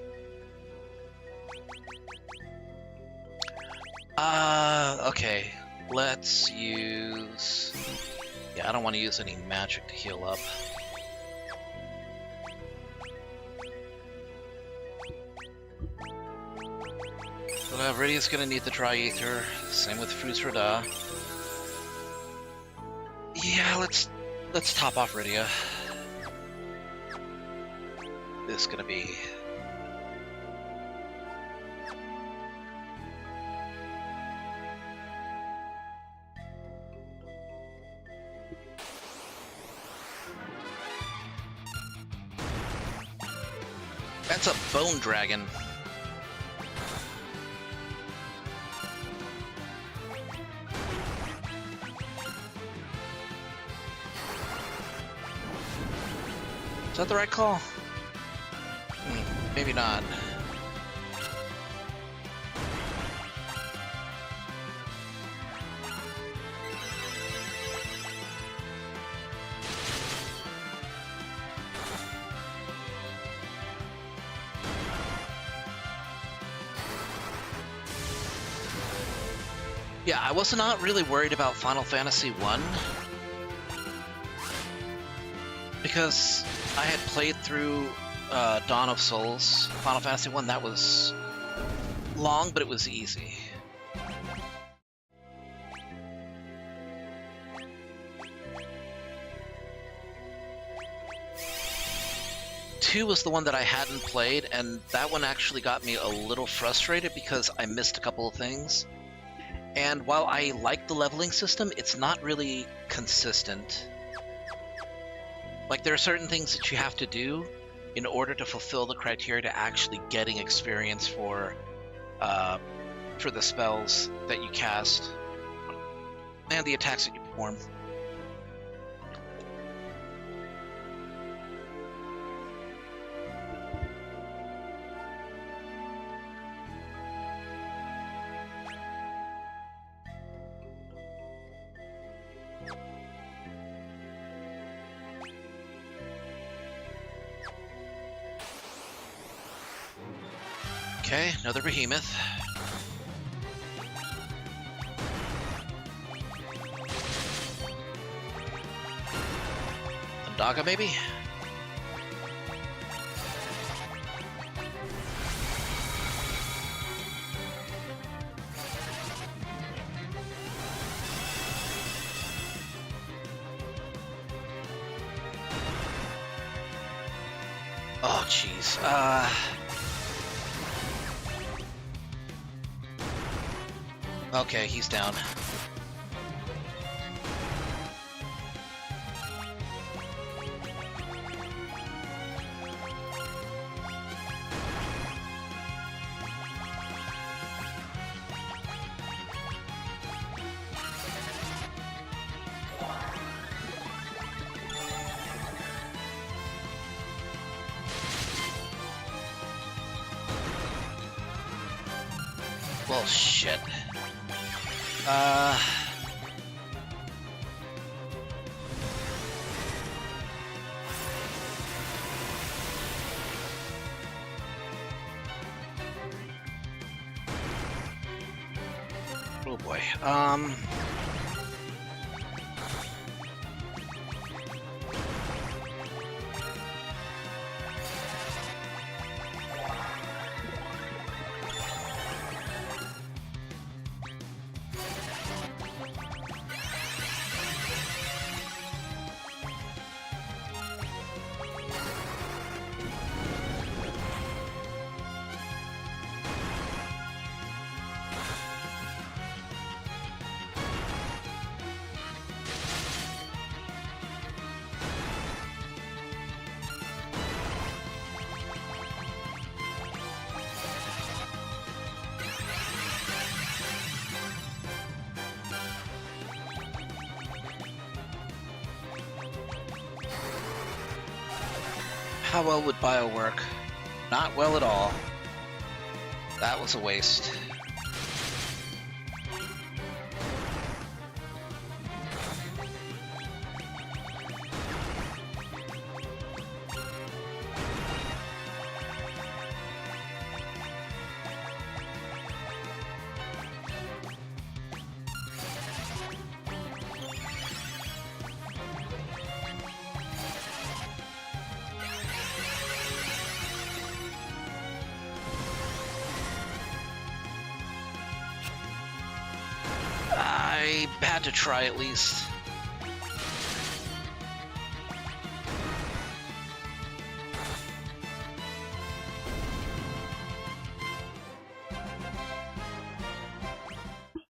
Okay. Let's use... Yeah, I don't want to use any magic to heal up. But Viridia's gonna need the Dry Ether. Same with Fusrada. Yeah, let's top off Rydia. This is gonna be... That's a Bone Dragon. Is that the right call? Maybe not. Yeah, I was not really worried about Final Fantasy 1 because I had played through Dawn of Souls, Final Fantasy 1. That was long, but it was easy. Two was the one that I hadn't played, and that one actually got me a little frustrated because I missed a couple of things. And while I like the leveling system, it's not really consistent. Like, there are certain things that you have to do in order to fulfill the criteria to actually getting experience for the spells that you cast and the attacks that you perform. Okay, another behemoth. Daga, maybe? Oh, jeez. Okay, he's down. Well, shit. Oh boy. How well would Bio work? Not well at all. That was a waste. I had to try at least.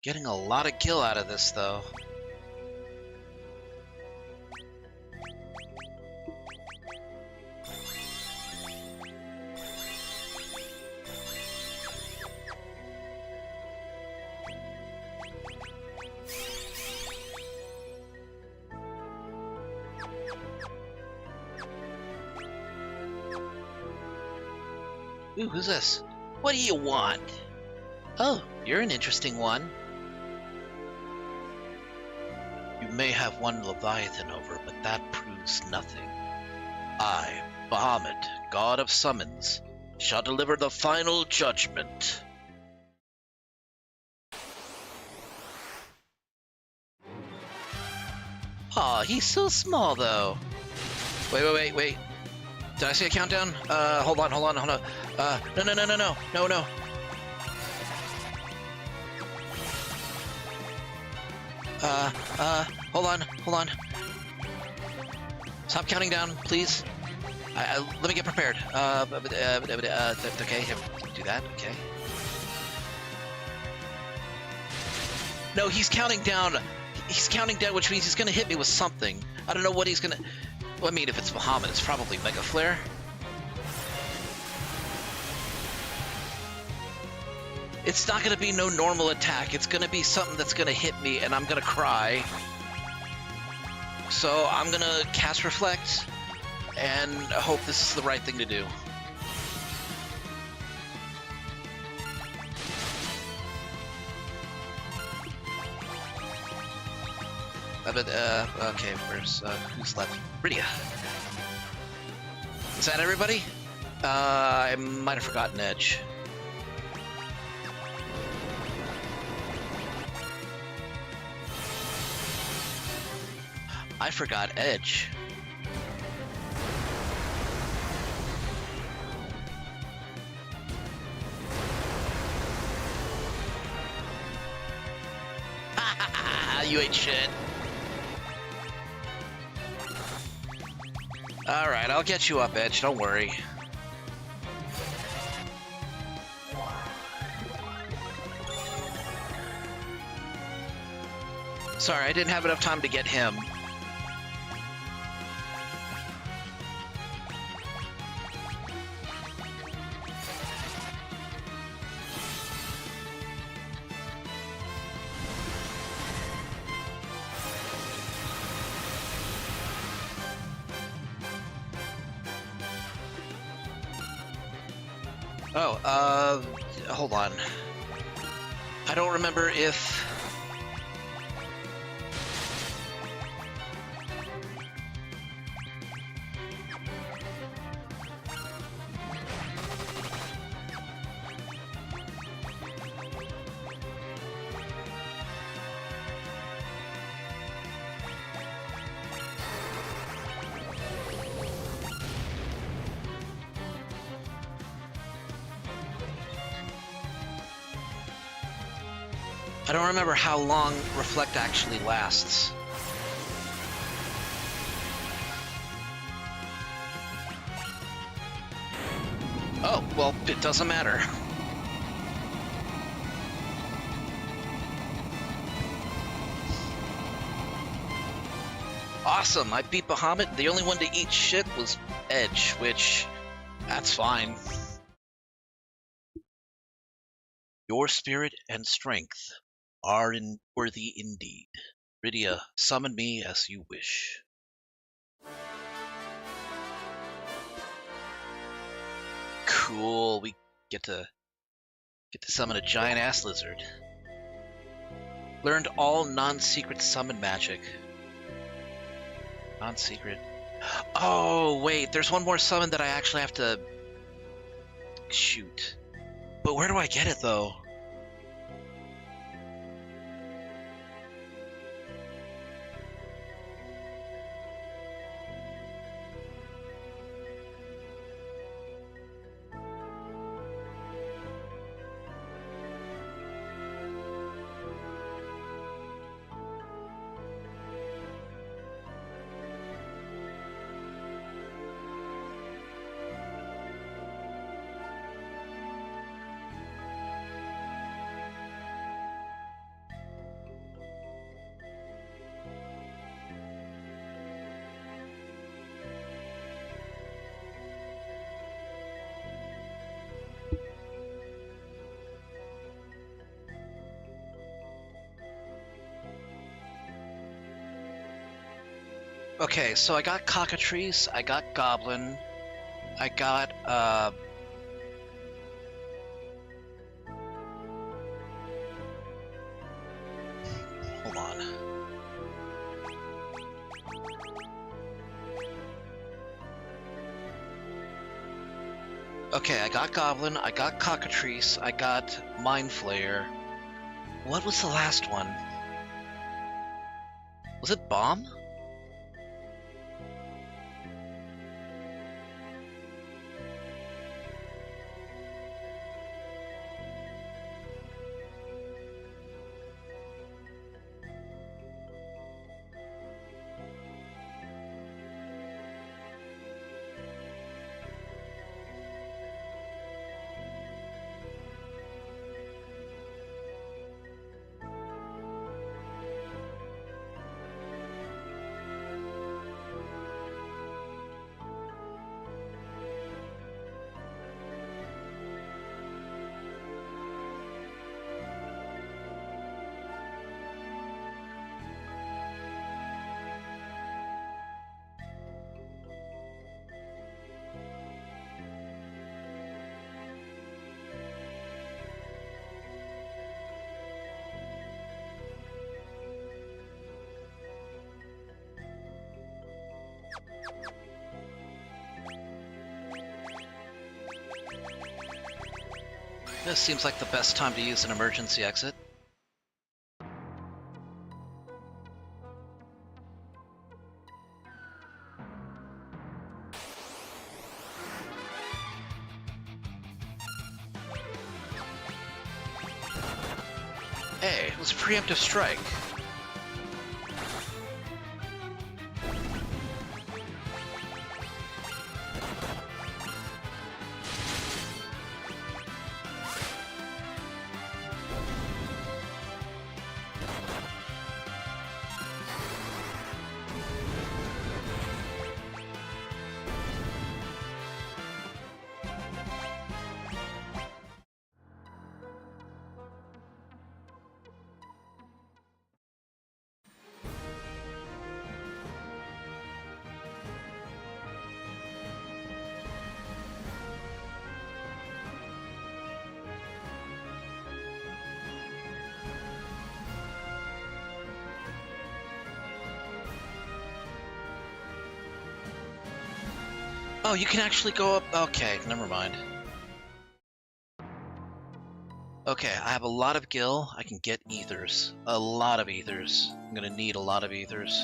Getting a lot of kill out of this, though. Ooh, who's this? What do you want? Oh, you're an interesting one. You may have won Leviathan over, but that proves nothing. I, Bahamut, god of summons, shall deliver the final judgment. Aw, he's so small, though. Wait. Did I see a countdown? Hold on. No. Hold on. Stop counting down, please. Let me get prepared. Okay, do that, okay. No, he's counting down. He's counting down, which means he's gonna hit me with something. I don't know what he's gonna... Well, I mean, if it's Bahamut, it's probably Mega Flare. It's not gonna be no normal attack. It's gonna be something that's gonna hit me, and I'm gonna cry. So I'm gonna cast Reflect, and hope this is the right thing to do. Okay, who's left? Rydia. Is that everybody? I might have forgotten Edge. I forgot Edge. You ain't shit. Alright, I'll get you up, Edge, don't worry. Sorry, I didn't have enough time to get him. Oh, hold on. I don't remember if... I don't remember how long Reflect actually lasts. Oh, well, it doesn't matter. Awesome, I beat Bahamut. The only one to eat shit was Edge, which, that's fine. Your spirit and strength are worthy indeed. Rydia, summon me as you wish. cool. We get to summon a giant ass lizard. Learned all non-secret summon magic. Non-secret. Oh, wait, there's one more summon that I actually have to shoot. But where do I get it, though? Okay, so I got Cockatrice, I got Goblin, I got, hold on. Okay, I got Goblin, I got Cockatrice, I got Mind Flayer. What was the last one? Was it Bomb? This seems like the best time to use an emergency exit. Hey, it was a preemptive strike. Oh, you can actually go up. Okay, never mind. Okay, I have a lot of gil. I can get ethers. A lot of ethers. I'm gonna need a lot of ethers.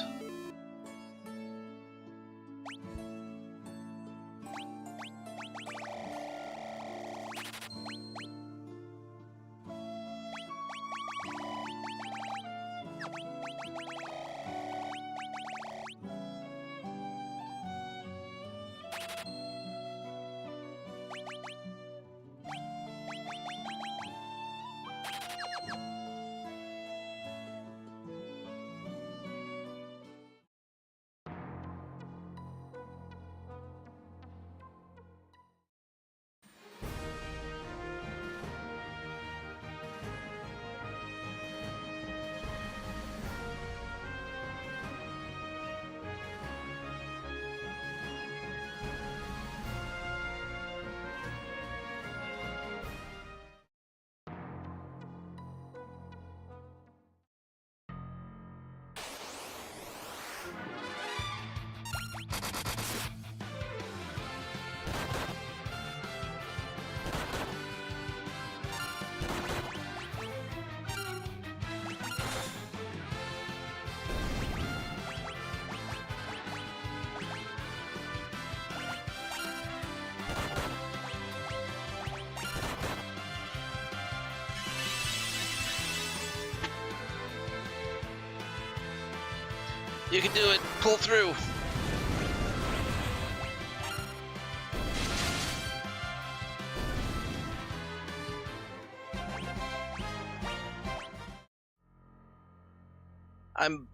You can do it. Pull through.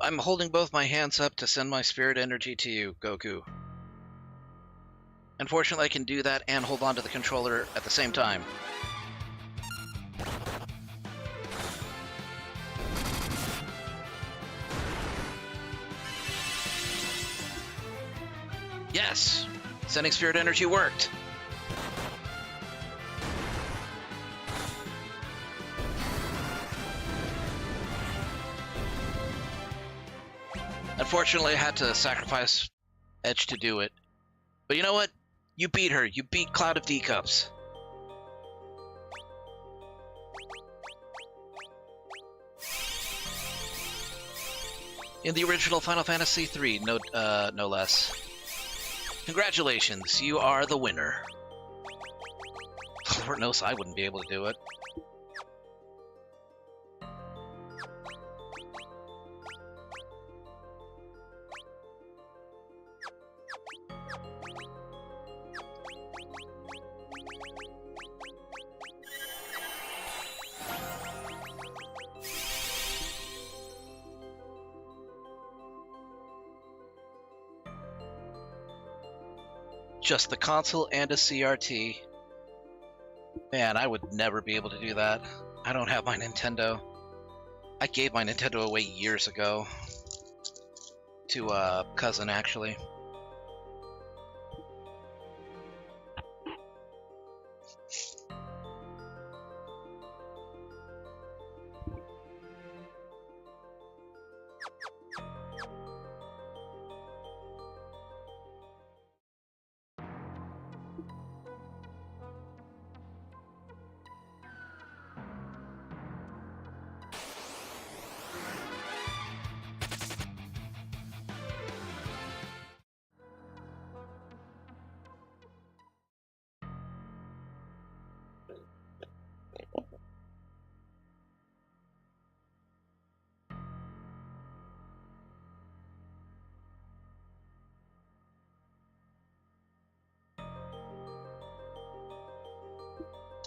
I'm holding both my hands up to send my spirit energy to you, Goku. Unfortunately, I can do that and hold on to the controller at the same time. Yes! Sending spirit energy worked! Unfortunately, I had to sacrifice Edge to do it. But you know what? You beat her. You beat Cloud of D-Cups. In the original Final Fantasy III, no less. Congratulations, you are the winner. Lord knows I wouldn't be able to do it. Just the console and a CRT. Man, I would never be able to do that. I don't have my Nintendo. I gave my Nintendo away years ago. To a cousin, actually.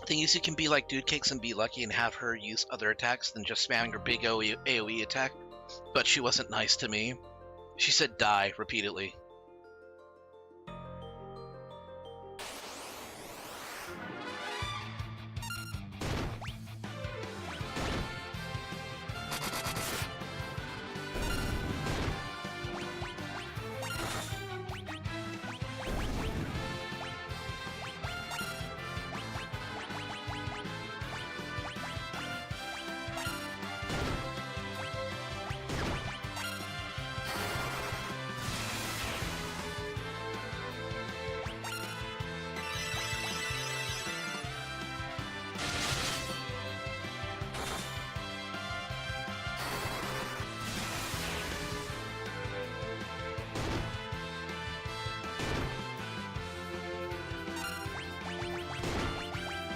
Thing is, you can be like Dude Cakes and be lucky and have her use other attacks than just spamming her big AoE attack, but she wasn't nice to me. She said die repeatedly.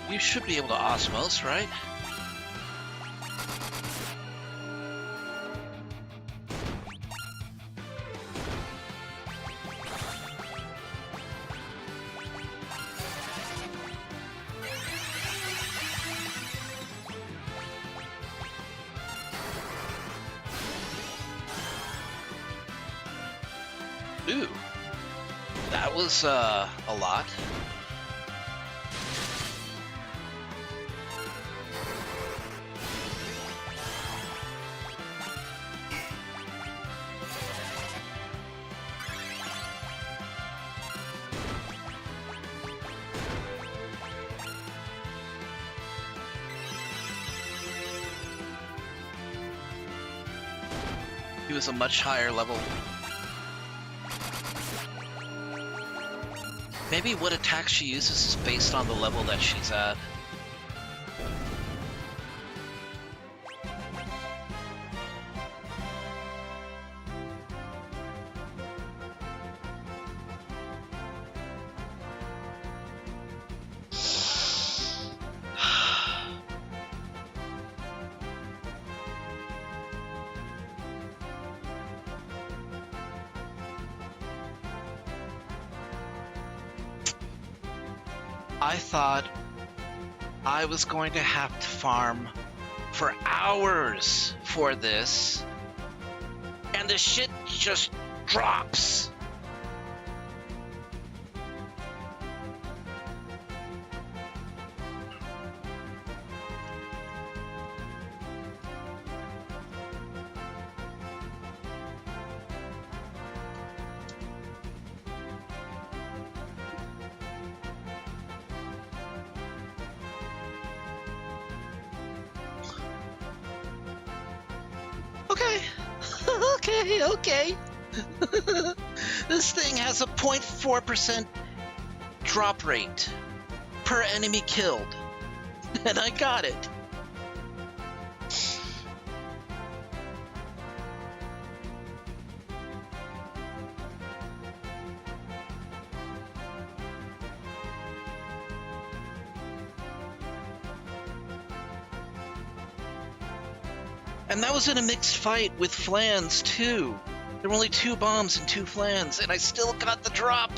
You should be able to Osmos, right? Ooh, that was a lot. He was a much higher level. Maybe what attack she uses is based on the level that she's at. I thought I was going to have to farm for hours for this, and the shit just drops. Okay. This thing has a 0.4% drop rate per enemy killed, and I got it. And that was in a mixed fight with Flans, too. There were only 2 bombs and 2 Flans, and I still got the drop.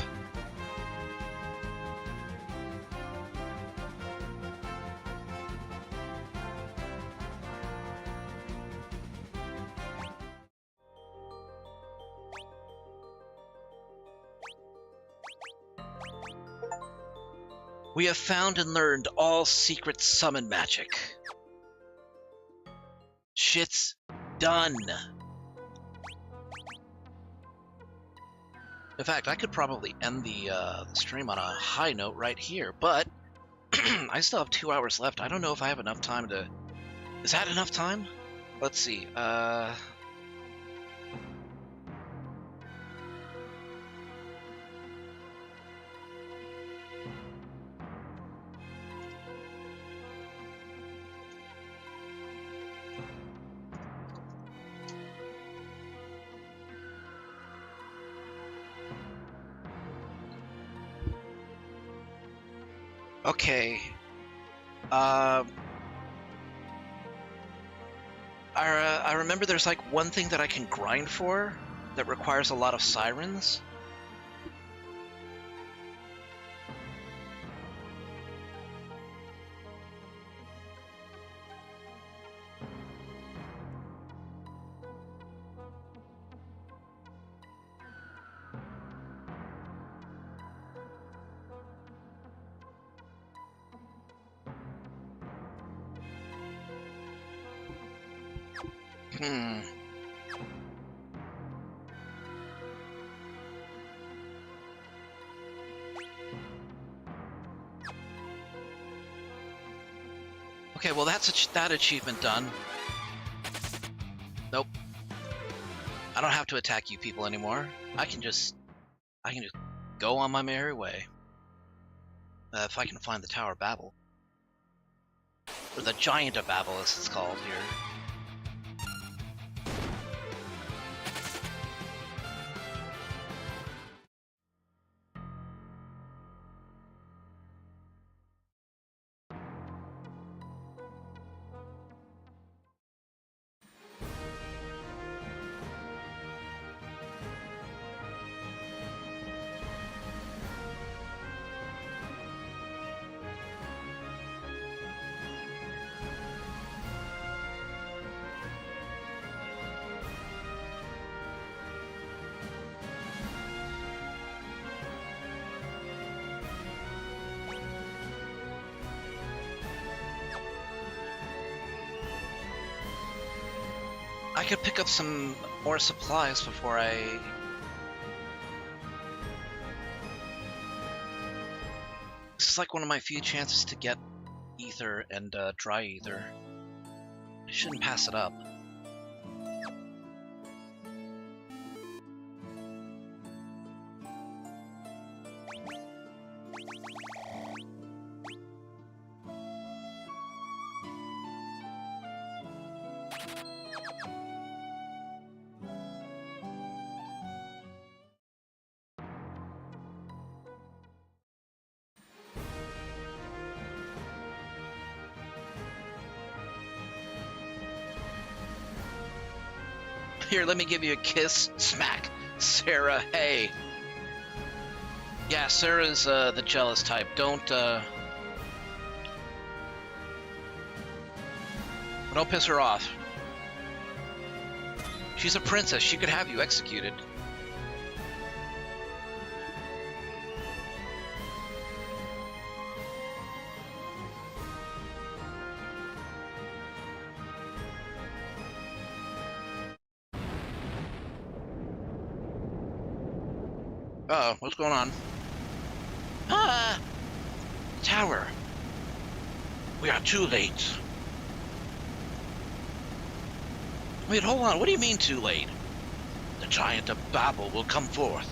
We have found and learned all secret summon magic. Shit's done. In fact, I could probably end the stream on a high note right here, but I still have 2 hours left. I don't know if I have enough time to... Is that enough time? Let's see. Okay. I remember there's like one thing that I can grind for that requires a lot of sirens. Okay, well that's that achievement done. Nope. I don't have to attack you people anymore. I can just go on my merry way. If I can find the Tower of Babel. Or the Giant of Babel, as it's called here. I could pick up some more supplies before I... This is like one of my few chances to get ether and dry ether. I shouldn't pass it up. Here, let me give you a kiss. Smack. Sarah, hey. Yeah, Sarah's the jealous type. Don't piss her off. She's a princess. She could have you executed. Uh-oh, what's going on? Ah! Tower! We are too late. Wait, hold on. What do you mean too late? The Giant of Babel will come forth.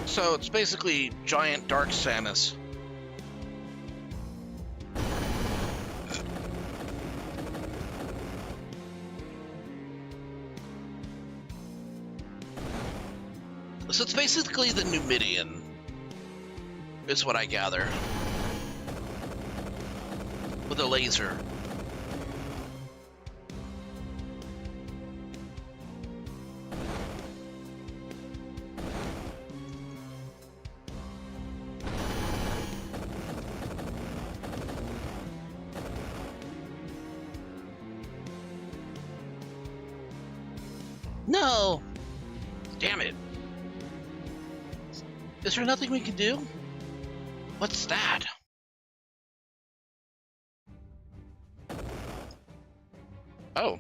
So it's basically giant Dark Samus. So it's basically the Numidian, is what I gather. With a laser. No! Damn it. Is there nothing we can do? What's that? Oh.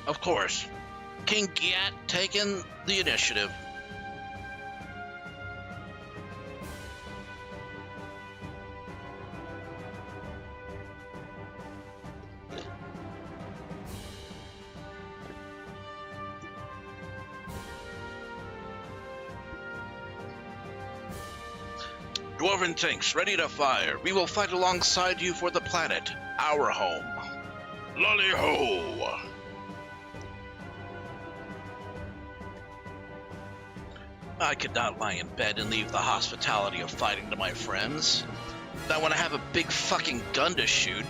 Of course. King Giat taking the initiative. Dwarven tanks ready to fire. We will fight alongside you for the planet, our home. Lolly ho! I could not lie in bed and leave the hospitality of fighting to my friends. I want to have a big fucking gun to shoot.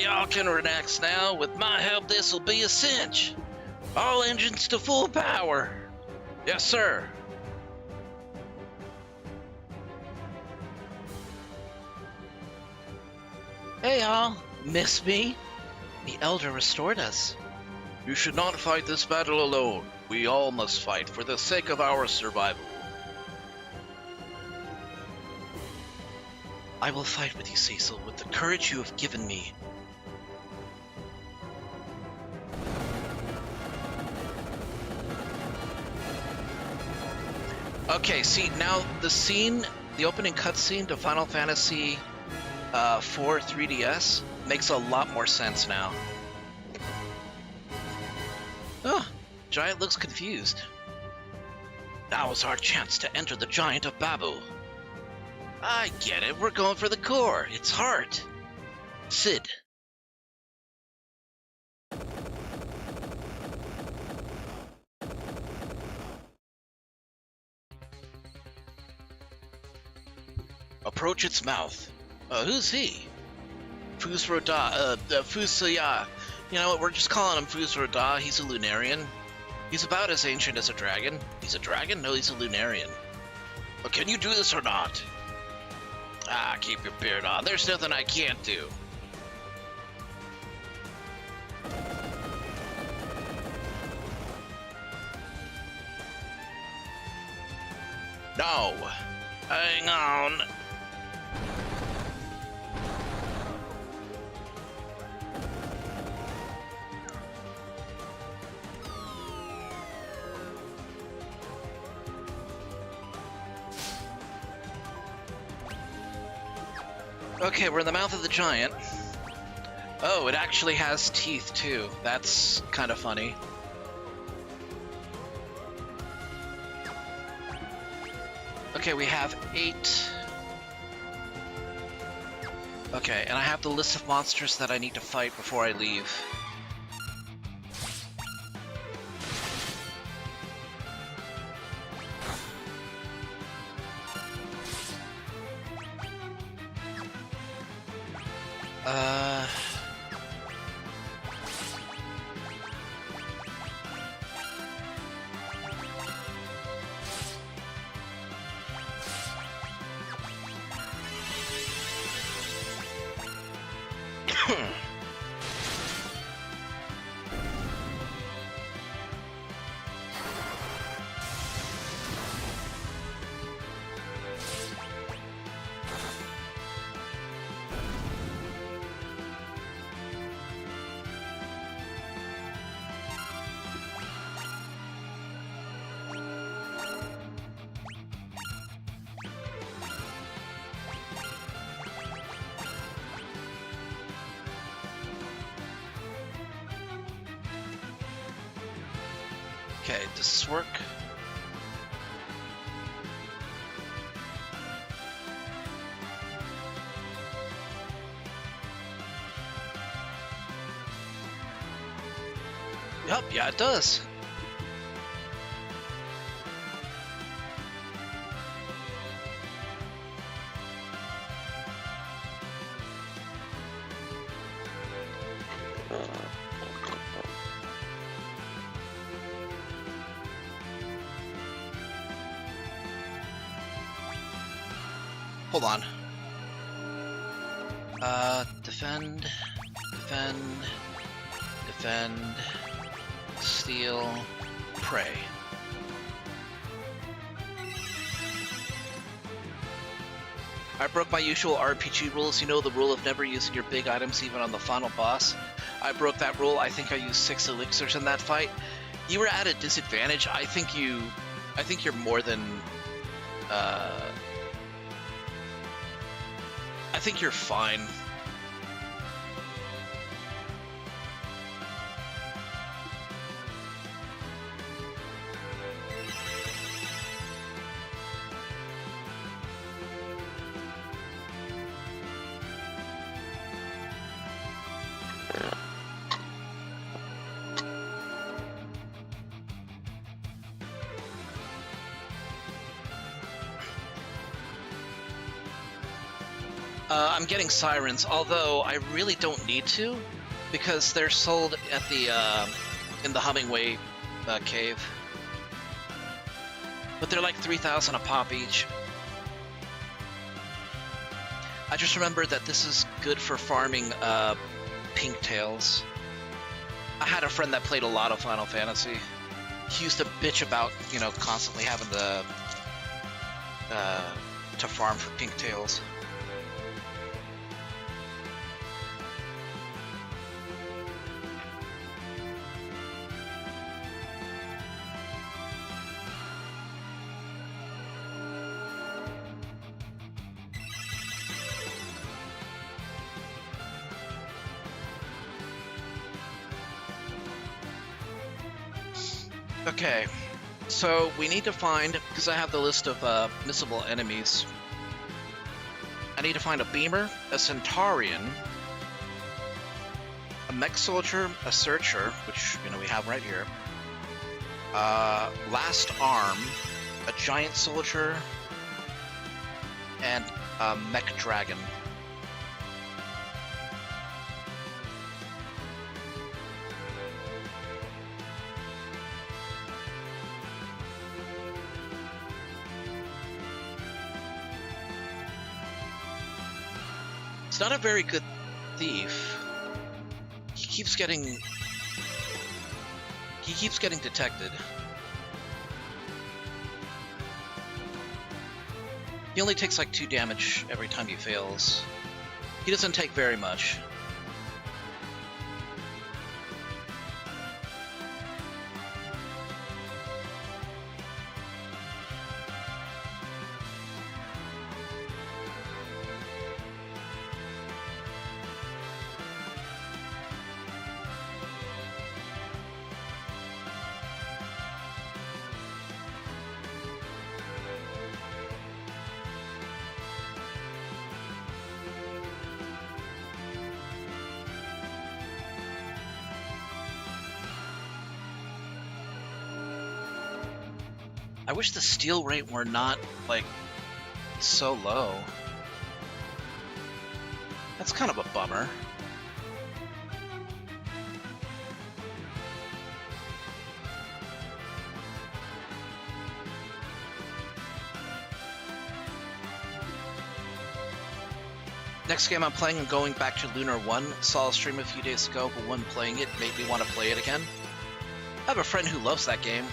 Y'all can relax now. With my help, this'll be a cinch. All engines to full power. Yes, sir. Hey, y'all. Miss me? The Elder restored us. You should not fight this battle alone. We all must fight for the sake of our survival. I will fight with you, Cecil, with the courage you have given me. Okay, see, now the opening cutscene to Final Fantasy 4 3DS makes a lot more sense now. Oh, Giant looks confused. Now is our chance to enter the Giant of Babel. I get it, we're going for the core. It's heart. Cid. Approach its mouth. Who's he? Fus Roda, Fusuya. You know what, we're just calling him Fus Roda. He's a Lunarian. He's about as ancient as a dragon. He's a dragon? No, he's a Lunarian. But can you do this or not? Ah, keep your beard on. There's nothing I can't do. No. Hang on. Okay, we're in the mouth of the giant. Oh, it actually has teeth too. That's kind of funny. Okay, we have 8. Okay, and I have the list of monsters that I need to fight before I leave. Okay, does this work? Yup, yeah, it does. Hold on. Defend, steal, prey. I broke my usual RPG rules. You know the rule of never using your big items even on the final boss? I broke that rule. I think I used 6 elixirs in that fight. You were at a disadvantage. I think you're more than... I think you're fine. I'm getting sirens, although I really don't need to, because they're sold at the in the Hummingway cave. But they're like 3,000 a pop each. I just remembered that this is good for farming pink tails. I had a friend that played a lot of Final Fantasy. He used to bitch about, you know, constantly having to farm for pink tails. Okay, so we need to find, because I have the list of missable enemies, I need to find a Beamer, a Centaurian, a Mech Soldier, a Searcher, which, you know, we have right here, Last Arm, a Giant Soldier, and a Mech Dragon. He's not a very good thief. He keeps getting detected. He only takes like 2 damage every time he fails. He doesn't take very much. I wish the steal rate were not, like, so low. That's kind of a bummer. Next game I'm playing, I'm going back to Lunar 1. Saw a stream a few days ago, but when playing it made me want to play it again. I have a friend who loves that game.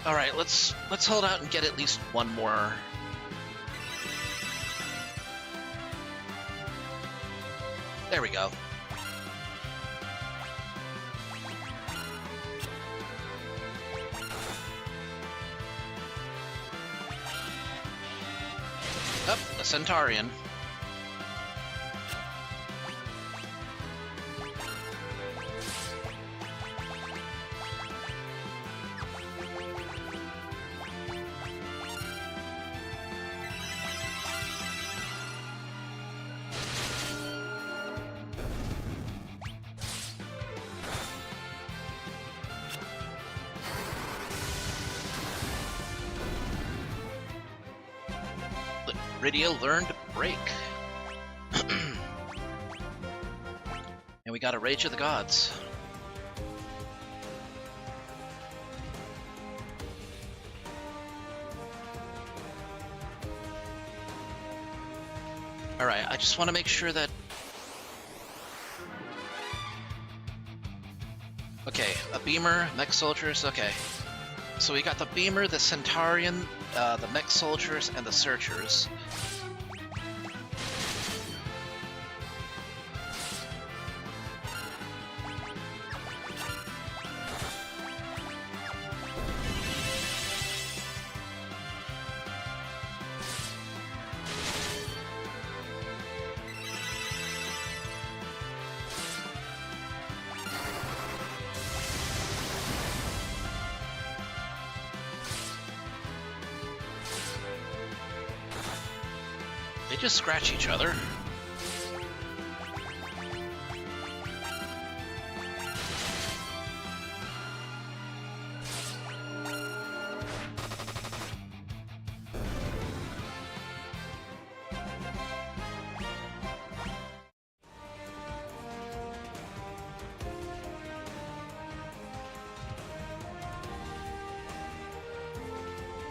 All right, let's hold out and get at least one more. There we go. Oh, a Centaurian. Rydia learned Break. And we got a Rage of the Gods. Alright, I just want to make sure that... Okay, a Beamer, Mech Soldiers, okay. So we got the Beamer, the Centaurian, the Mech Soldiers, and the Searchers. They just scratch each other.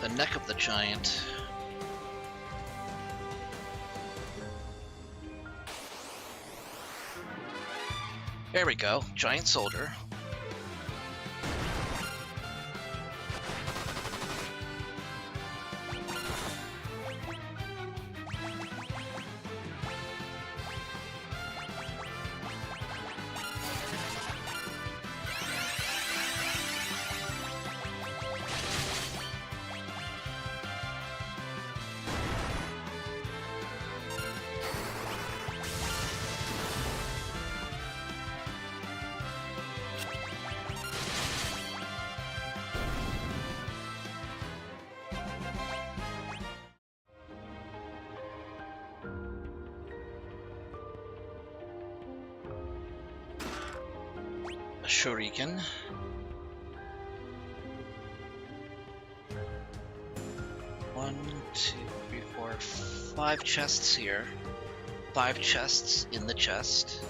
The neck of the giant. There we go, giant soldier. Shuriken. One, two, three, four, 5 chests here. 5 chests in the chest.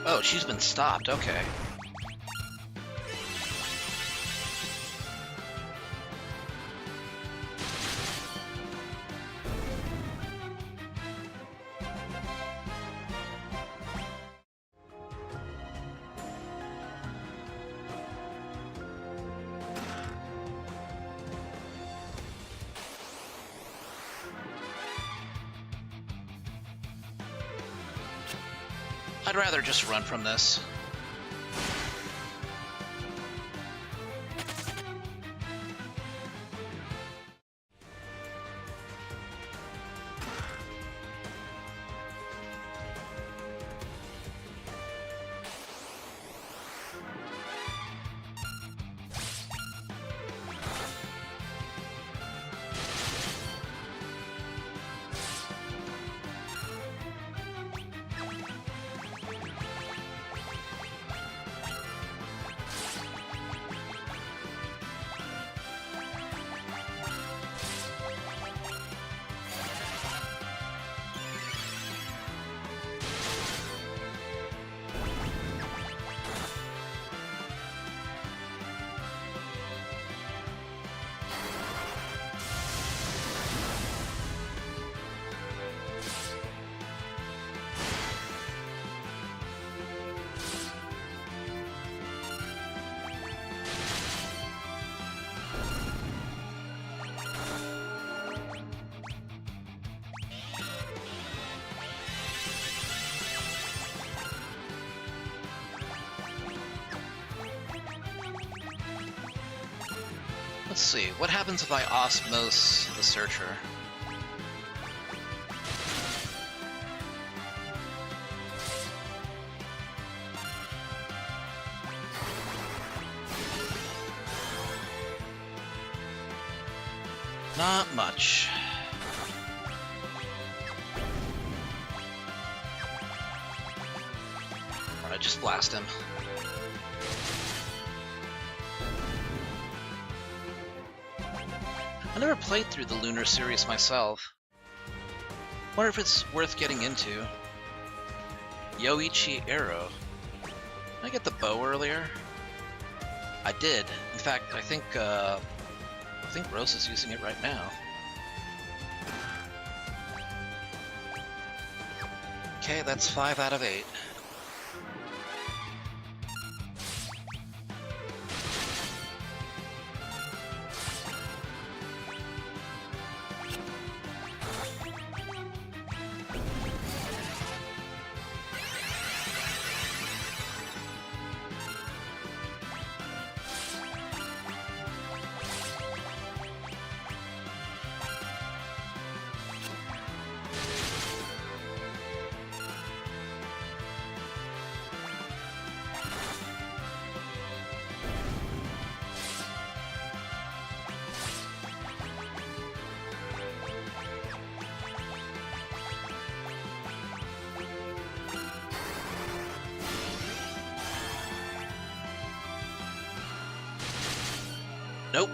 Oh, she's been stopped, okay. I'd rather just run from this. Let's see, what happens if I osmose the Searcher? Not much. Alright, just blast him. I never played through the Lunar series myself. Wonder if it's worth getting into. Yoichi Arrow. Did I get the bow earlier? I did. In fact, I think Rose is using it right now. Okay, that's 5 out of 8. Nope.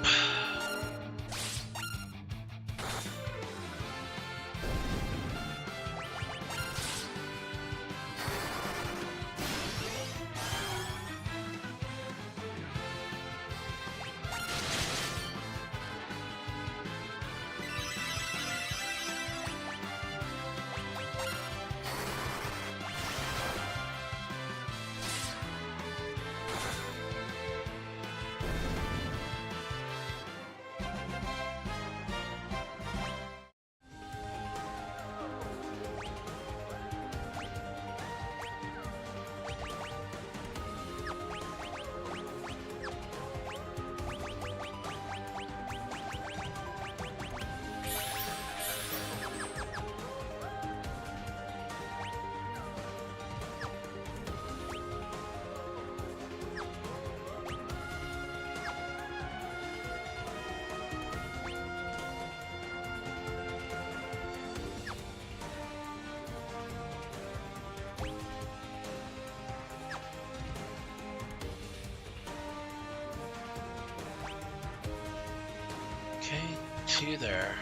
Okay, 2 there.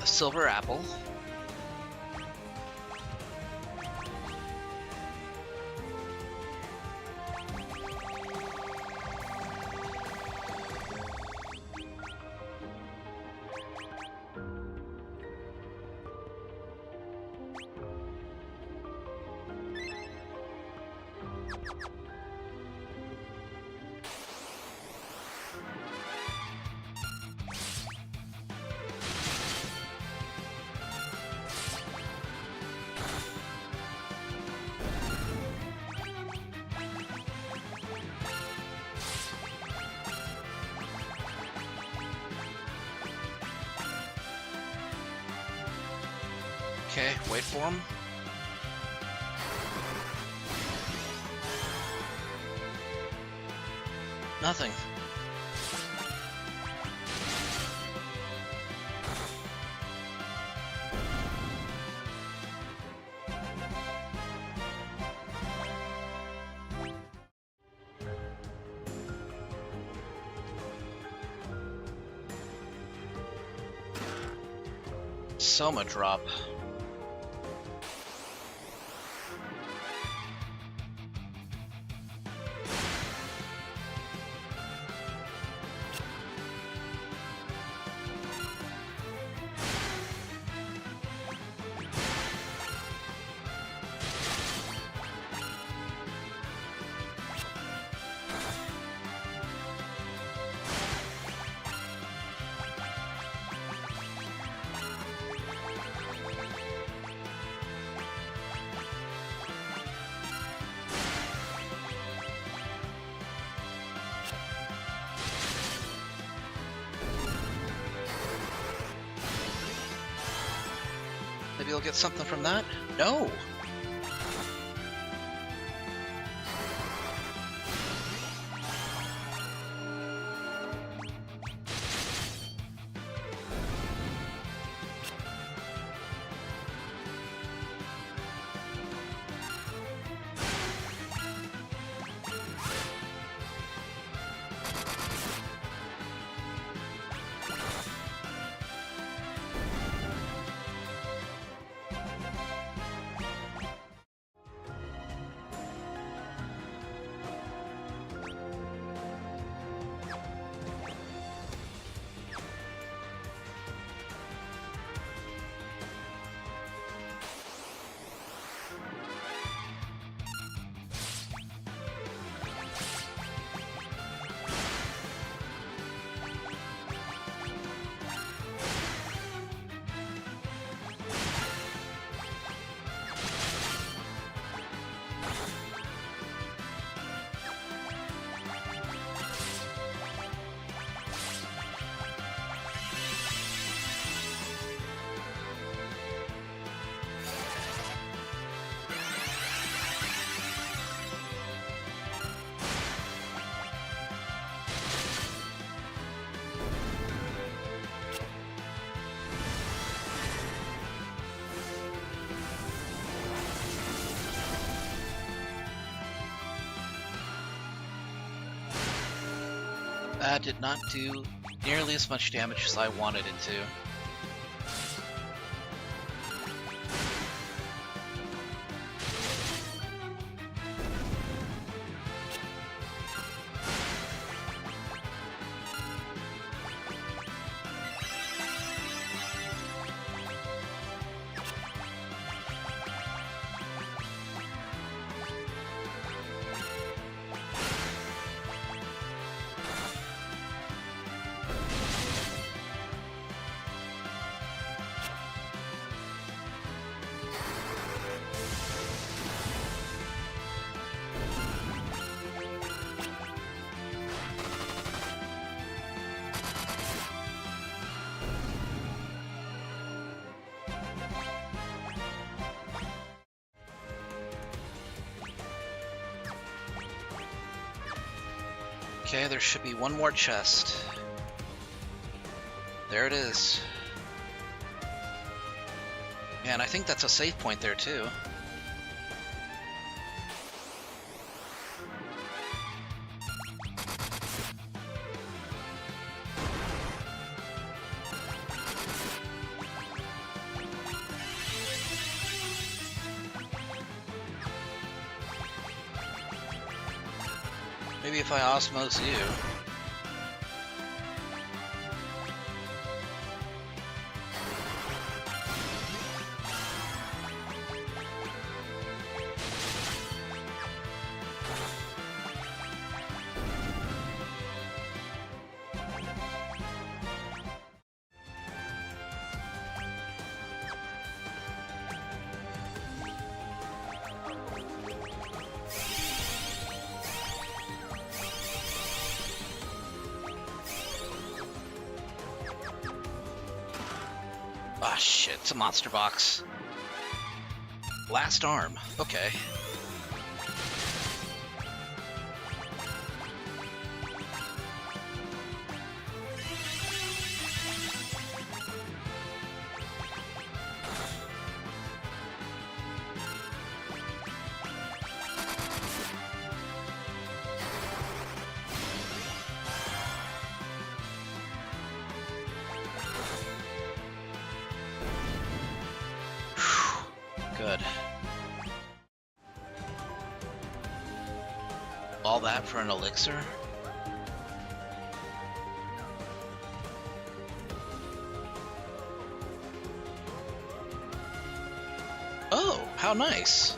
A silver apple. Okay, wait for him. Nothing. Soma drop. Maybe you'll get something from that? No! That did not do nearly as much damage as I wanted it to. Okay, there should be one more chest. There it is. And I think that's a save point there too. Maybe if I osmose you. Ah, shit, it's a monster box. Last arm. Okay. Good. All that for an elixir? Oh, how nice.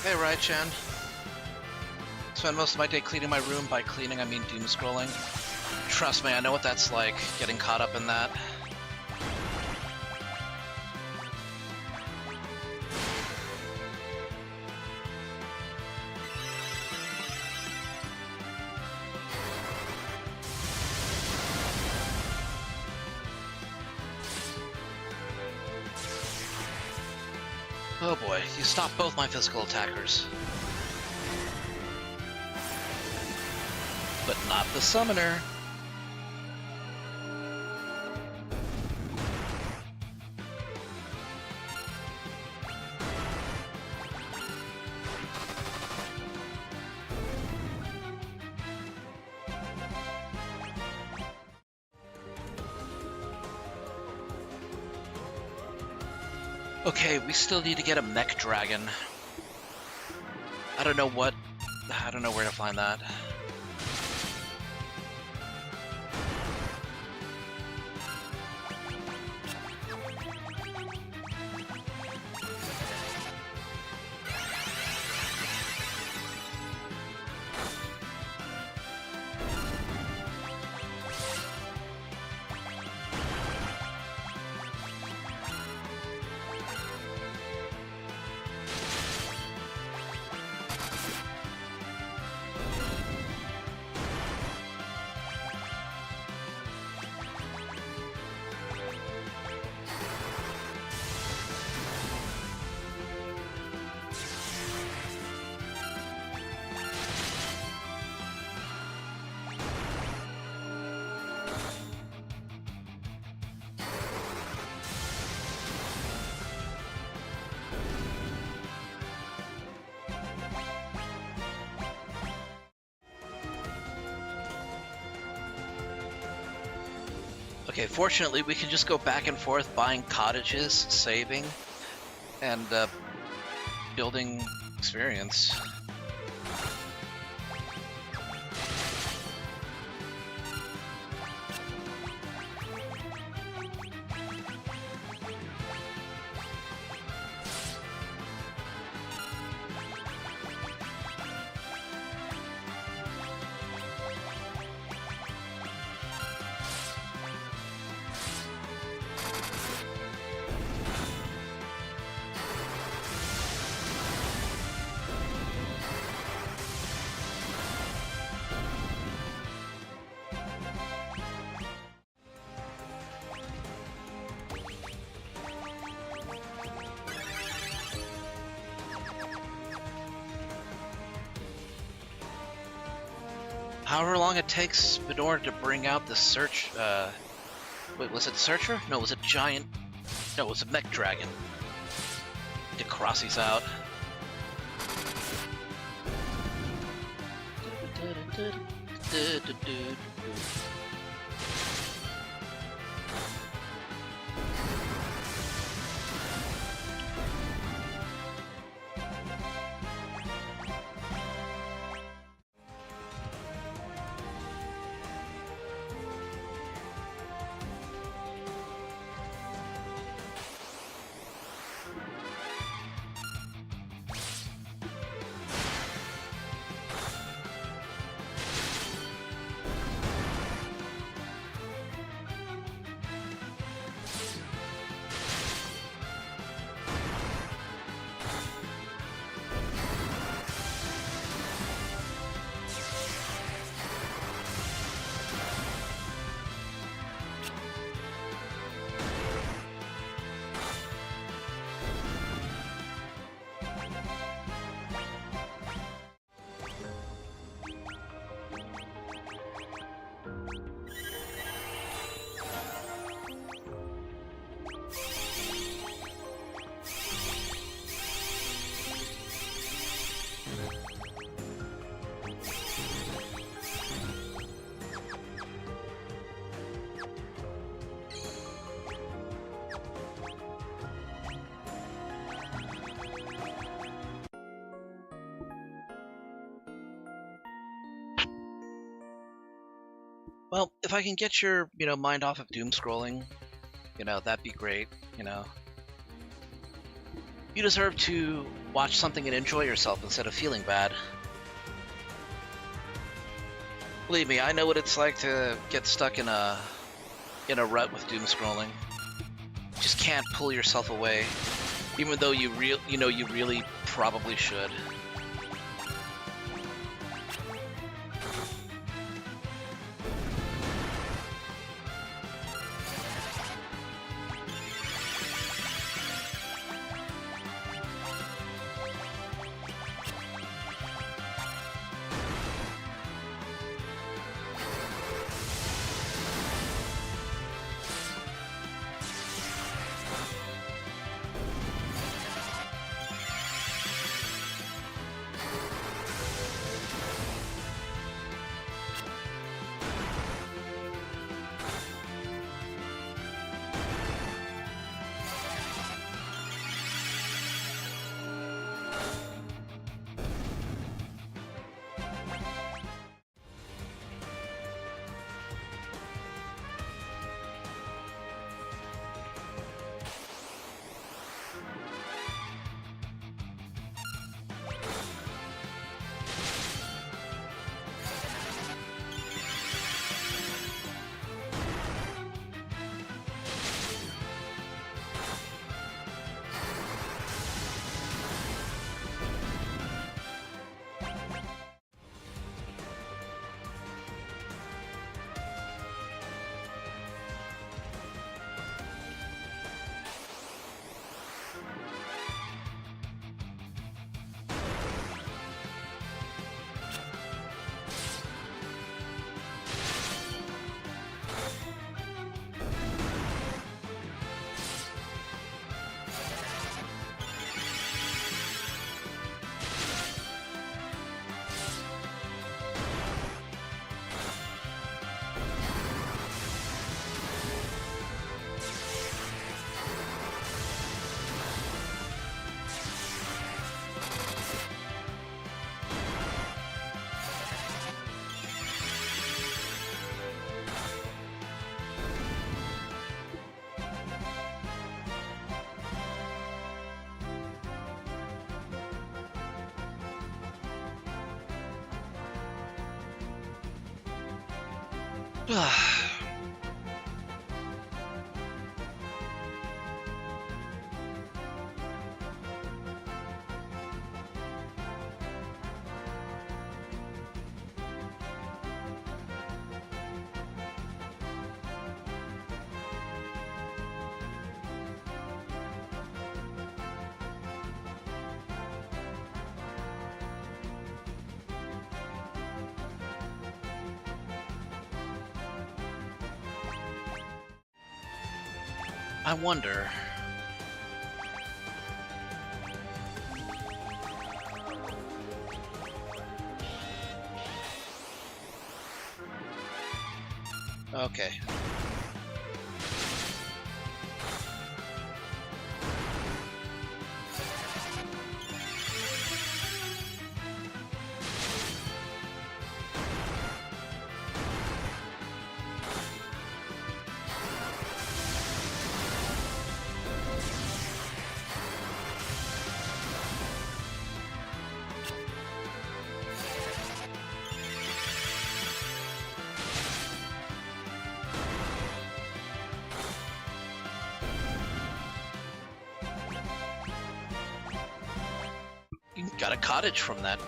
Hey, Rai-chan. Spend most of my day cleaning my room. By cleaning, I mean doom scrolling. Trust me, I know what that's like, getting caught up in that. Oh boy, you stopped both my physical attackers. But not the summoner. Okay, we still need to get a mech dragon. I don't know where to find that. Okay, fortunately we can just go back and forth buying cottages, saving, and building experience. however long it takes in order to bring out the search. Wait, was it Searcher? No, it was a giant. No, it was a mech dragon. To cross these out. Well, if I can get your, mind off of doom scrolling, that'd be great, You deserve to watch something and enjoy yourself instead of feeling bad. Believe me, I know what it's like to get stuck in a rut with doom scrolling. You just can't pull yourself away, even though you really probably should. I wonder. Okay. You got a cottage from that.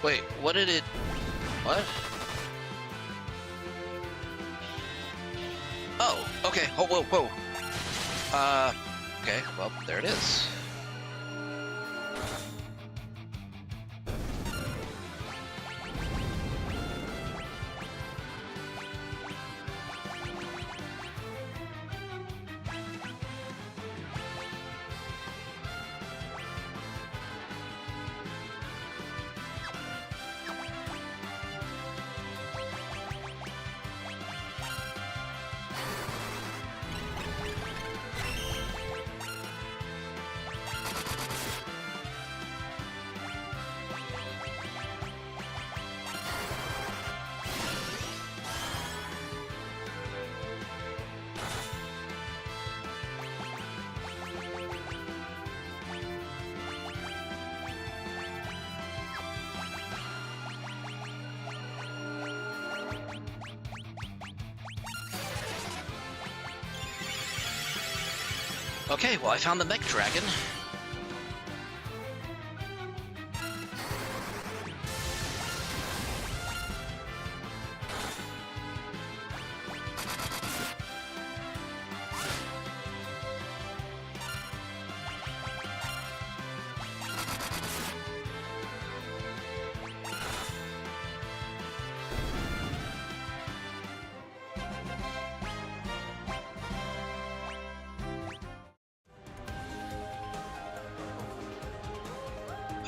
Wait, what did it... What? Oh, okay. Oh, whoa, whoa. Okay, well, there it is. Okay, well, I found the mech dragon.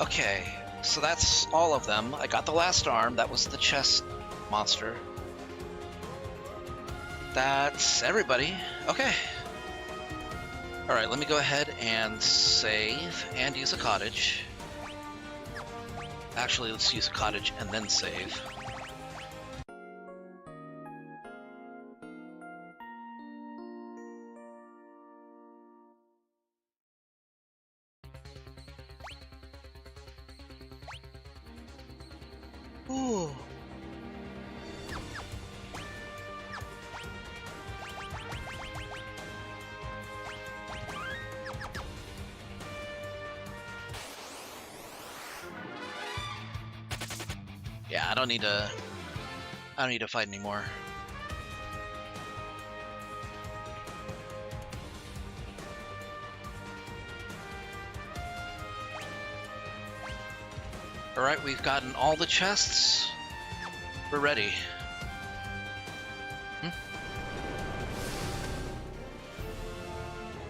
Okay, so that's all of them. I got the last arm. That was the chest monster. That's everybody. Okay. Alright, let me go ahead and save and use a cottage. Actually, let's use a cottage and then save. Ooh. Yeah, I don't need to fight anymore. Alright, we've gotten all the chests. We're ready.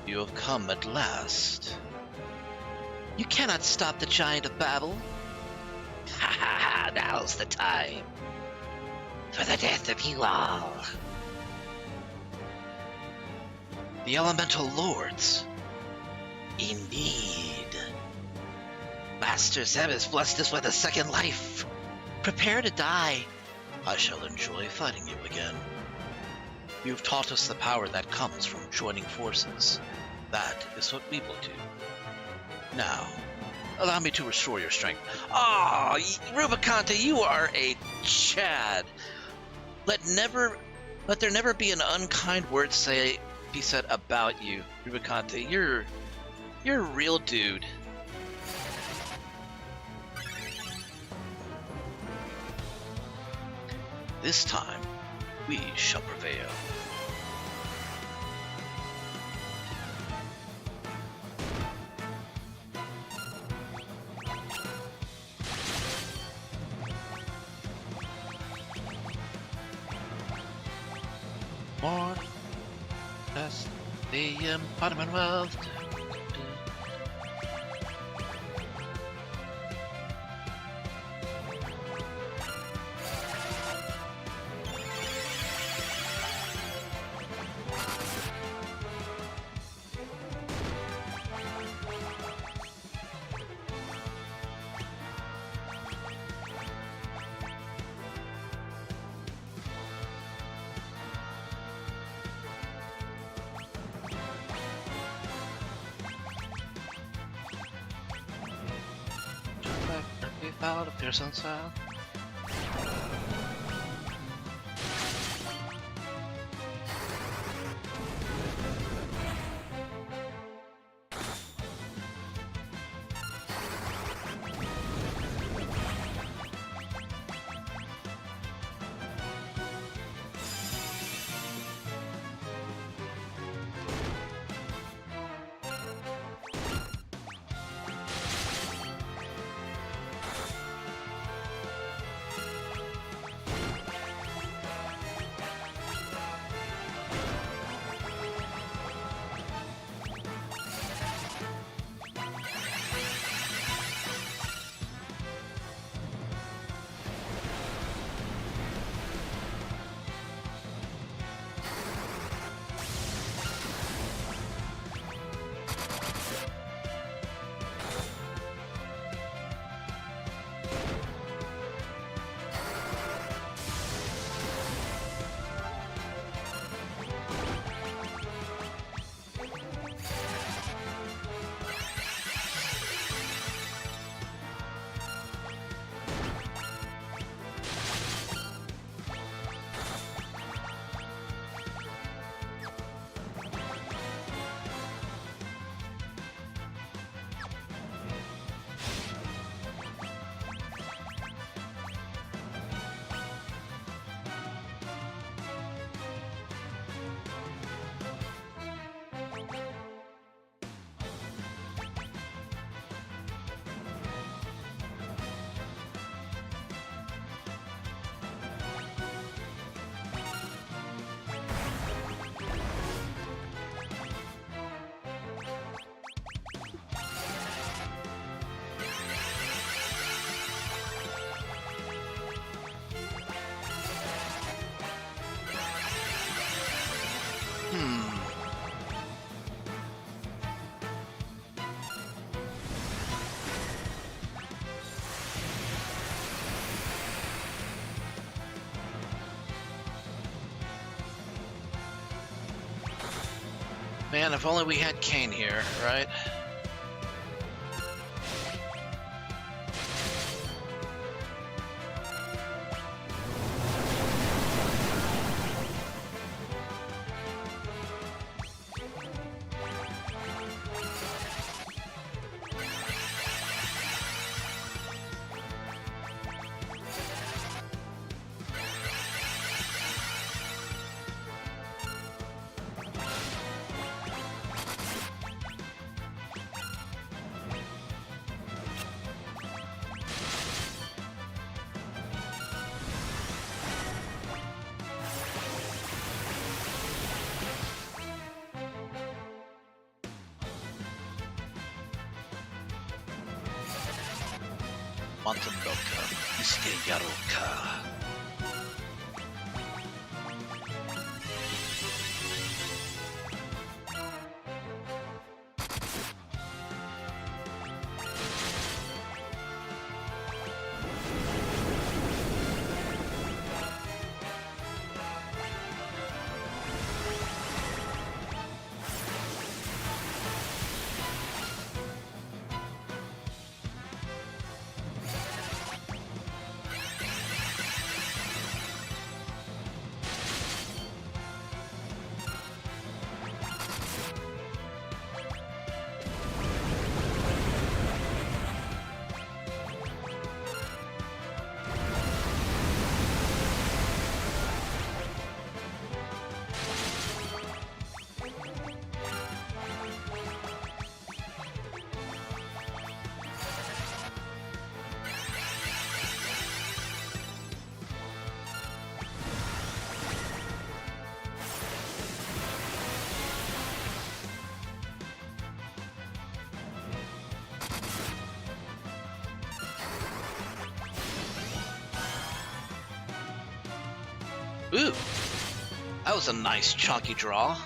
You have come at last. You cannot stop the Giant of Babel. Ha ha ha, now's the time. For the death of you all. The Elemental Lords. Indeed. Master Zeb has blessed us with a second life. Prepare to die. I shall enjoy fighting you again. You've taught us the power that comes from joining forces. That is what we will do. Now, allow me to restore your strength. Ah, Rubicante, you are a Chad. Let there never be an unkind word be said about you, Rubicante. You're a real dude. This time, we shall prevail. More test the embodiment wealth. Out of Pearson style. Man, if only we had Kane here, right? Montandoka, Isuke Yaroka. Ooh, that was a nice chunky draw.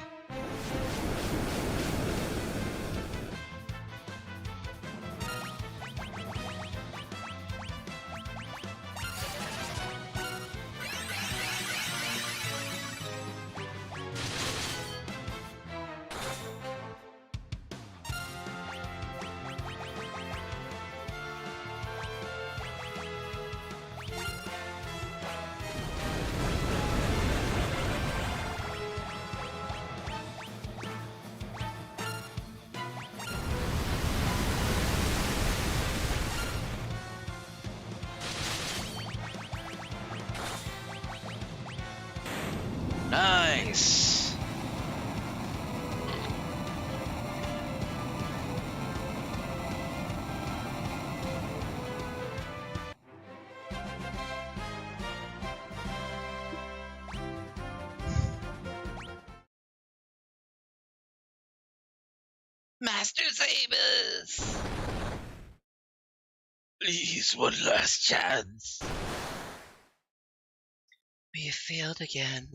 Nice. Master Sabers! Please, one last chance. We failed again.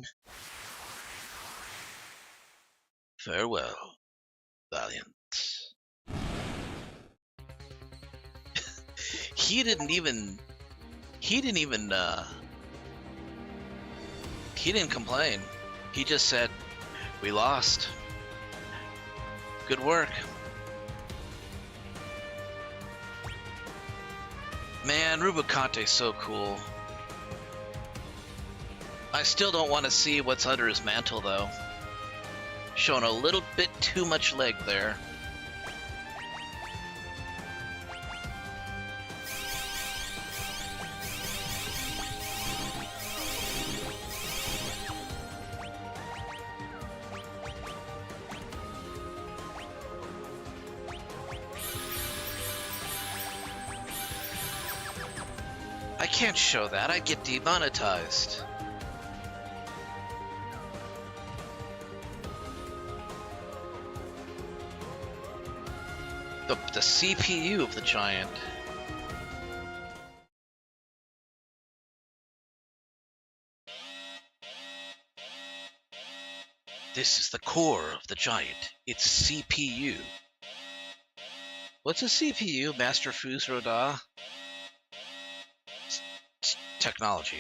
Farewell, Valiant. He didn't complain. He just said, we lost. Good work. Man, Rubaconte's so cool. I still don't want to see what's under his mantle, though. Showing a little bit too much leg there. I can't show that. I'd get demonetized. The CPU of the giant. This is the core of the giant. Its CPU. What's a CPU, Master Fus Roda? Technology.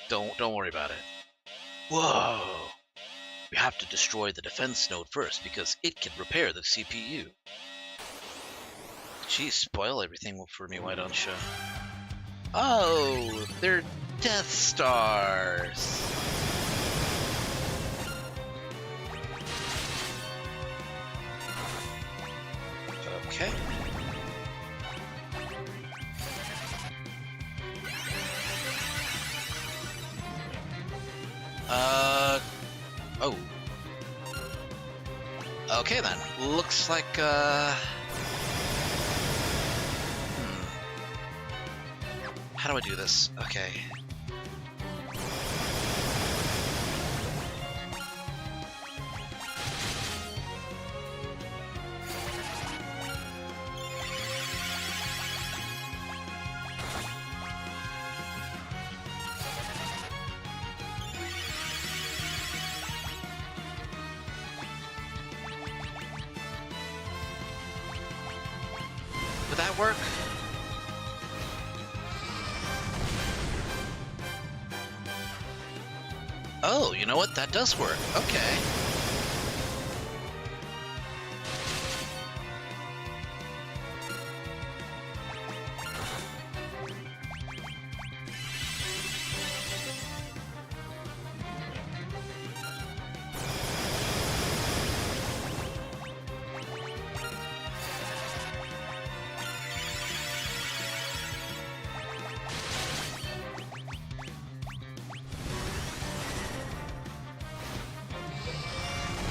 Don't worry about it. Whoa! We have to destroy the defense node first because it can repair the CPU. Geez, spoil everything for me, why don't you? Oh, they're Death Stars. Okay. Oh. Okay then. Looks like, How do I do this? Okay. Would that work? Oh, you know what? That does work. Okay.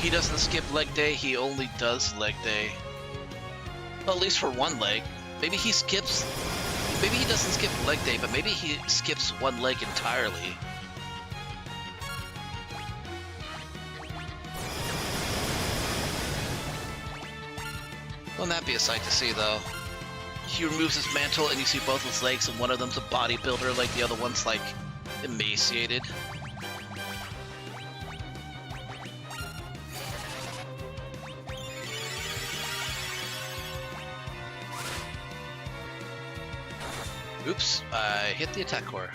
He doesn't skip leg day, he only does leg day. Well, at least for one leg. Maybe he skips... Maybe he doesn't skip leg day, but maybe he skips one leg entirely. Wouldn't that be a sight to see, though? He removes his mantle and you see both his legs, and one of them's a bodybuilder, like the other one's, like, emaciated. Oops, I hit the attack core.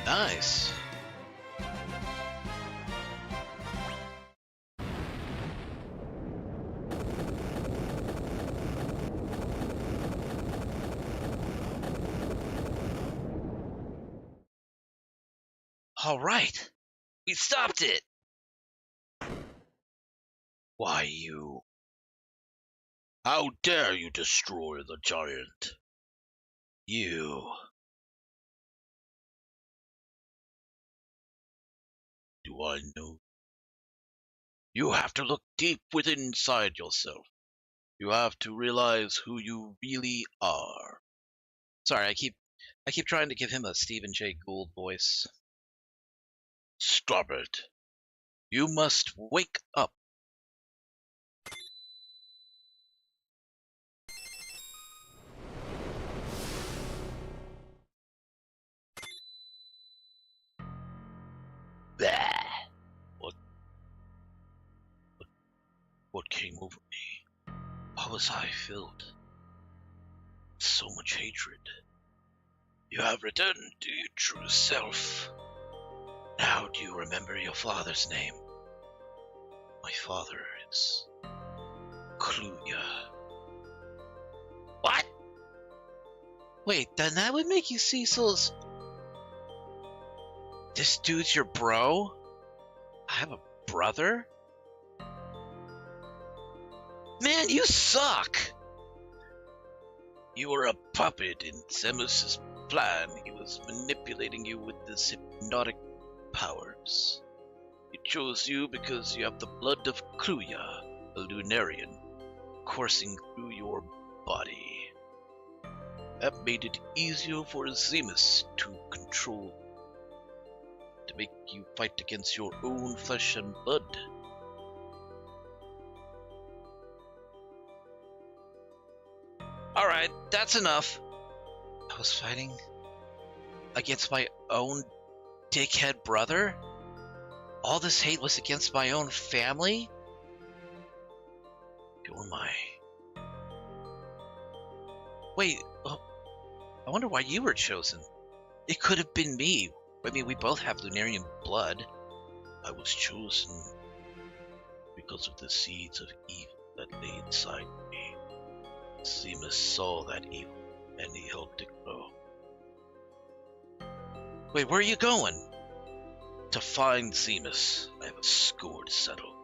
Nice. All right. We stopped it. Why, you... How dare you destroy the giant? You... Do I know? You have to look deep within inside yourself. You have to realize who you really are. Sorry, I keep trying to give him a Stephen Jay Gould voice. Stop it. You must wake up. Bah. What came over me? Why was I filled with so much hatred? You have returned to your true self. Now do you remember your father's name? My father is Kluya. What? Wait, then that would make you Cecil's... This dude's your bro? I have a brother? Man, you suck! You were a puppet in Zemus's plan. He was manipulating you with his hypnotic powers. He chose you because you have the blood of Kluya, a Lunarian, coursing through your body. That made it easier for Zemus to control, to make you fight against your own flesh and blood. Alright, that's enough. I was fighting against my own dickhead brother? All this hate was against my own family? Who am I? Wait, I wonder why you were chosen. It could have been me. I mean, we both have Lunarian blood. I was chosen because of the seeds of evil that lay inside me. Zemus saw that evil, and he helped it grow. Wait, where are you going? To find Zemus. I have a score to settle.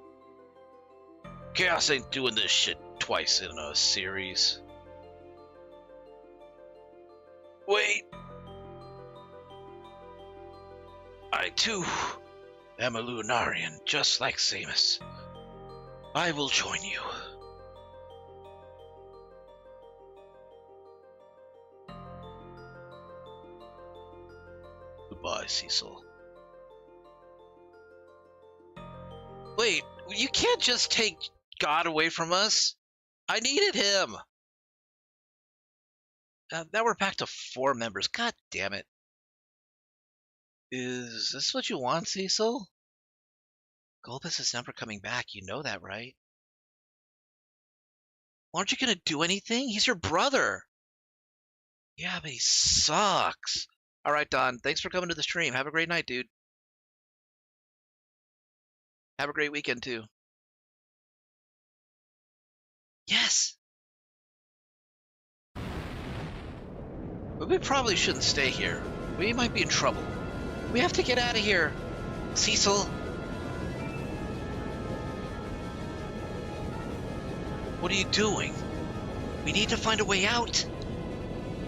Chaos ain't doing this shit twice in a series. Wait. I too am a Lunarian, just like Zemus. I will join you. Goodbye, Cecil. Wait, you can't just take God away from us. I needed him. Now we're back to 4 members. God damn it. Is this what you want, Cecil? Golbus is never coming back. You know that, right? Aren't you gonna do anything? He's your brother. Yeah, but he sucks. All right, Don. Thanks for coming to the stream. Have a great night, dude. Have a great weekend, too. Yes! But we probably shouldn't stay here. We might be in trouble. We have to get out of here. Cecil? What are you doing? We need to find a way out.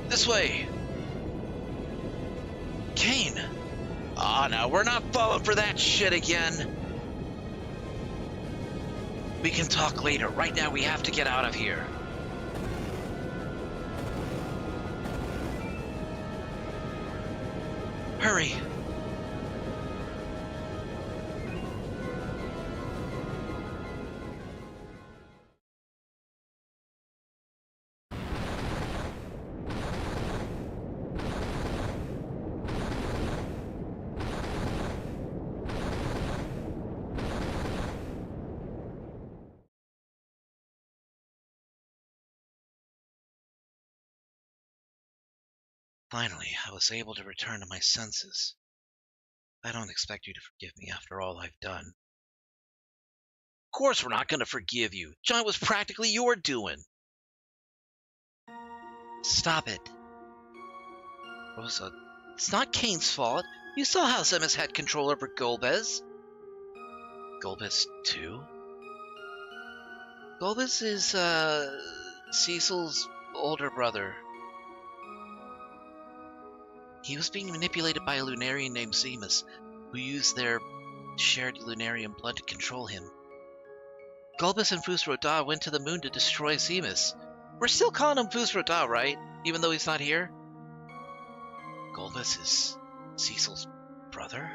This way. Kane. Ah, no, we're not falling for that shit again. We can talk later. Right now, we have to get out of here. Hurry. Finally, I was able to return to my senses. I don't expect you to forgive me after all I've done. Of course we're not going to forgive you. John was practically your doing. Stop it. Rosa, it's not Kane's fault. You saw how Zemus had control over Golbez. Golbez too? Golbez is, Cecil's older brother. He was being manipulated by a Lunarian named Zemus, who used their shared Lunarian blood to control him. Golbez and Fus Ro Dah went to the moon to destroy Zemus. We're still calling him Fus Ro Dah, right? Even though he's not here? Golbez is Cecil's brother?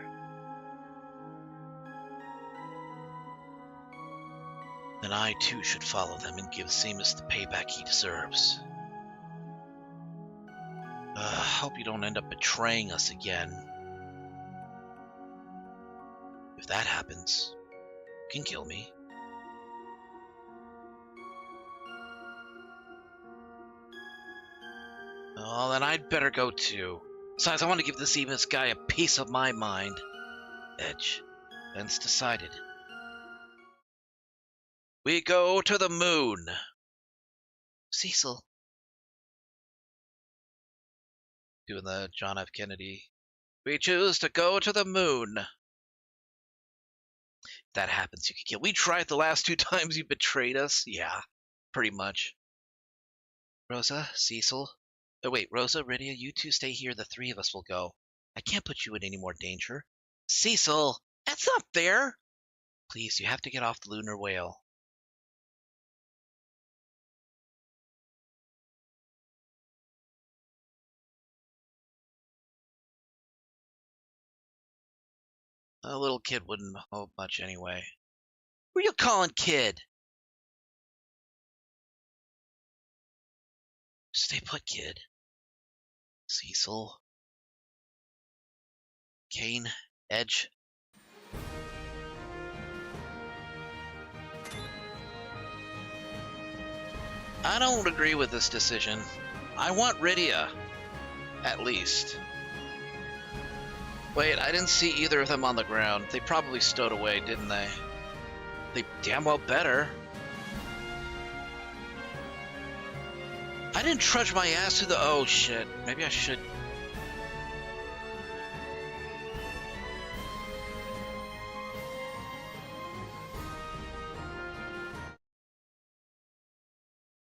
Then I too should follow them and give Zemus the payback he deserves. Hope you don't end up betraying us again. If that happens, you can kill me. Oh, then I'd better go too. Besides, I want to give this Zemus guy a piece of my mind. Edge. Thence decided. We go to the moon. Cecil. Doing the John F. Kennedy. We choose to go to the moon. If that happens, you can kill. We tried the last 2 times you betrayed us. Yeah, pretty much. Rosa, Cecil. Oh, wait, Rosa, Rydia, you two stay here. The 3 of us will go. I can't put you in any more danger. Cecil, that's not fair. Please, you have to get off the lunar whale. A little kid wouldn't hope much anyway. Who are you calling kid? Stay put, kid. Cecil. Kane. Edge. I don't agree with this decision. I want Rydia. At least. Wait, I didn't see either of them on the ground. They probably stowed away, didn't they? They damn well better. I didn't trudge my ass through the... Oh, shit. Maybe I should...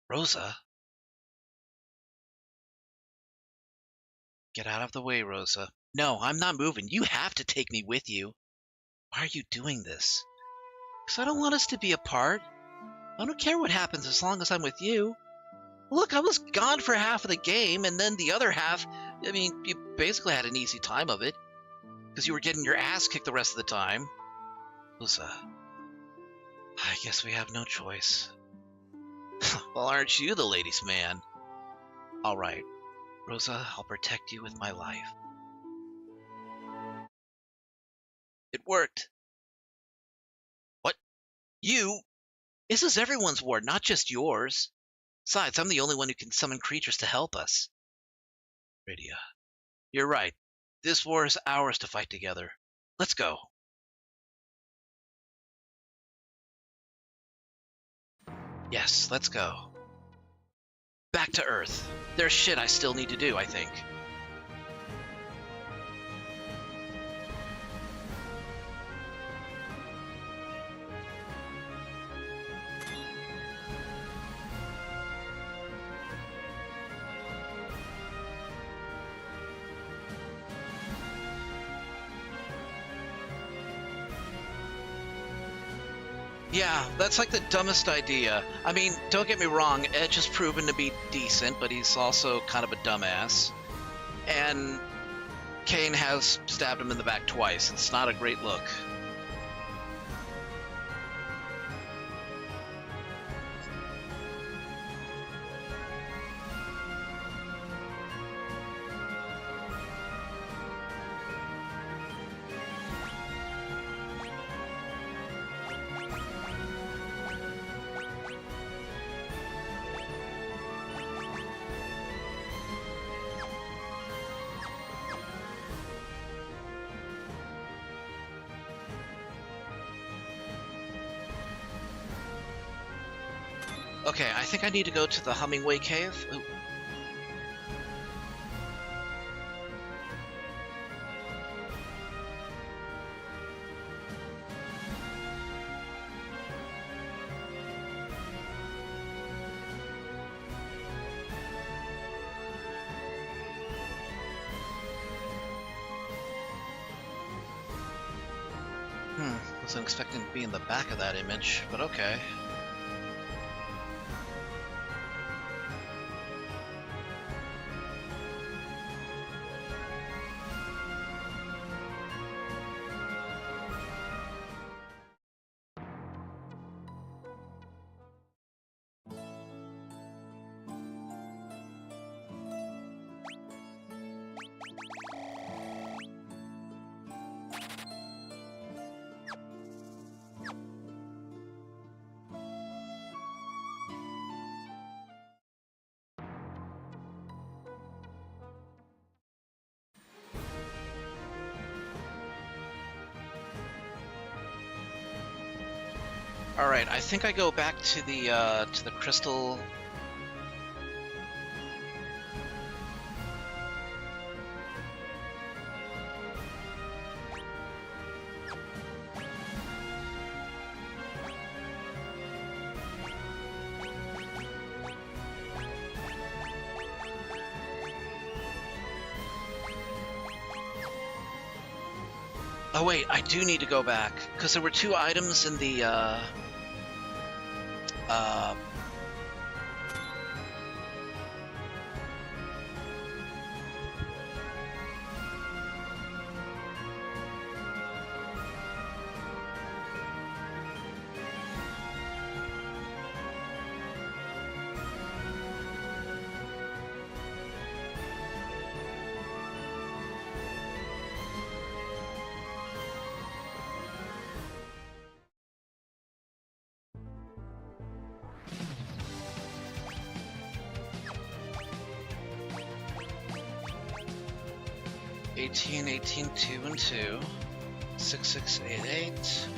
Rosa? Get out of the way, Rosa. No, I'm not moving. You have to take me with you. Why are you doing this? Because I don't want us to be apart. I don't care what happens as long as I'm with you. Look, I was gone for half of the game, and then the other half, I mean, you basically had an easy time of it. Because you were getting your ass kicked the rest of the time. Rosa, I guess we have no choice. Well, aren't you the ladies' man? All right, Rosa, I'll protect you with my life. It worked. What? You? This is everyone's war, not just yours. Besides, I'm the only one who can summon creatures to help us. Rydia, You're right. This war is ours to fight together. Let's go. Yes, let's go. Back to Earth. There's shit I still need to do, I think. Yeah, that's like the dumbest idea. I mean, don't get me wrong, Edge has proven to be decent, but he's also kind of a dumbass. And Kane has stabbed him in the back twice. It's not a great look. Okay, I think I need to go to the Hummingway Cave. Ooh. Wasn't expecting to be in the back of that image, but okay. All right, I think I go back to the crystal. Oh wait, I do need to go back because there were two items in the $18, 18, 2 and 2, 6, 6, 8, 8.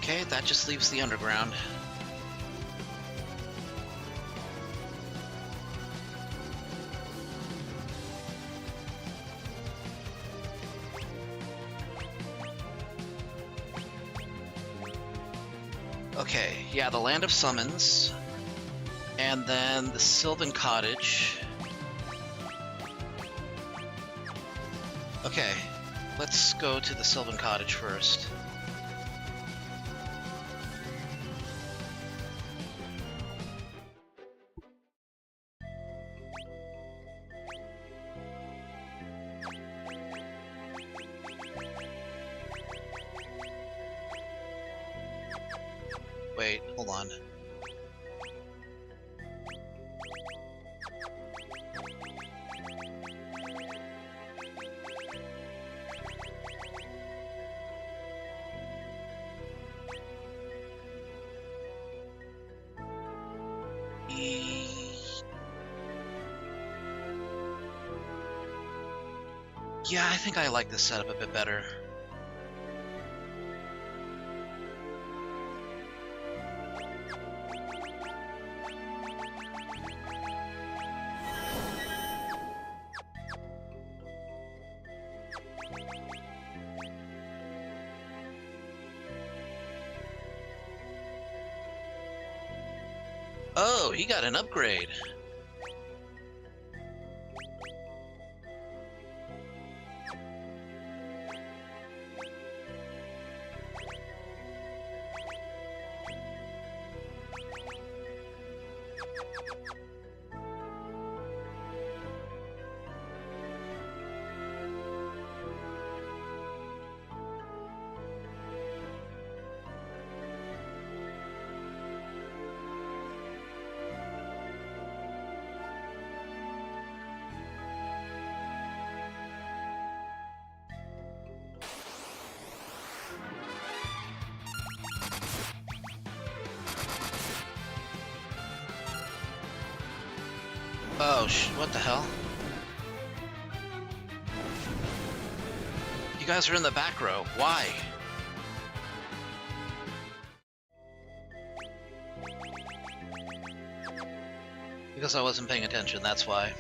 Okay, that just leaves the underground. Okay, yeah, the Land of Summons, and then the Sylvan Cottage. Okay, let's go to the Sylvan Cottage first. Wait, hold on. Yeah, I think I like this setup a bit better. Oh, he got an upgrade. Oh, what the hell? You guys are in the back row. Why? Because I wasn't paying attention, that's why.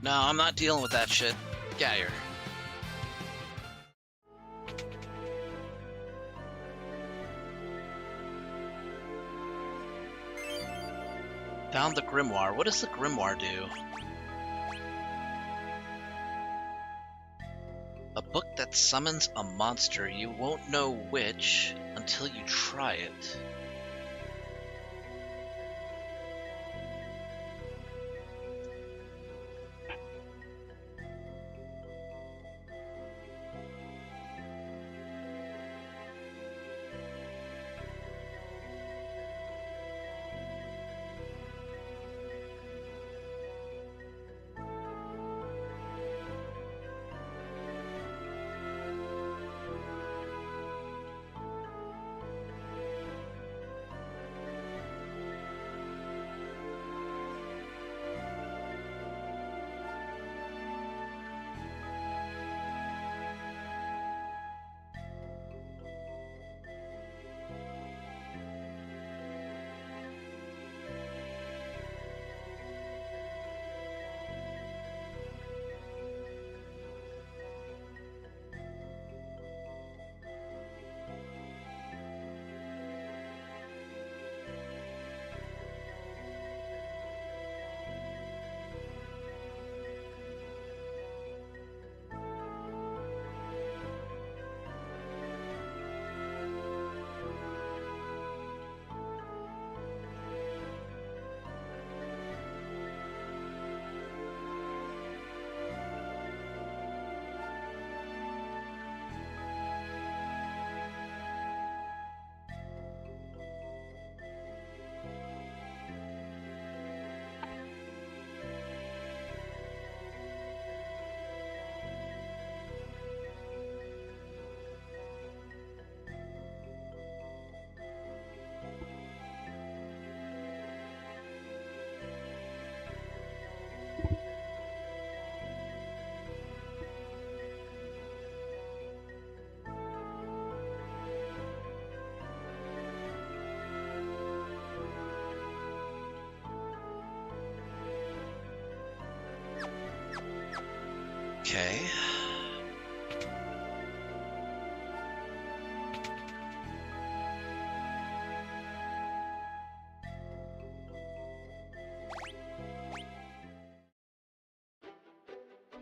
No, I'm not dealing with that shit. Get out of here. Found the Grimoire. What does the Grimoire do? A book that summons a monster. You won't know which until you try it. Okay.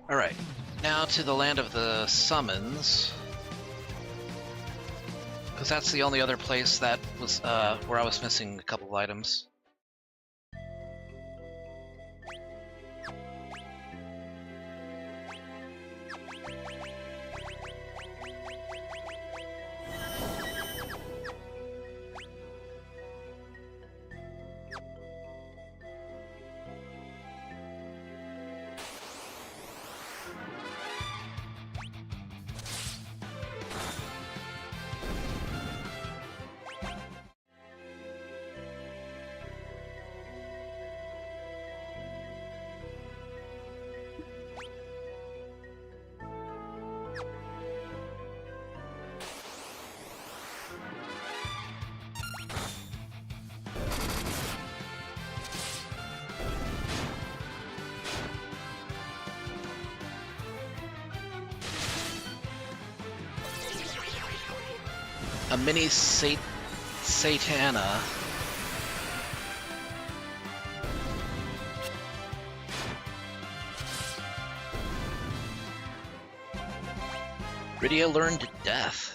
Alright, now to the land of the summons. Because that's the only other place that was where I was missing a couple of items. A mini Satana. Rydia learned death.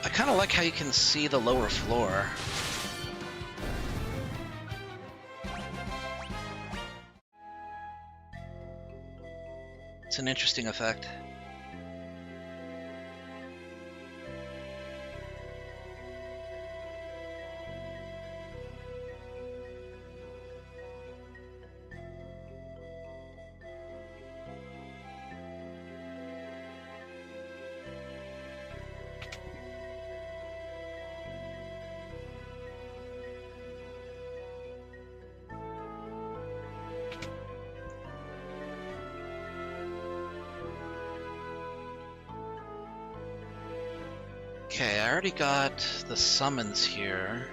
I kind of like how you can see the lower floor. It's an interesting effect. Okay, I already got the summons here.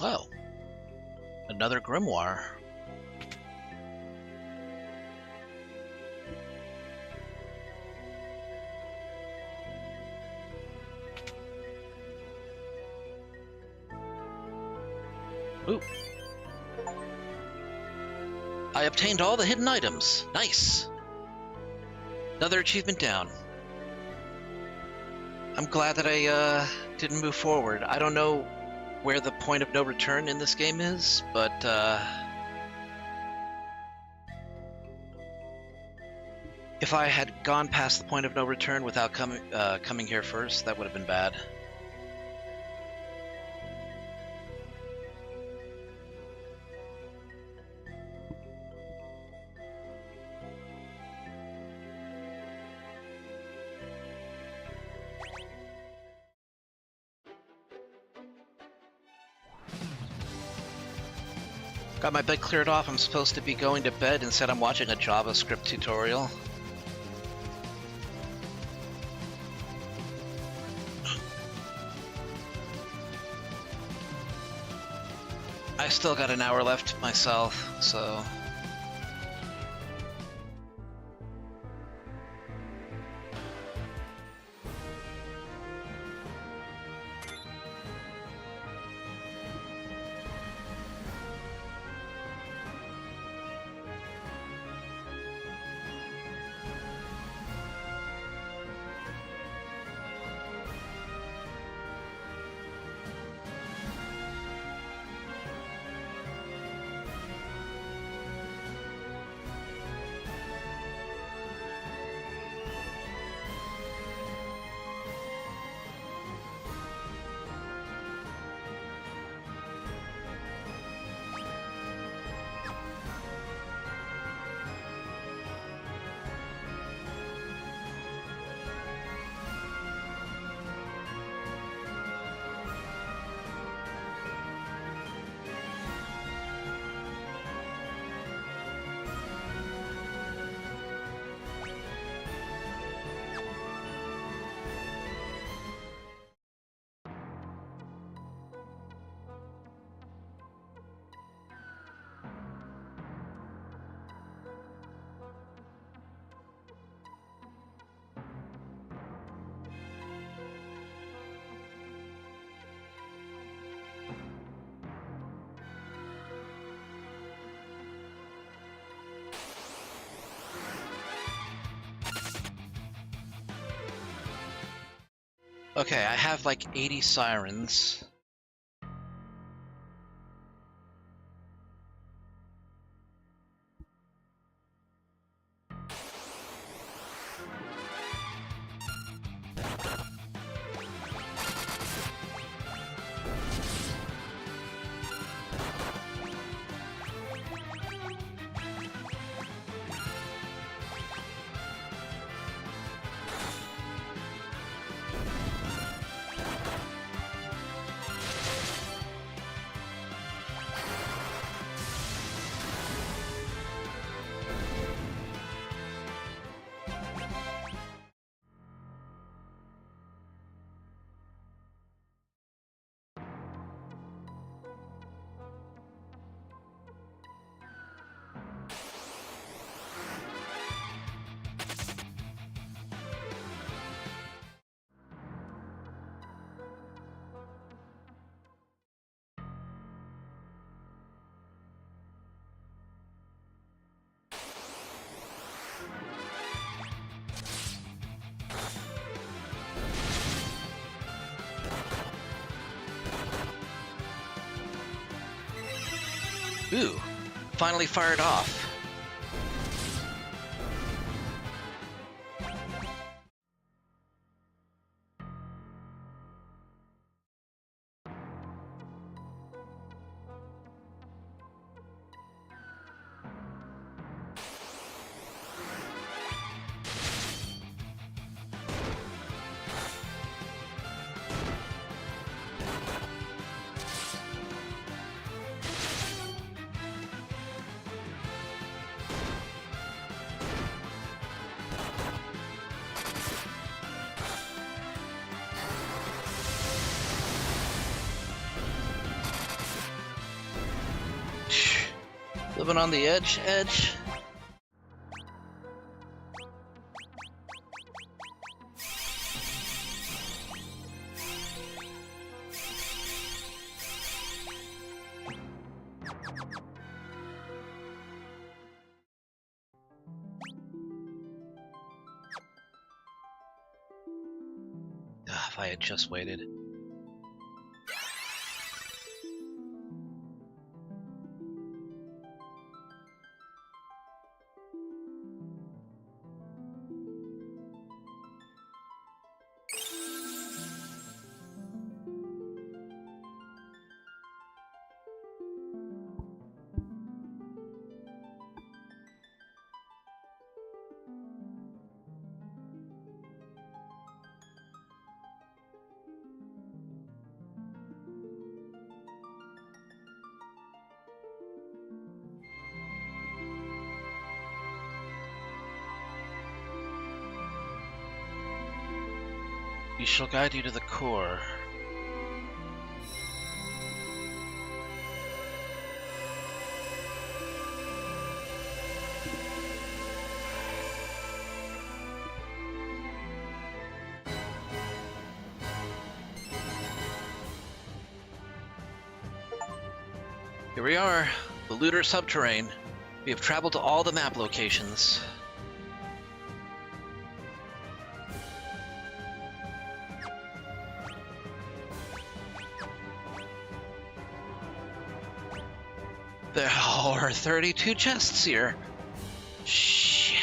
Oh, another grimoire. Ooh. I obtained all the hidden items. Nice. Another achievement down. I'm glad that I didn't move forward. I don't know where the point of no return in this game is, but if I had gone past the point of no return without coming here first, that would have been bad. Got my bed cleared off. I'm supposed to be going to bed. Instead, I'm watching a JavaScript tutorial. I still got an hour left myself, so... Okay, I have like 80 sirens. Ooh, finally fired off. Living on the edge. If I had just waited. We shall guide you to the core. Here we are, the Looter Subterrane. We have traveled to all the map locations. There are 32 chests here. Shit.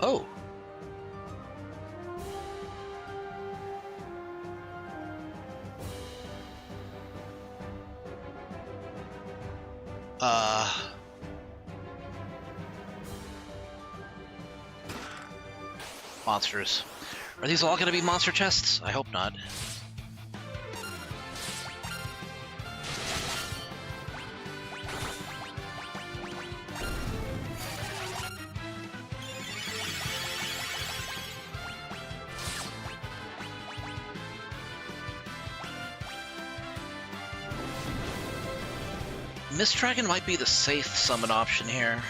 Oh. Monsters. Are these all gonna be monster chests? I hope not. Mist Dragon might be the safe summon option here.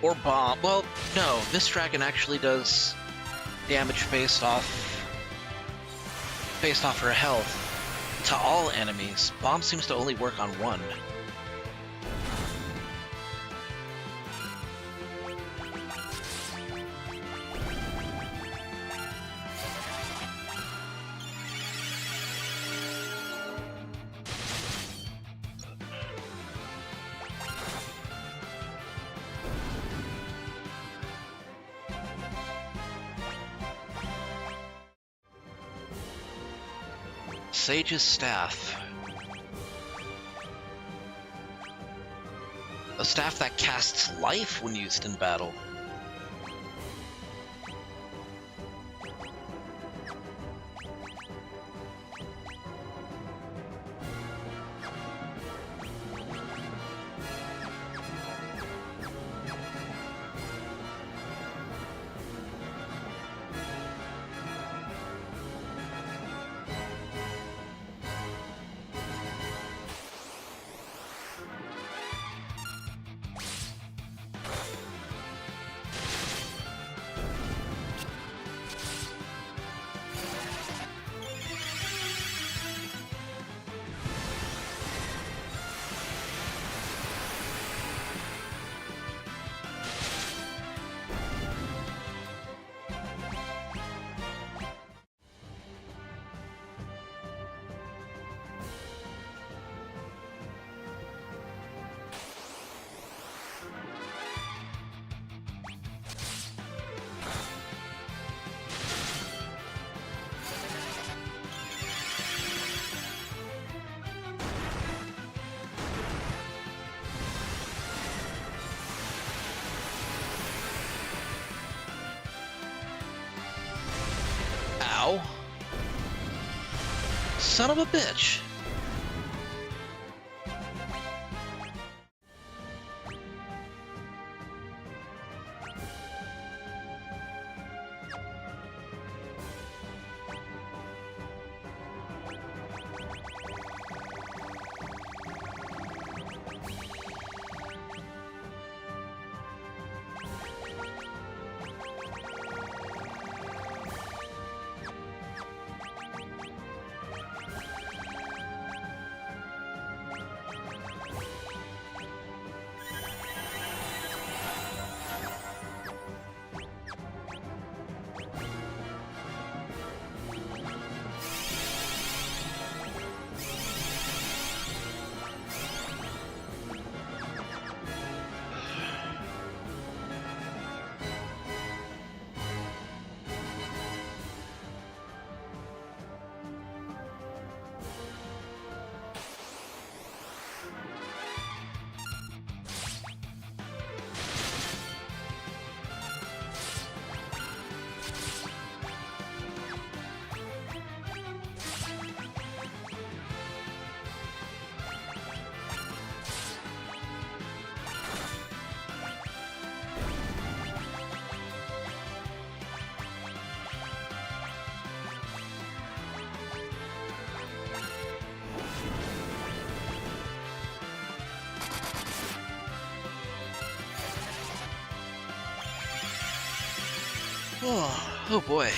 Or Bomb. Well, no, Mist Dragon actually does damage based off her health to all enemies. Bomb seems to only work on one. Sage's Staff. A staff that casts life when used in battle. Ow. Son of a bitch. Oh boy.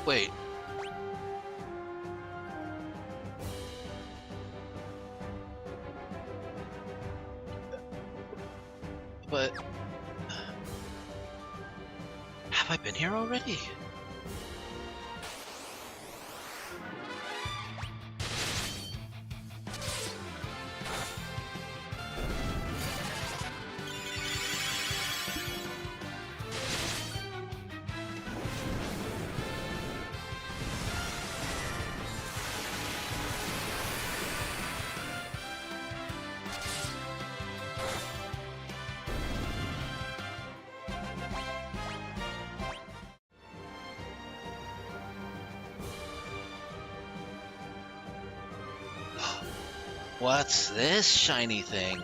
Wait. But... have I been here already? What's this shiny thing?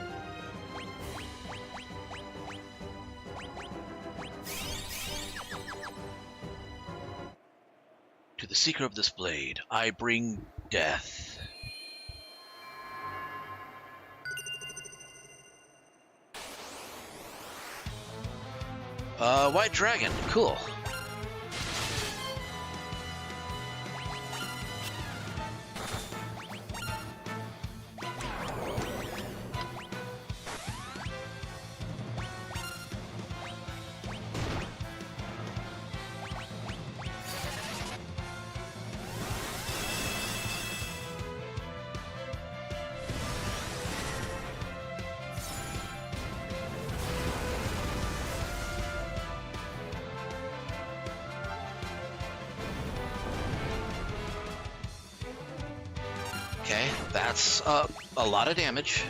To the seeker of this blade, I bring death. White dragon, cool. Okay, that's a lot of damage.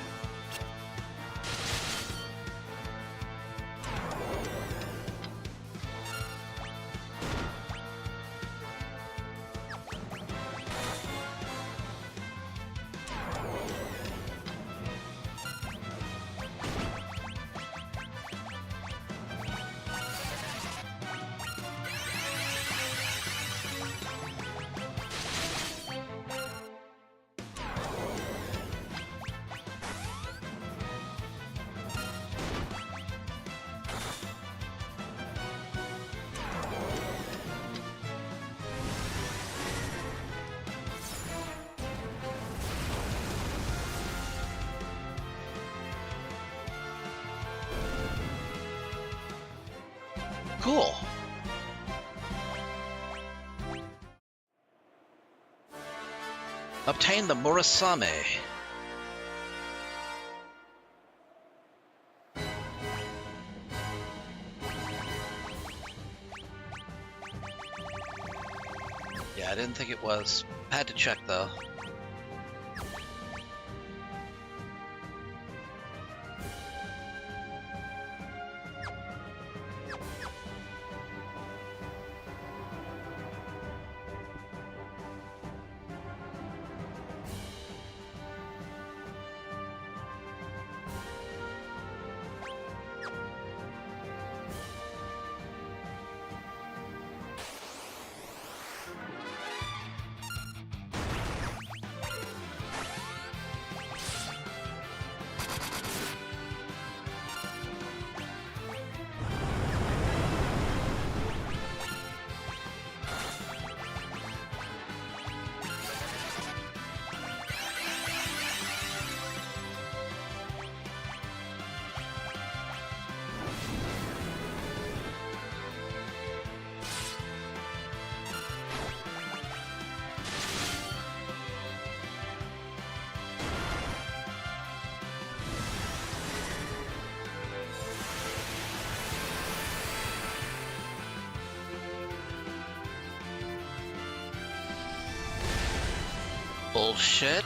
Cool. Obtain the Murasame. Yeah, I didn't think it was. Had to check though. Bullshit.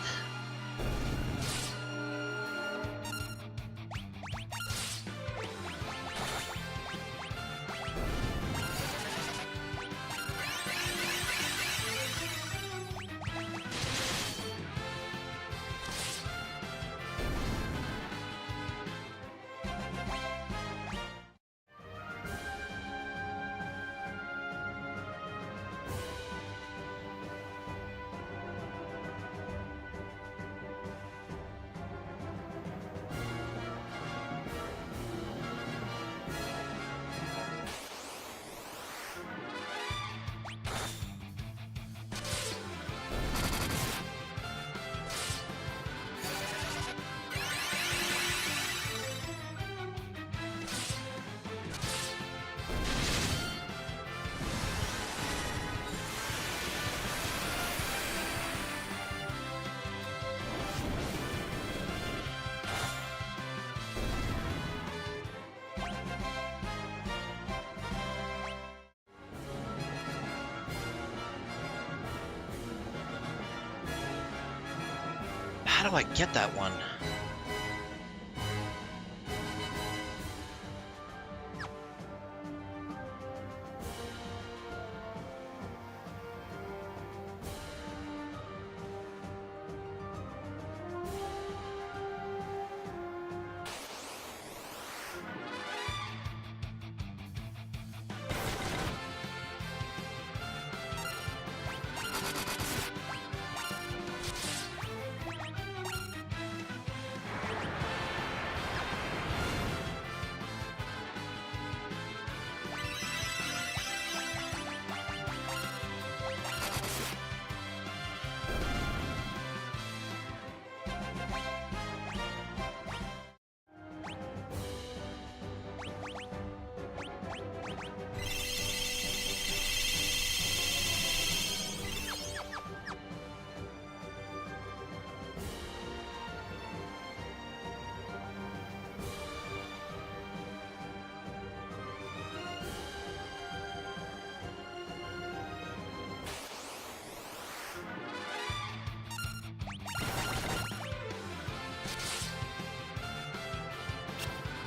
How do I get that one?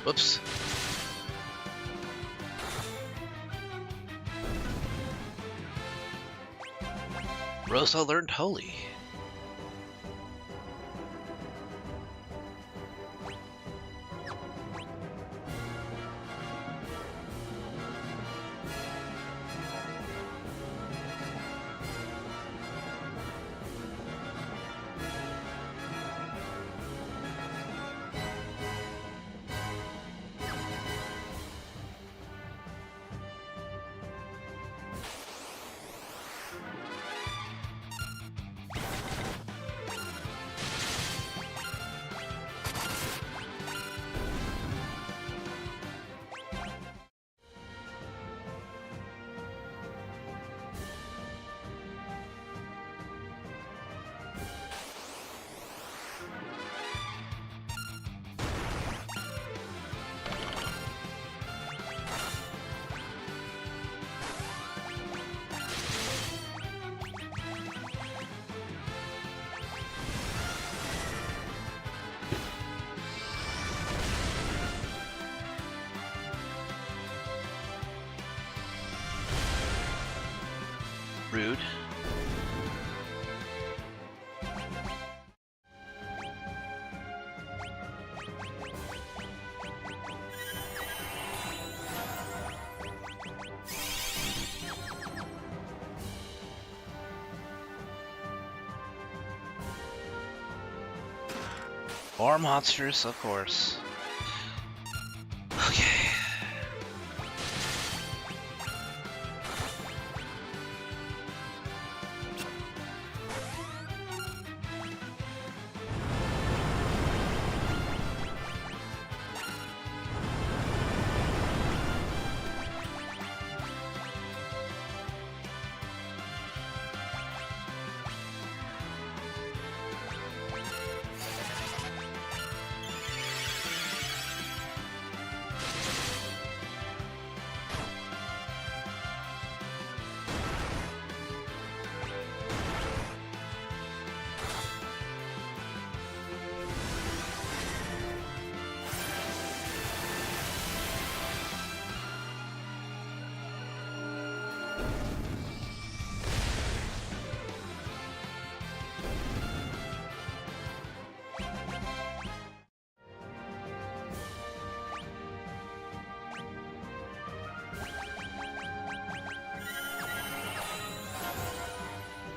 Whoops. Rosa learned Holy. Rude. More monsters, of course. Okay.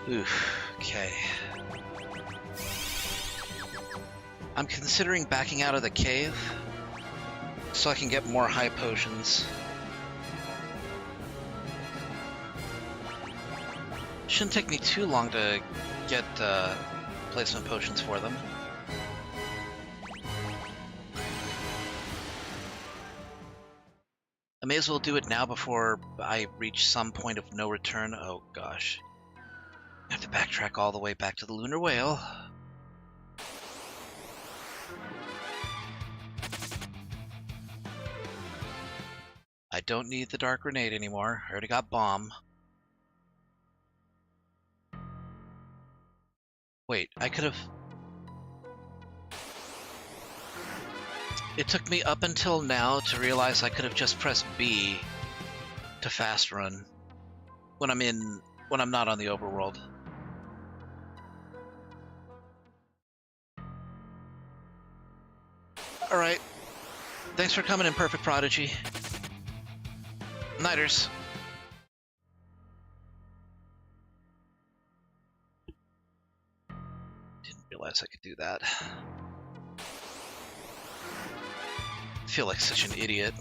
Oof, okay. I'm considering backing out of the cave so I can get more high potions. Shouldn't take me too long to get placement potions for them. I may as well do it now before I reach some point of no return. Oh gosh. I have to backtrack all the way back to the Lunar Whale. I don't need the Dark Grenade anymore. I already got Bomb. Wait, I could have... It took me up until now to realize I could have just pressed B to fast run when I'm not on the overworld. Alright. Thanks for coming in, Perfect Prodigy. Nighters. Didn't realize I could do that. I feel like such an idiot.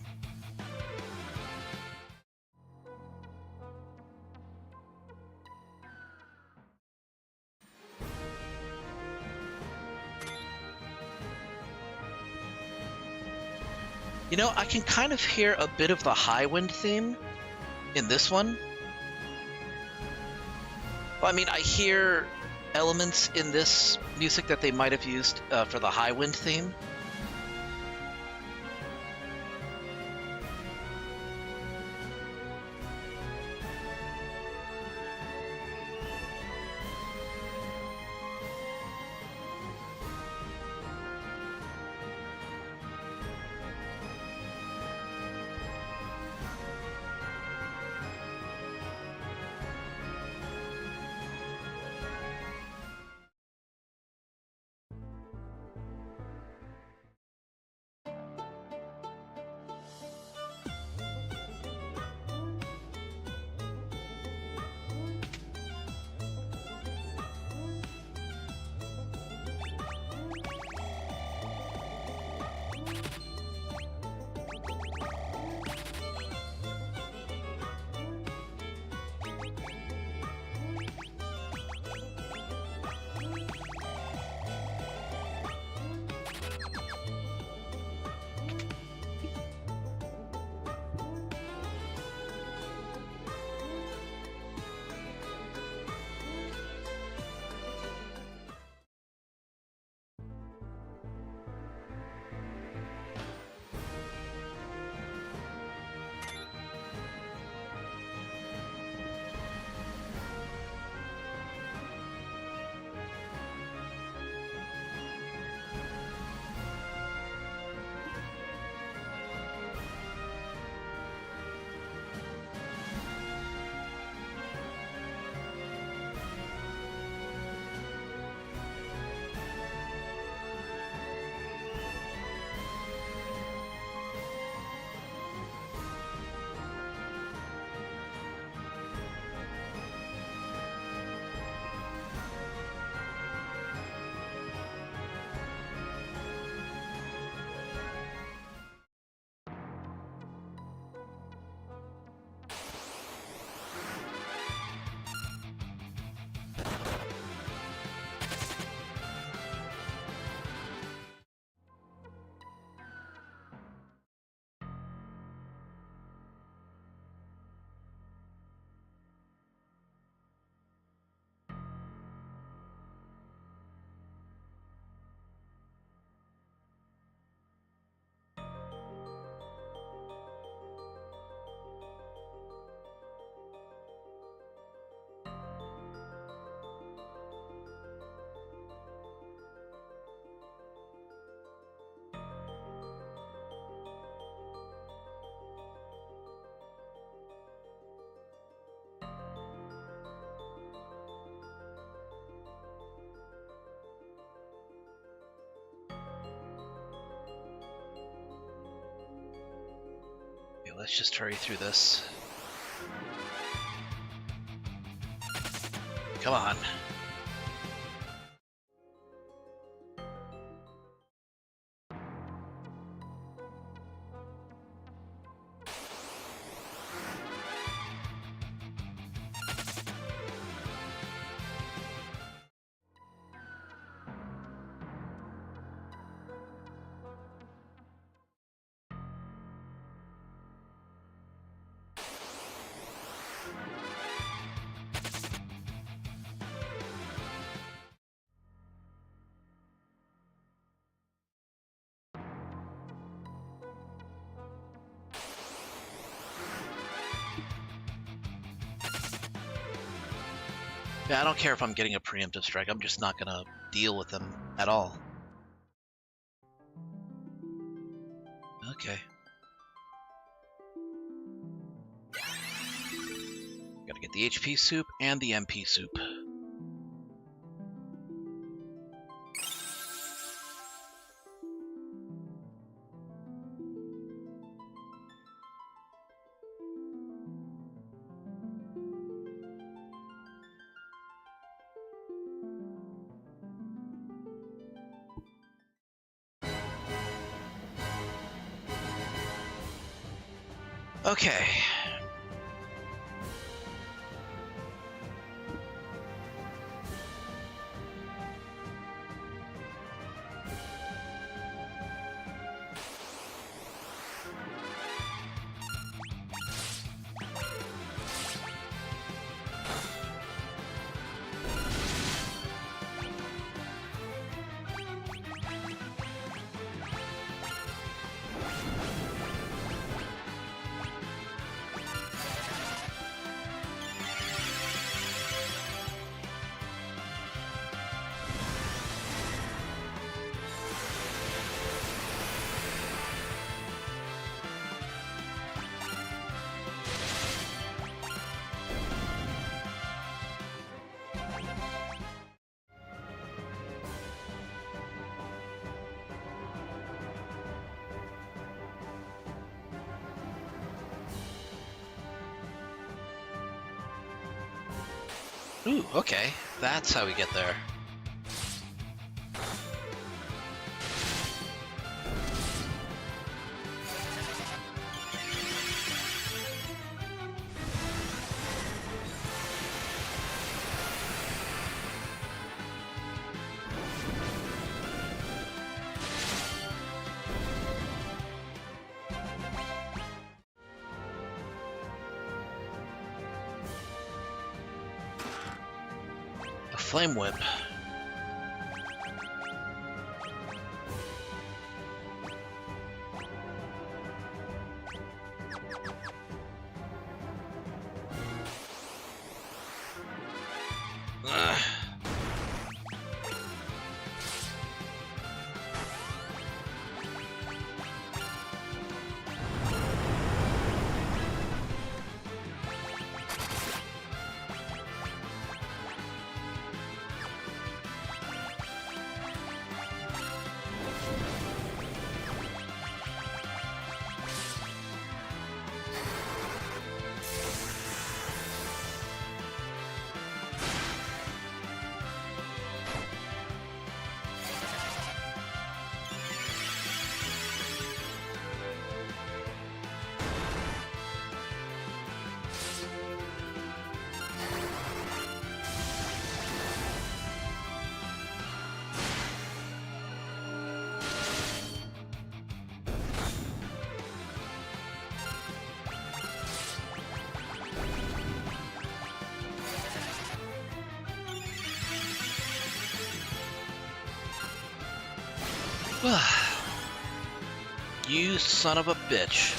You know, I can kind of hear a bit of the Highwind theme in this one. Well, I mean, I hear elements in this music that they might have used for the Highwind theme. let's just hurry through this. Come on. Yeah, I don't care if I'm getting a preemptive strike. I'm just not gonna deal with them at all. Okay. Gotta get the HP soup and the MP soup. Okay. Ooh, okay. That's how we get there. A flame whip. Ugh. You son of a bitch.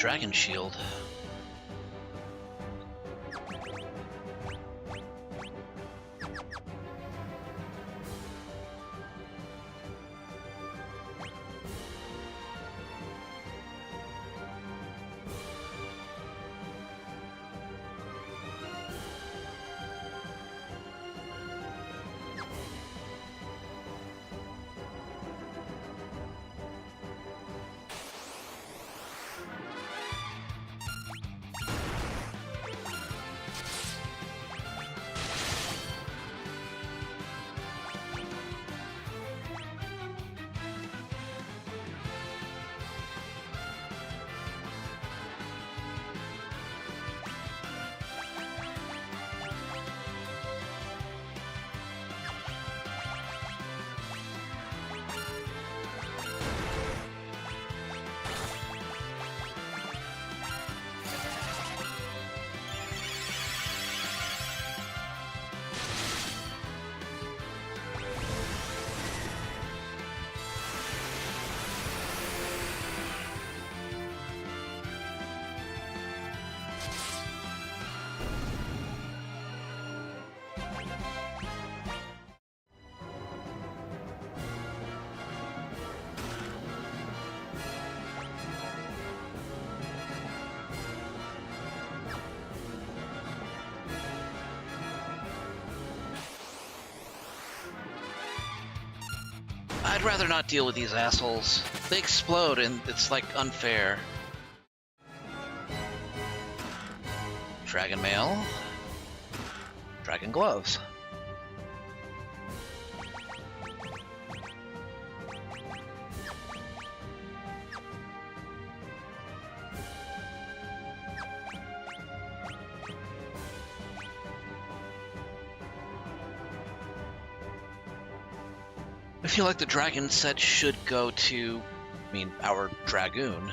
Dragon Shield. I'd rather not deal with these assholes. They explode and it's like unfair. Dragon Mail. Dragon Gloves. I feel like the dragon set should go to, our Dragoon.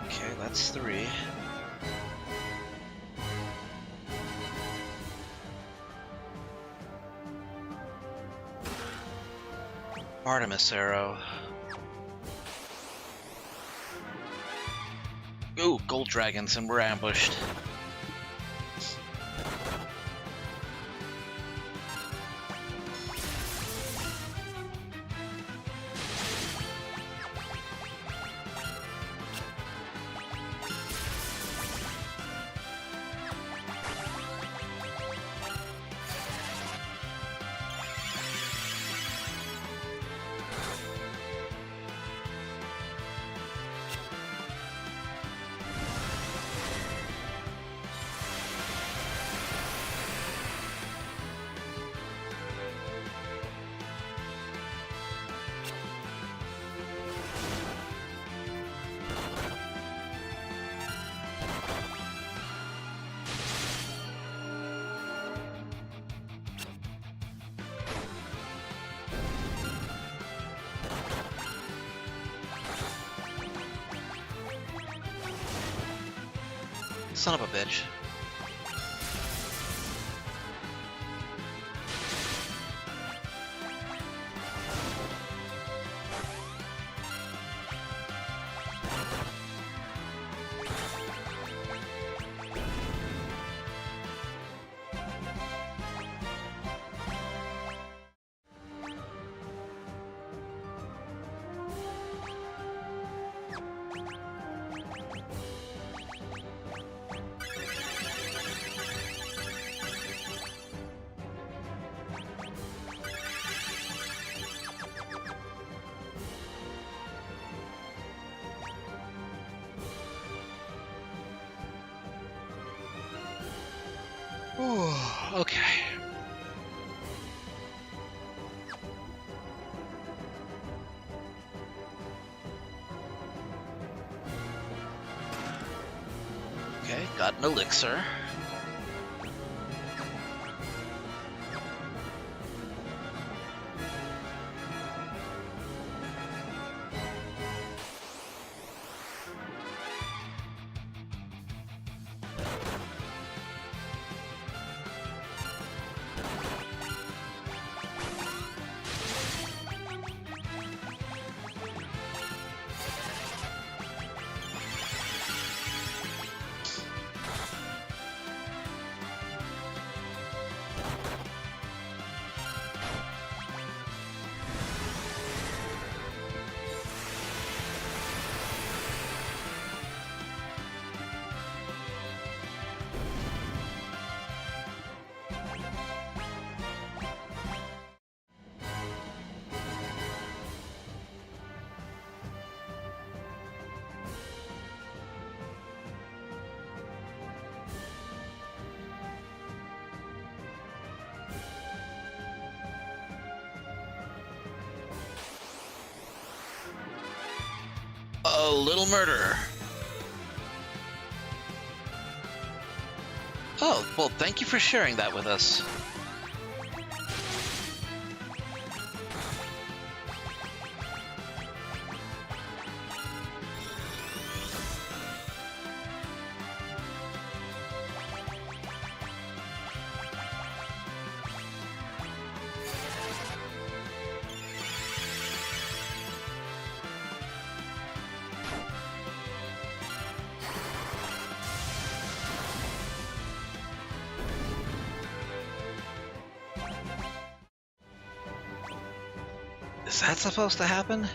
Okay, that's 3. Artemis Arrow. Ooh, gold dragons, and we're ambushed. Son of a bitch. Ooh, okay. Okay, got an elixir. A little murder. Oh, well, thank you for sharing that with us. Is that supposed to happen?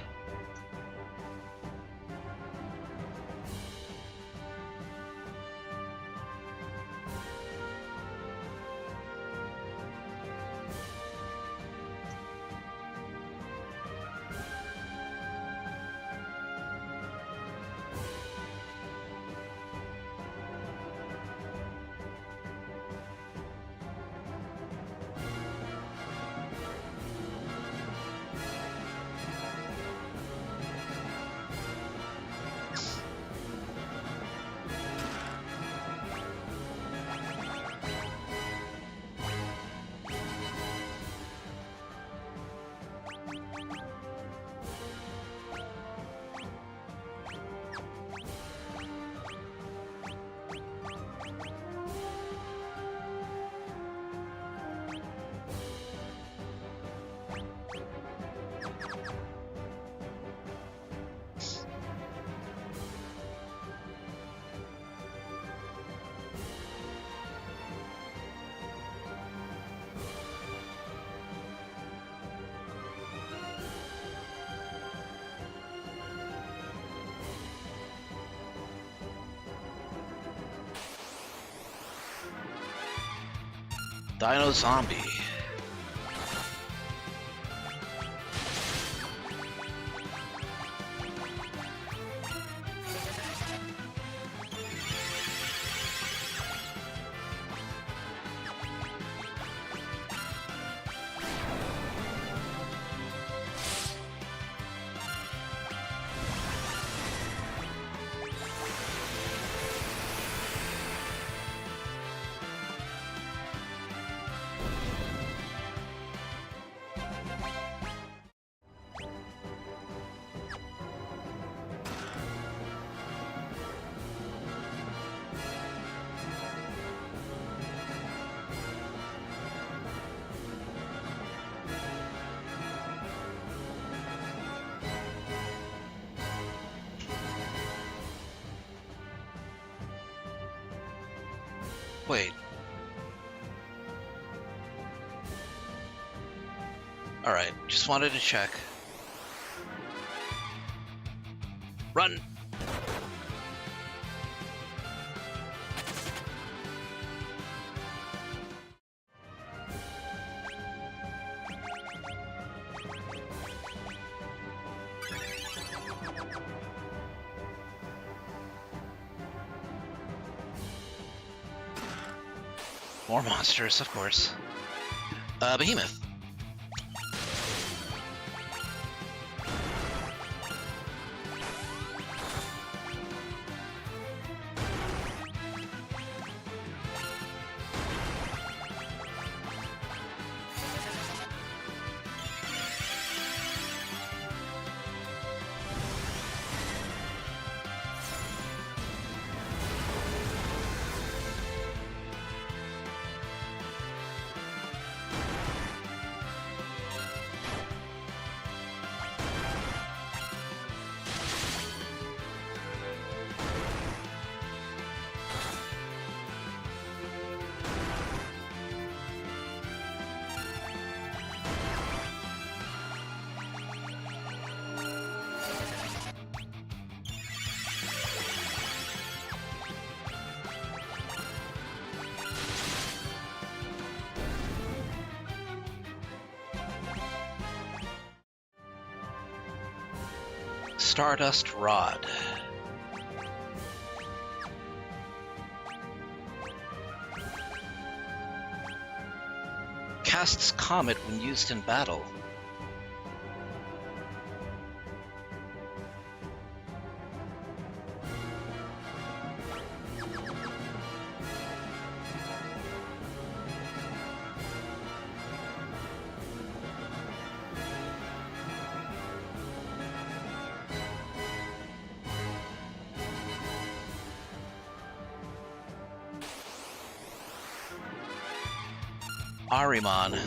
Dino Zombie. Wait. Alright, just wanted to check. Run! More monsters, of course. Behemoth. Stardust Rod. Casts Comet when used in battle. Ahriman.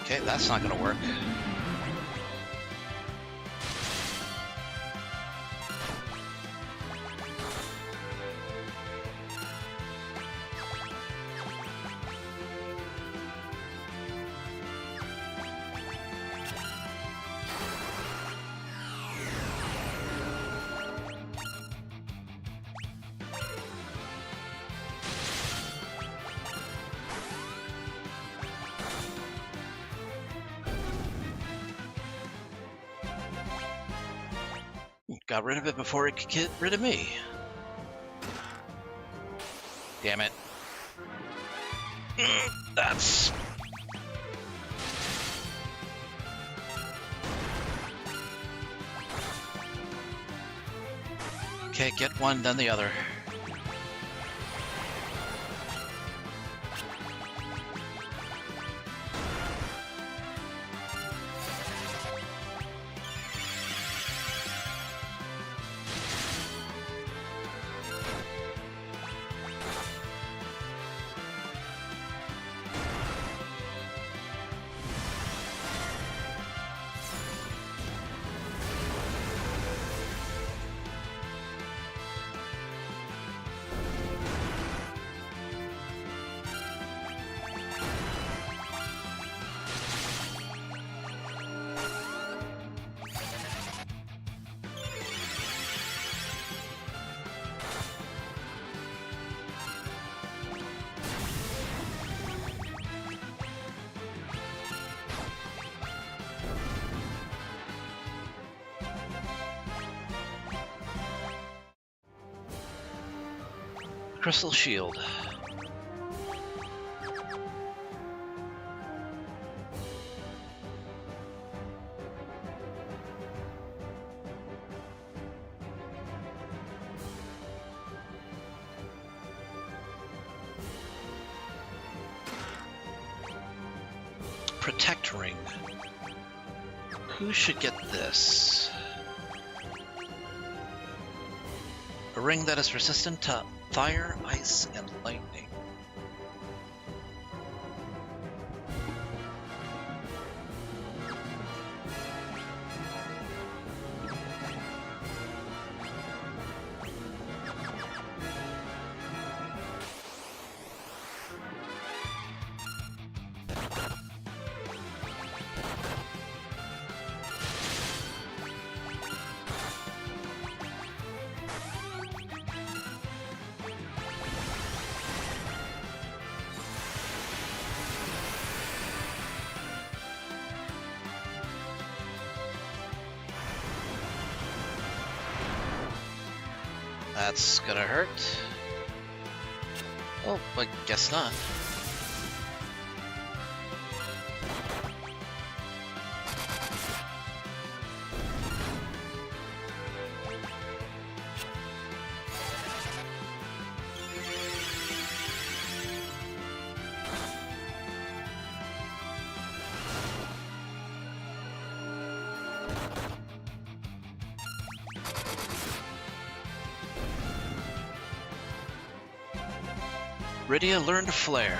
Okay, that's not gonna work. Got rid of it before it could get rid of me. Damn it. That's... Okay, get one, then the other. Crystal Shield. Protect Ring. Who should get this? A ring that is resistant to fire, ice, and lightning. That's gonna hurt. Oh, I guess not. Rydia learned Flare.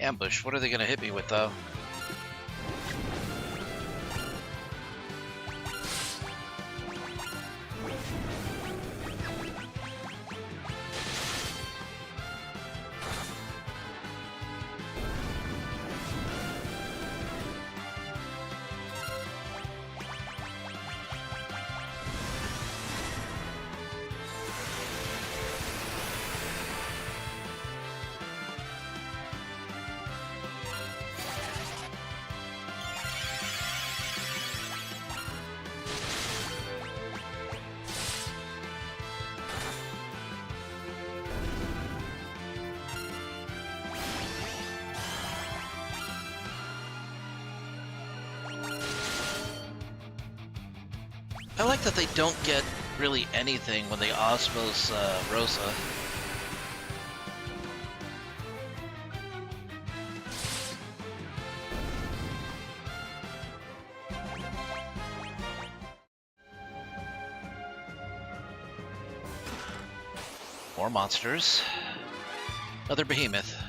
Ambush, what are they gonna hit me with though? I like that they don't get really anything when they osmos Rosa. More monsters. Another behemoth.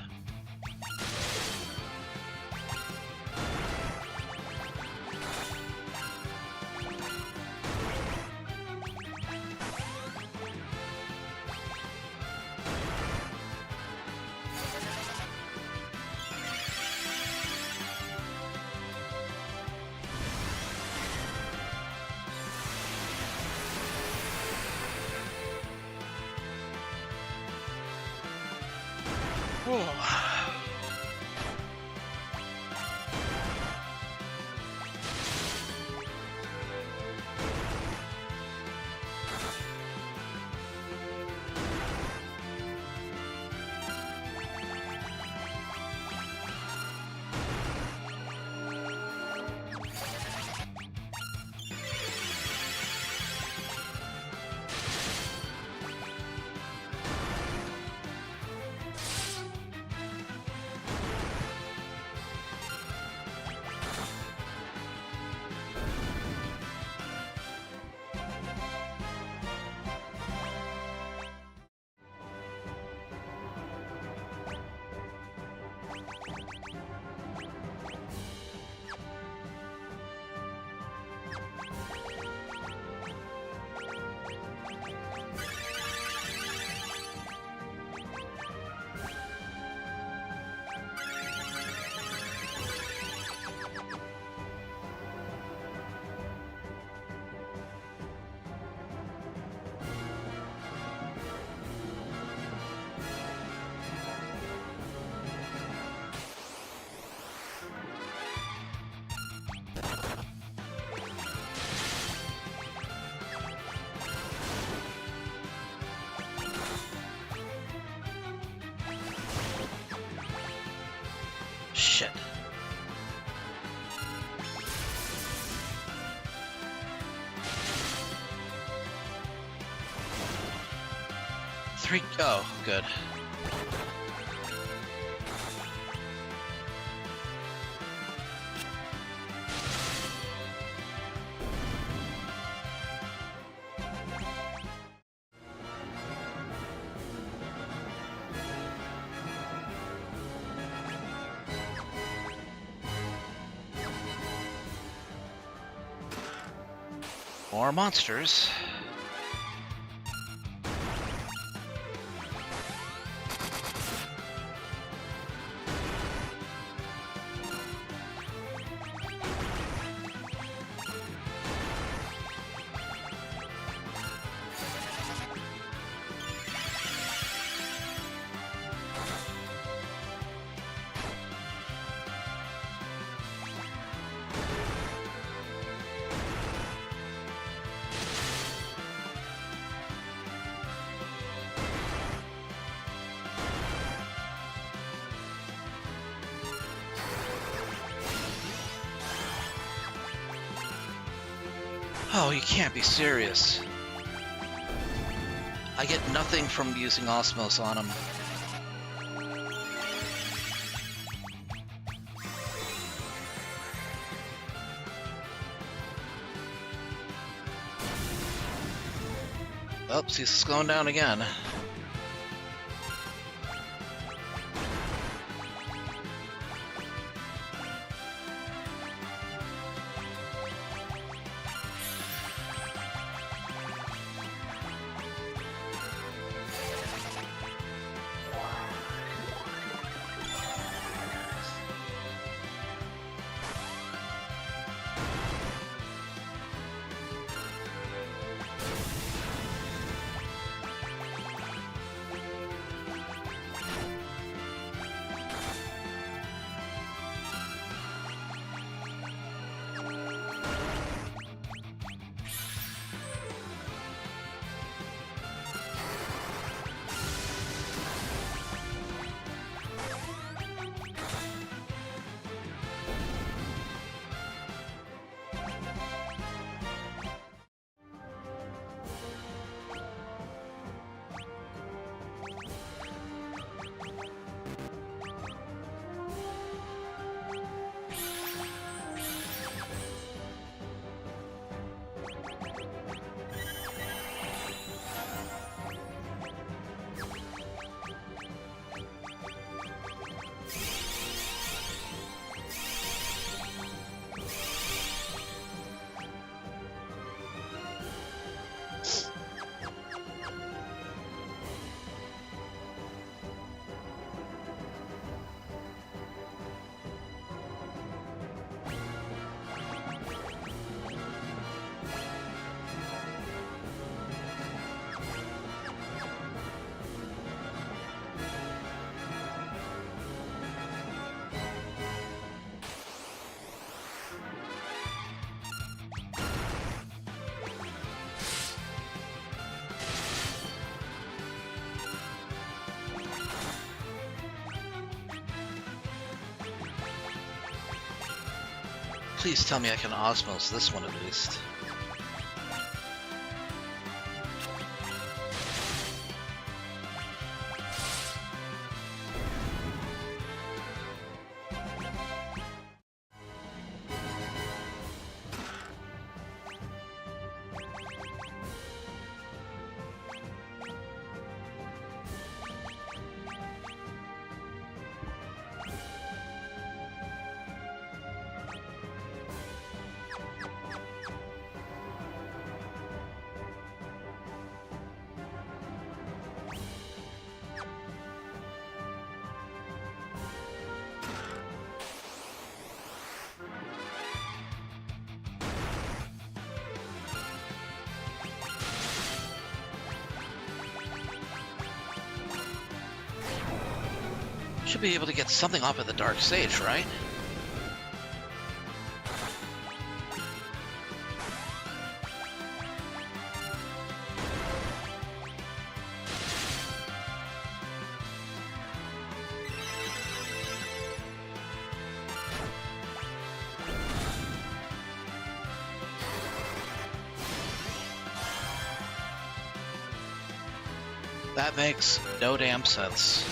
Shit. Three. Oh, good. More monsters. Oh, you can't be serious. I get nothing from using Osmos on him. Oops, he's slowing down again. Please tell me I can Osmos this one at least. Should be able to get something off of the Dark Sage, right? That makes no damn sense.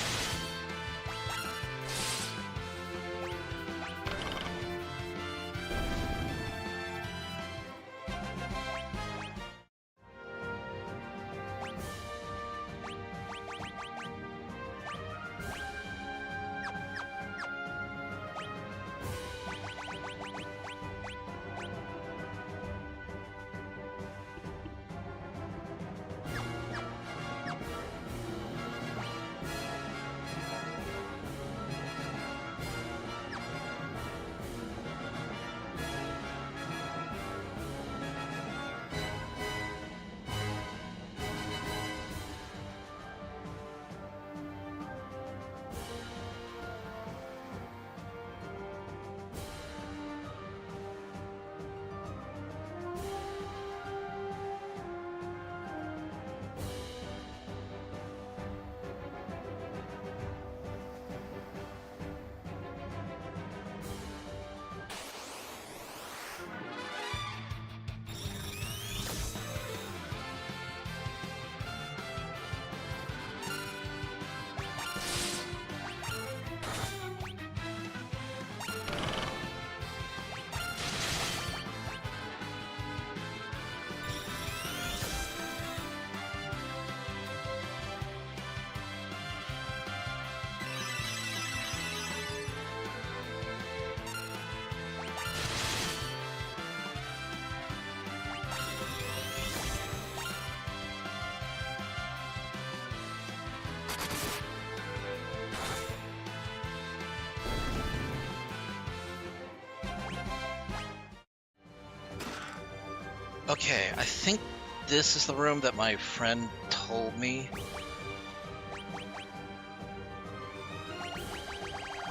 Okay, I think this is the room that my friend told me.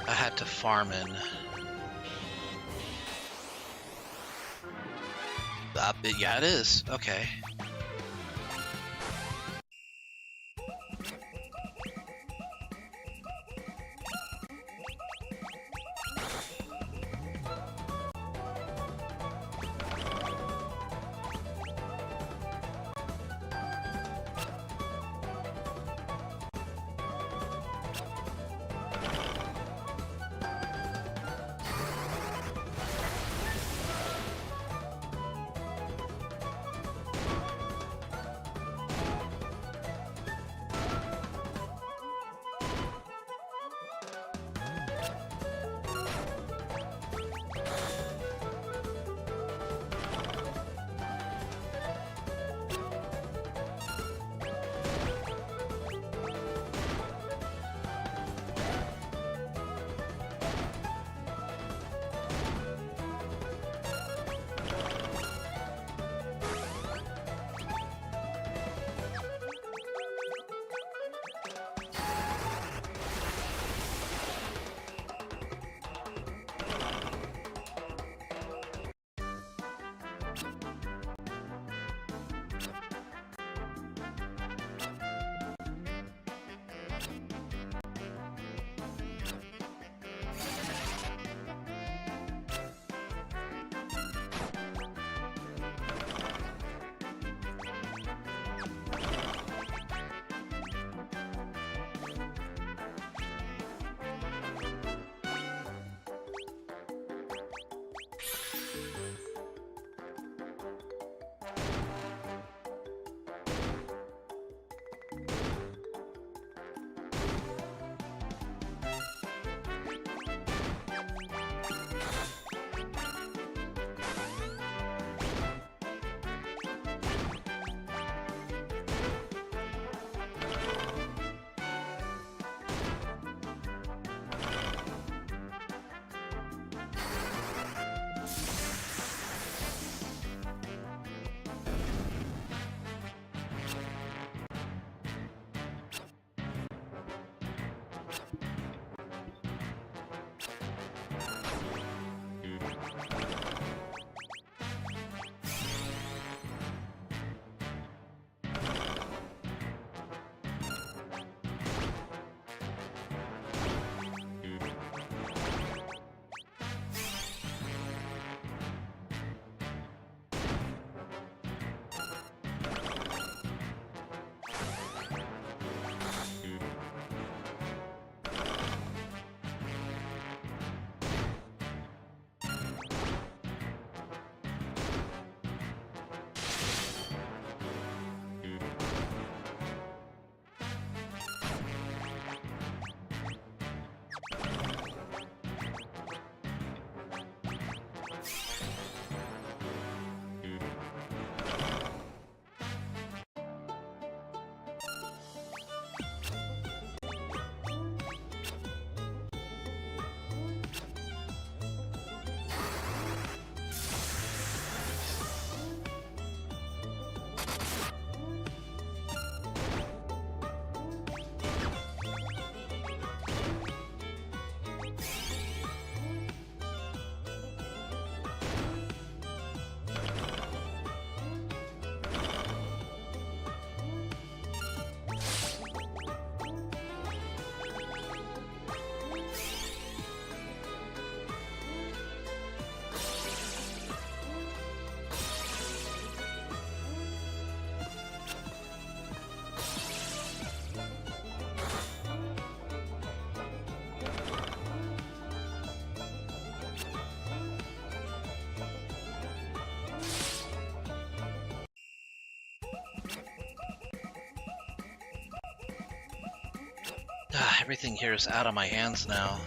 I had to farm in. Yeah, it is. Okay. Everything here is out of my hands now.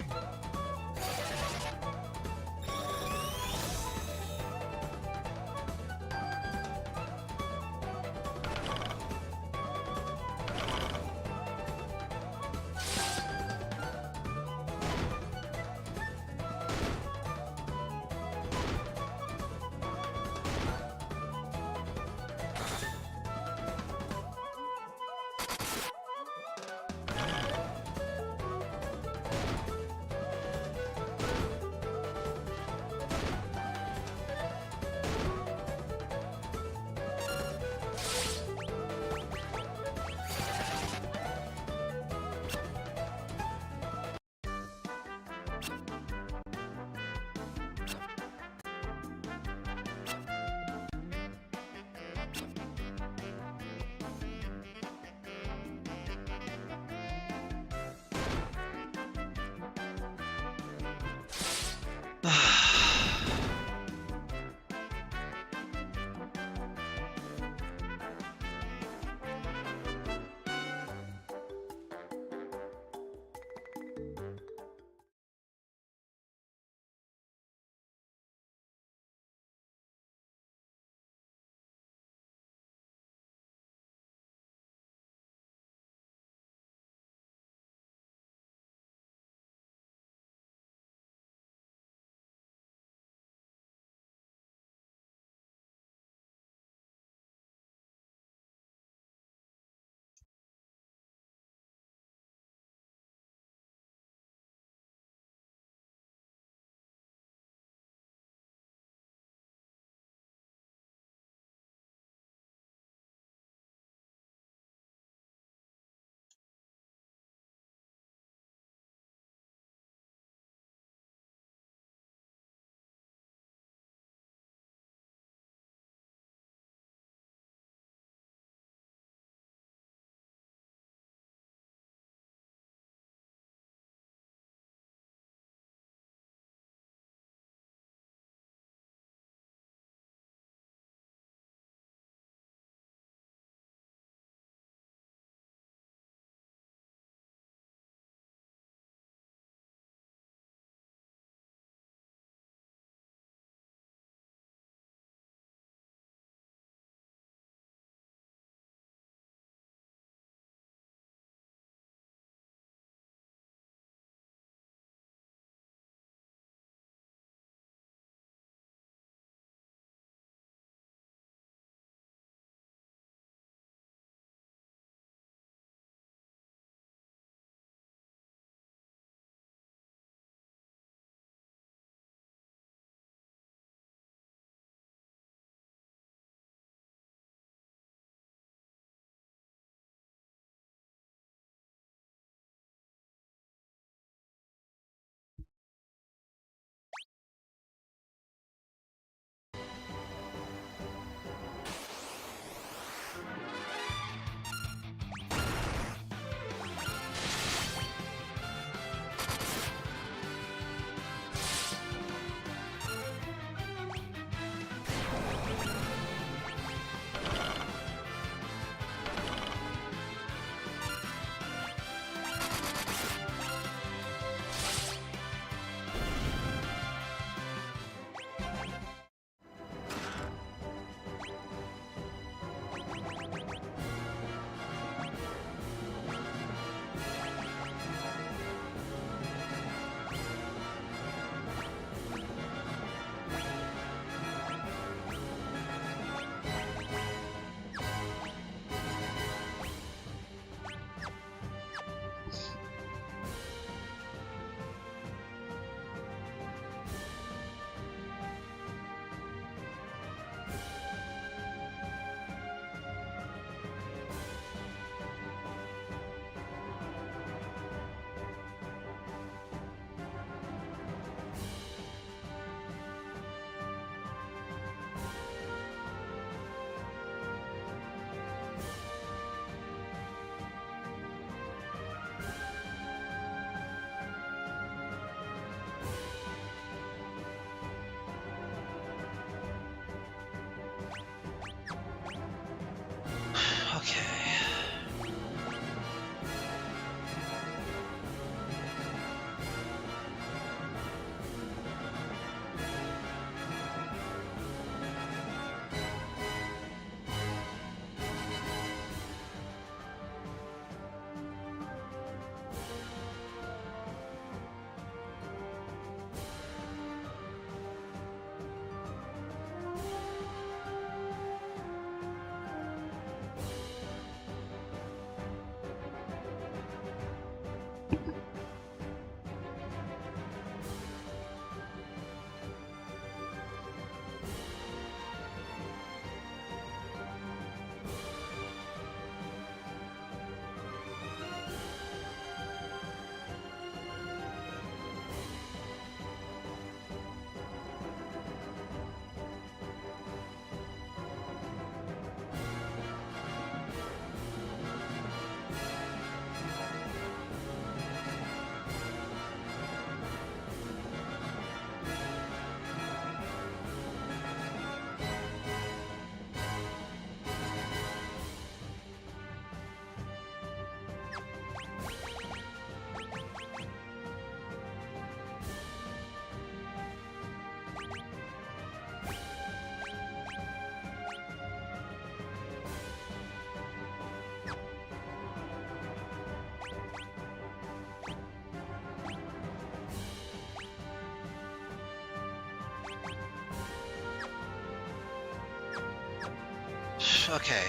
Okay.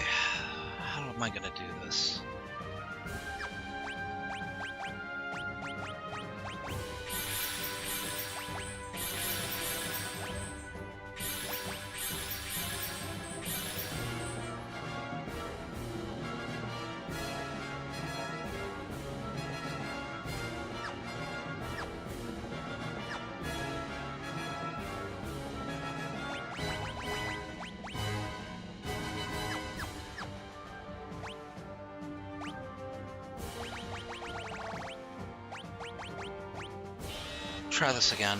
How am I gonna do this? Try this again.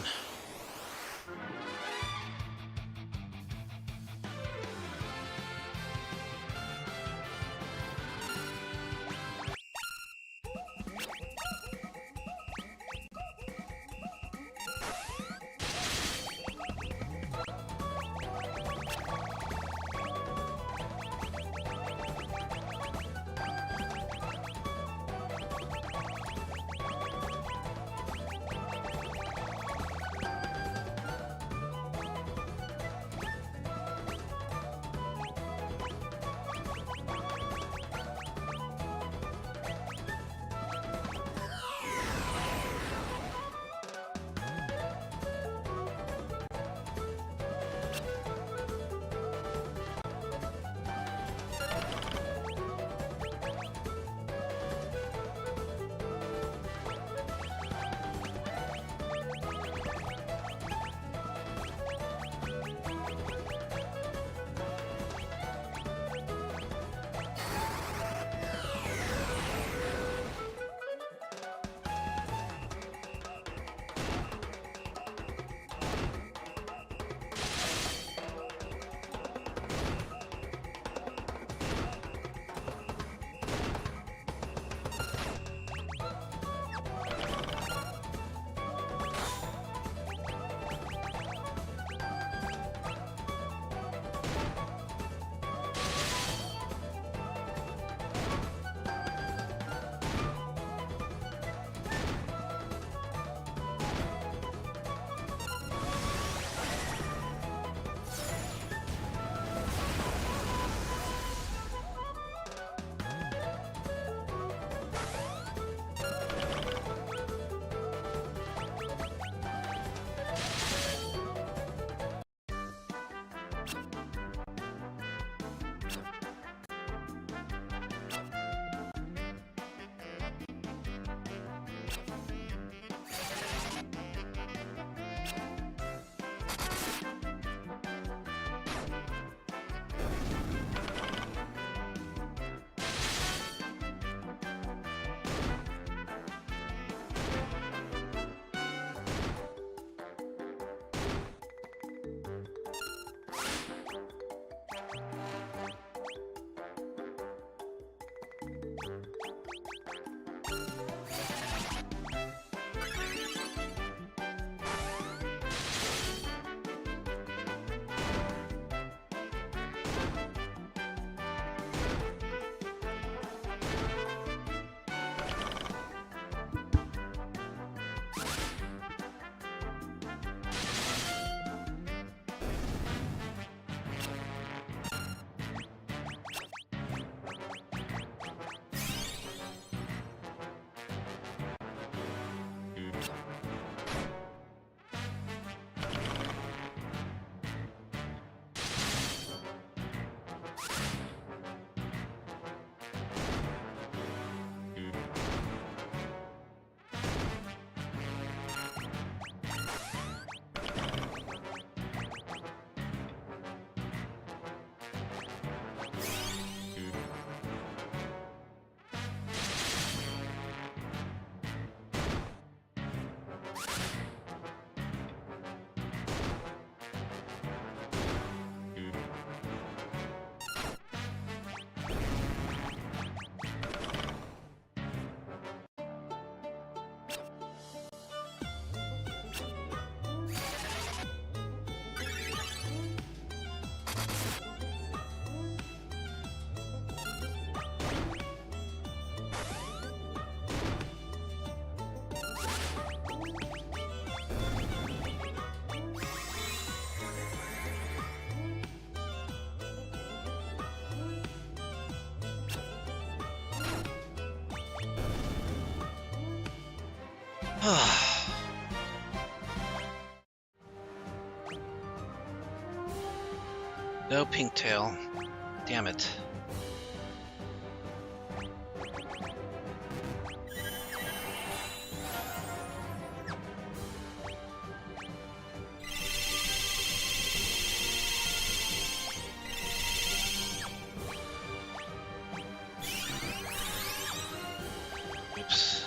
No pink tail. Damn it. Oops.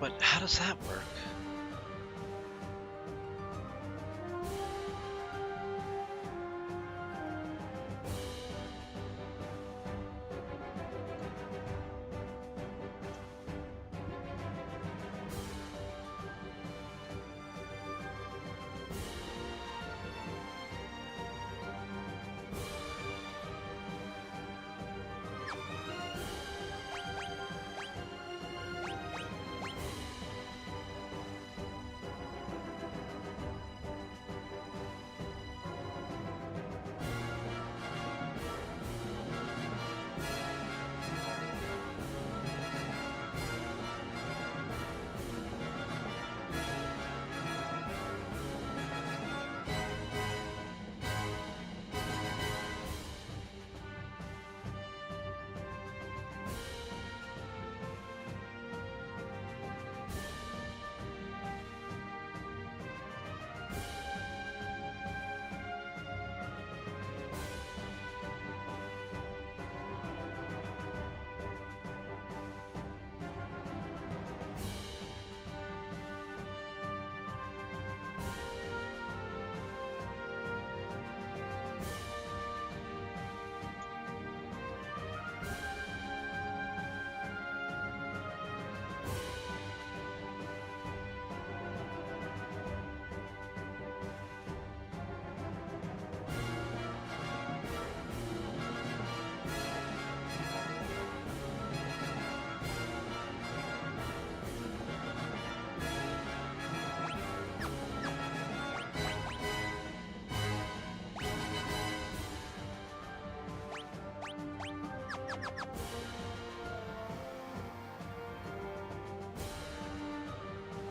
But how does that work?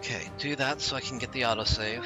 Okay, do that so I can get the autosave.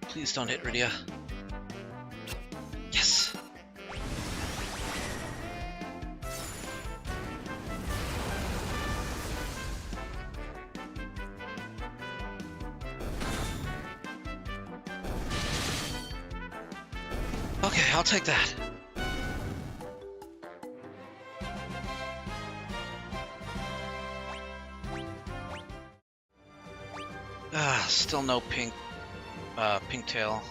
Please don't hit Rydia. Yes! Okay, I'll take that. Still no pink tail.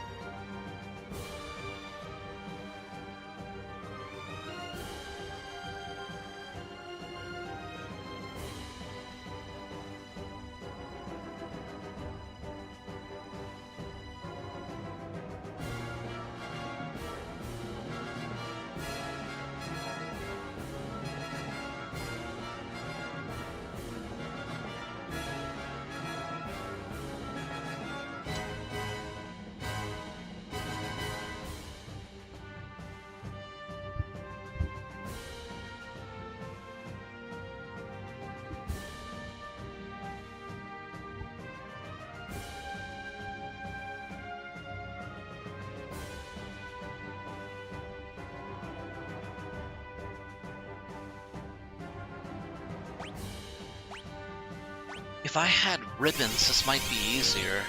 If I had ribbons, this might be easier.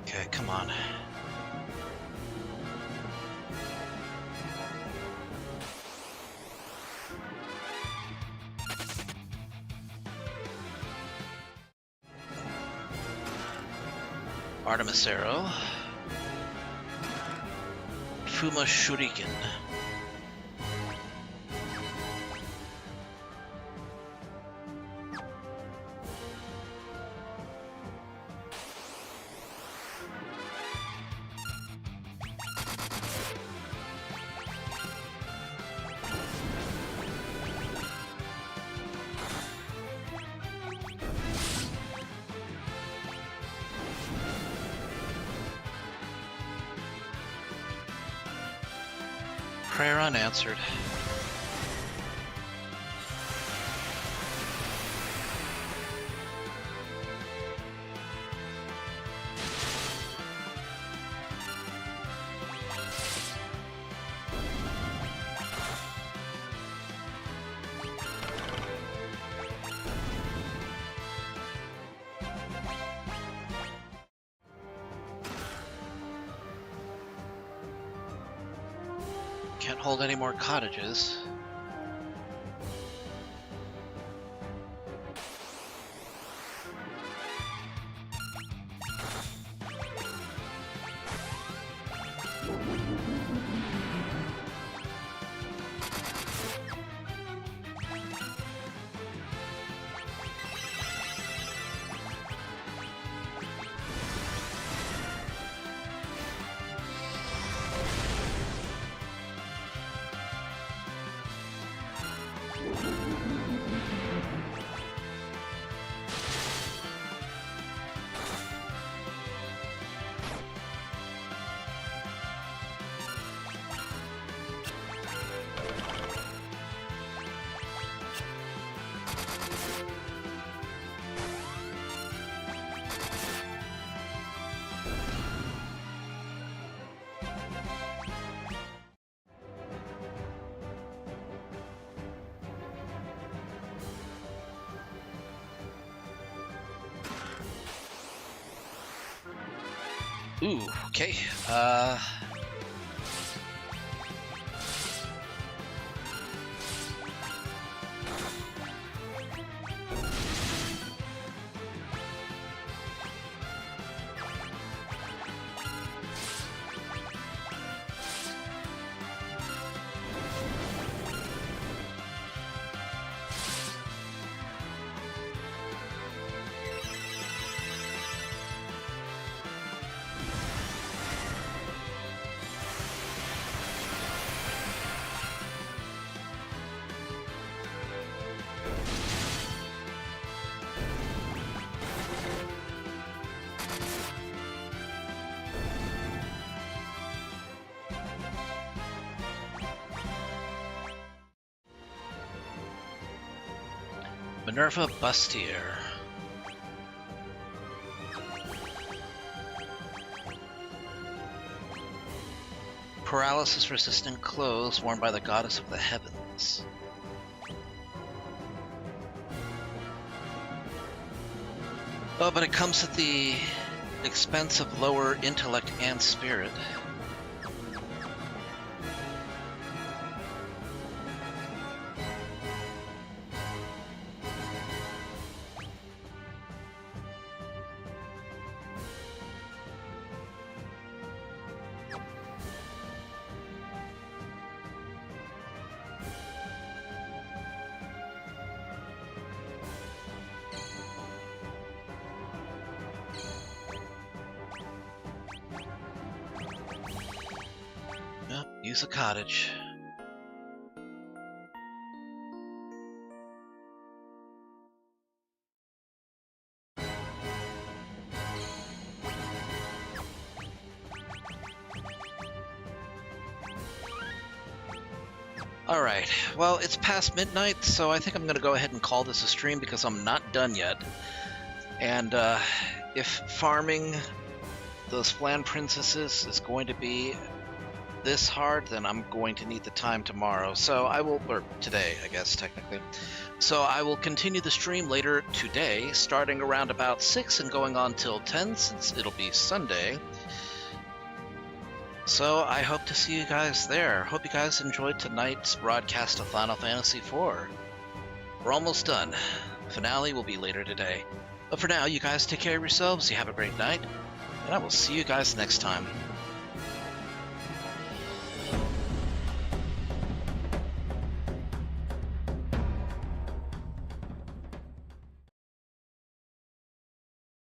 Okay, come on. Artemis Arrow. Fuma Shuriken. Prayer unanswered. Can't hold any more cottages. Ooh, okay. Minerva Bustier. Paralysis-resistant clothes worn by the goddess of the heavens. Oh, but it comes at the expense of lower intellect and spirit. Yep, use a cottage. Alright, well, it's past midnight, so I think I'm going to go ahead and call this a stream because I'm not done yet. And if farming those Flan Princesses is going to be this hard, then I'm going to need the time tomorrow. So I will, or today, I guess, technically. So I will continue the stream later today, starting around about 6 and going on till 10, since it'll be Sunday. So I hope to see you guys there. Hope you guys enjoyed tonight's broadcast of Final Fantasy IV. We're almost done. Finale will be later today. But for now, you guys take care of yourselves, you have a great night, and I will see you guys next time.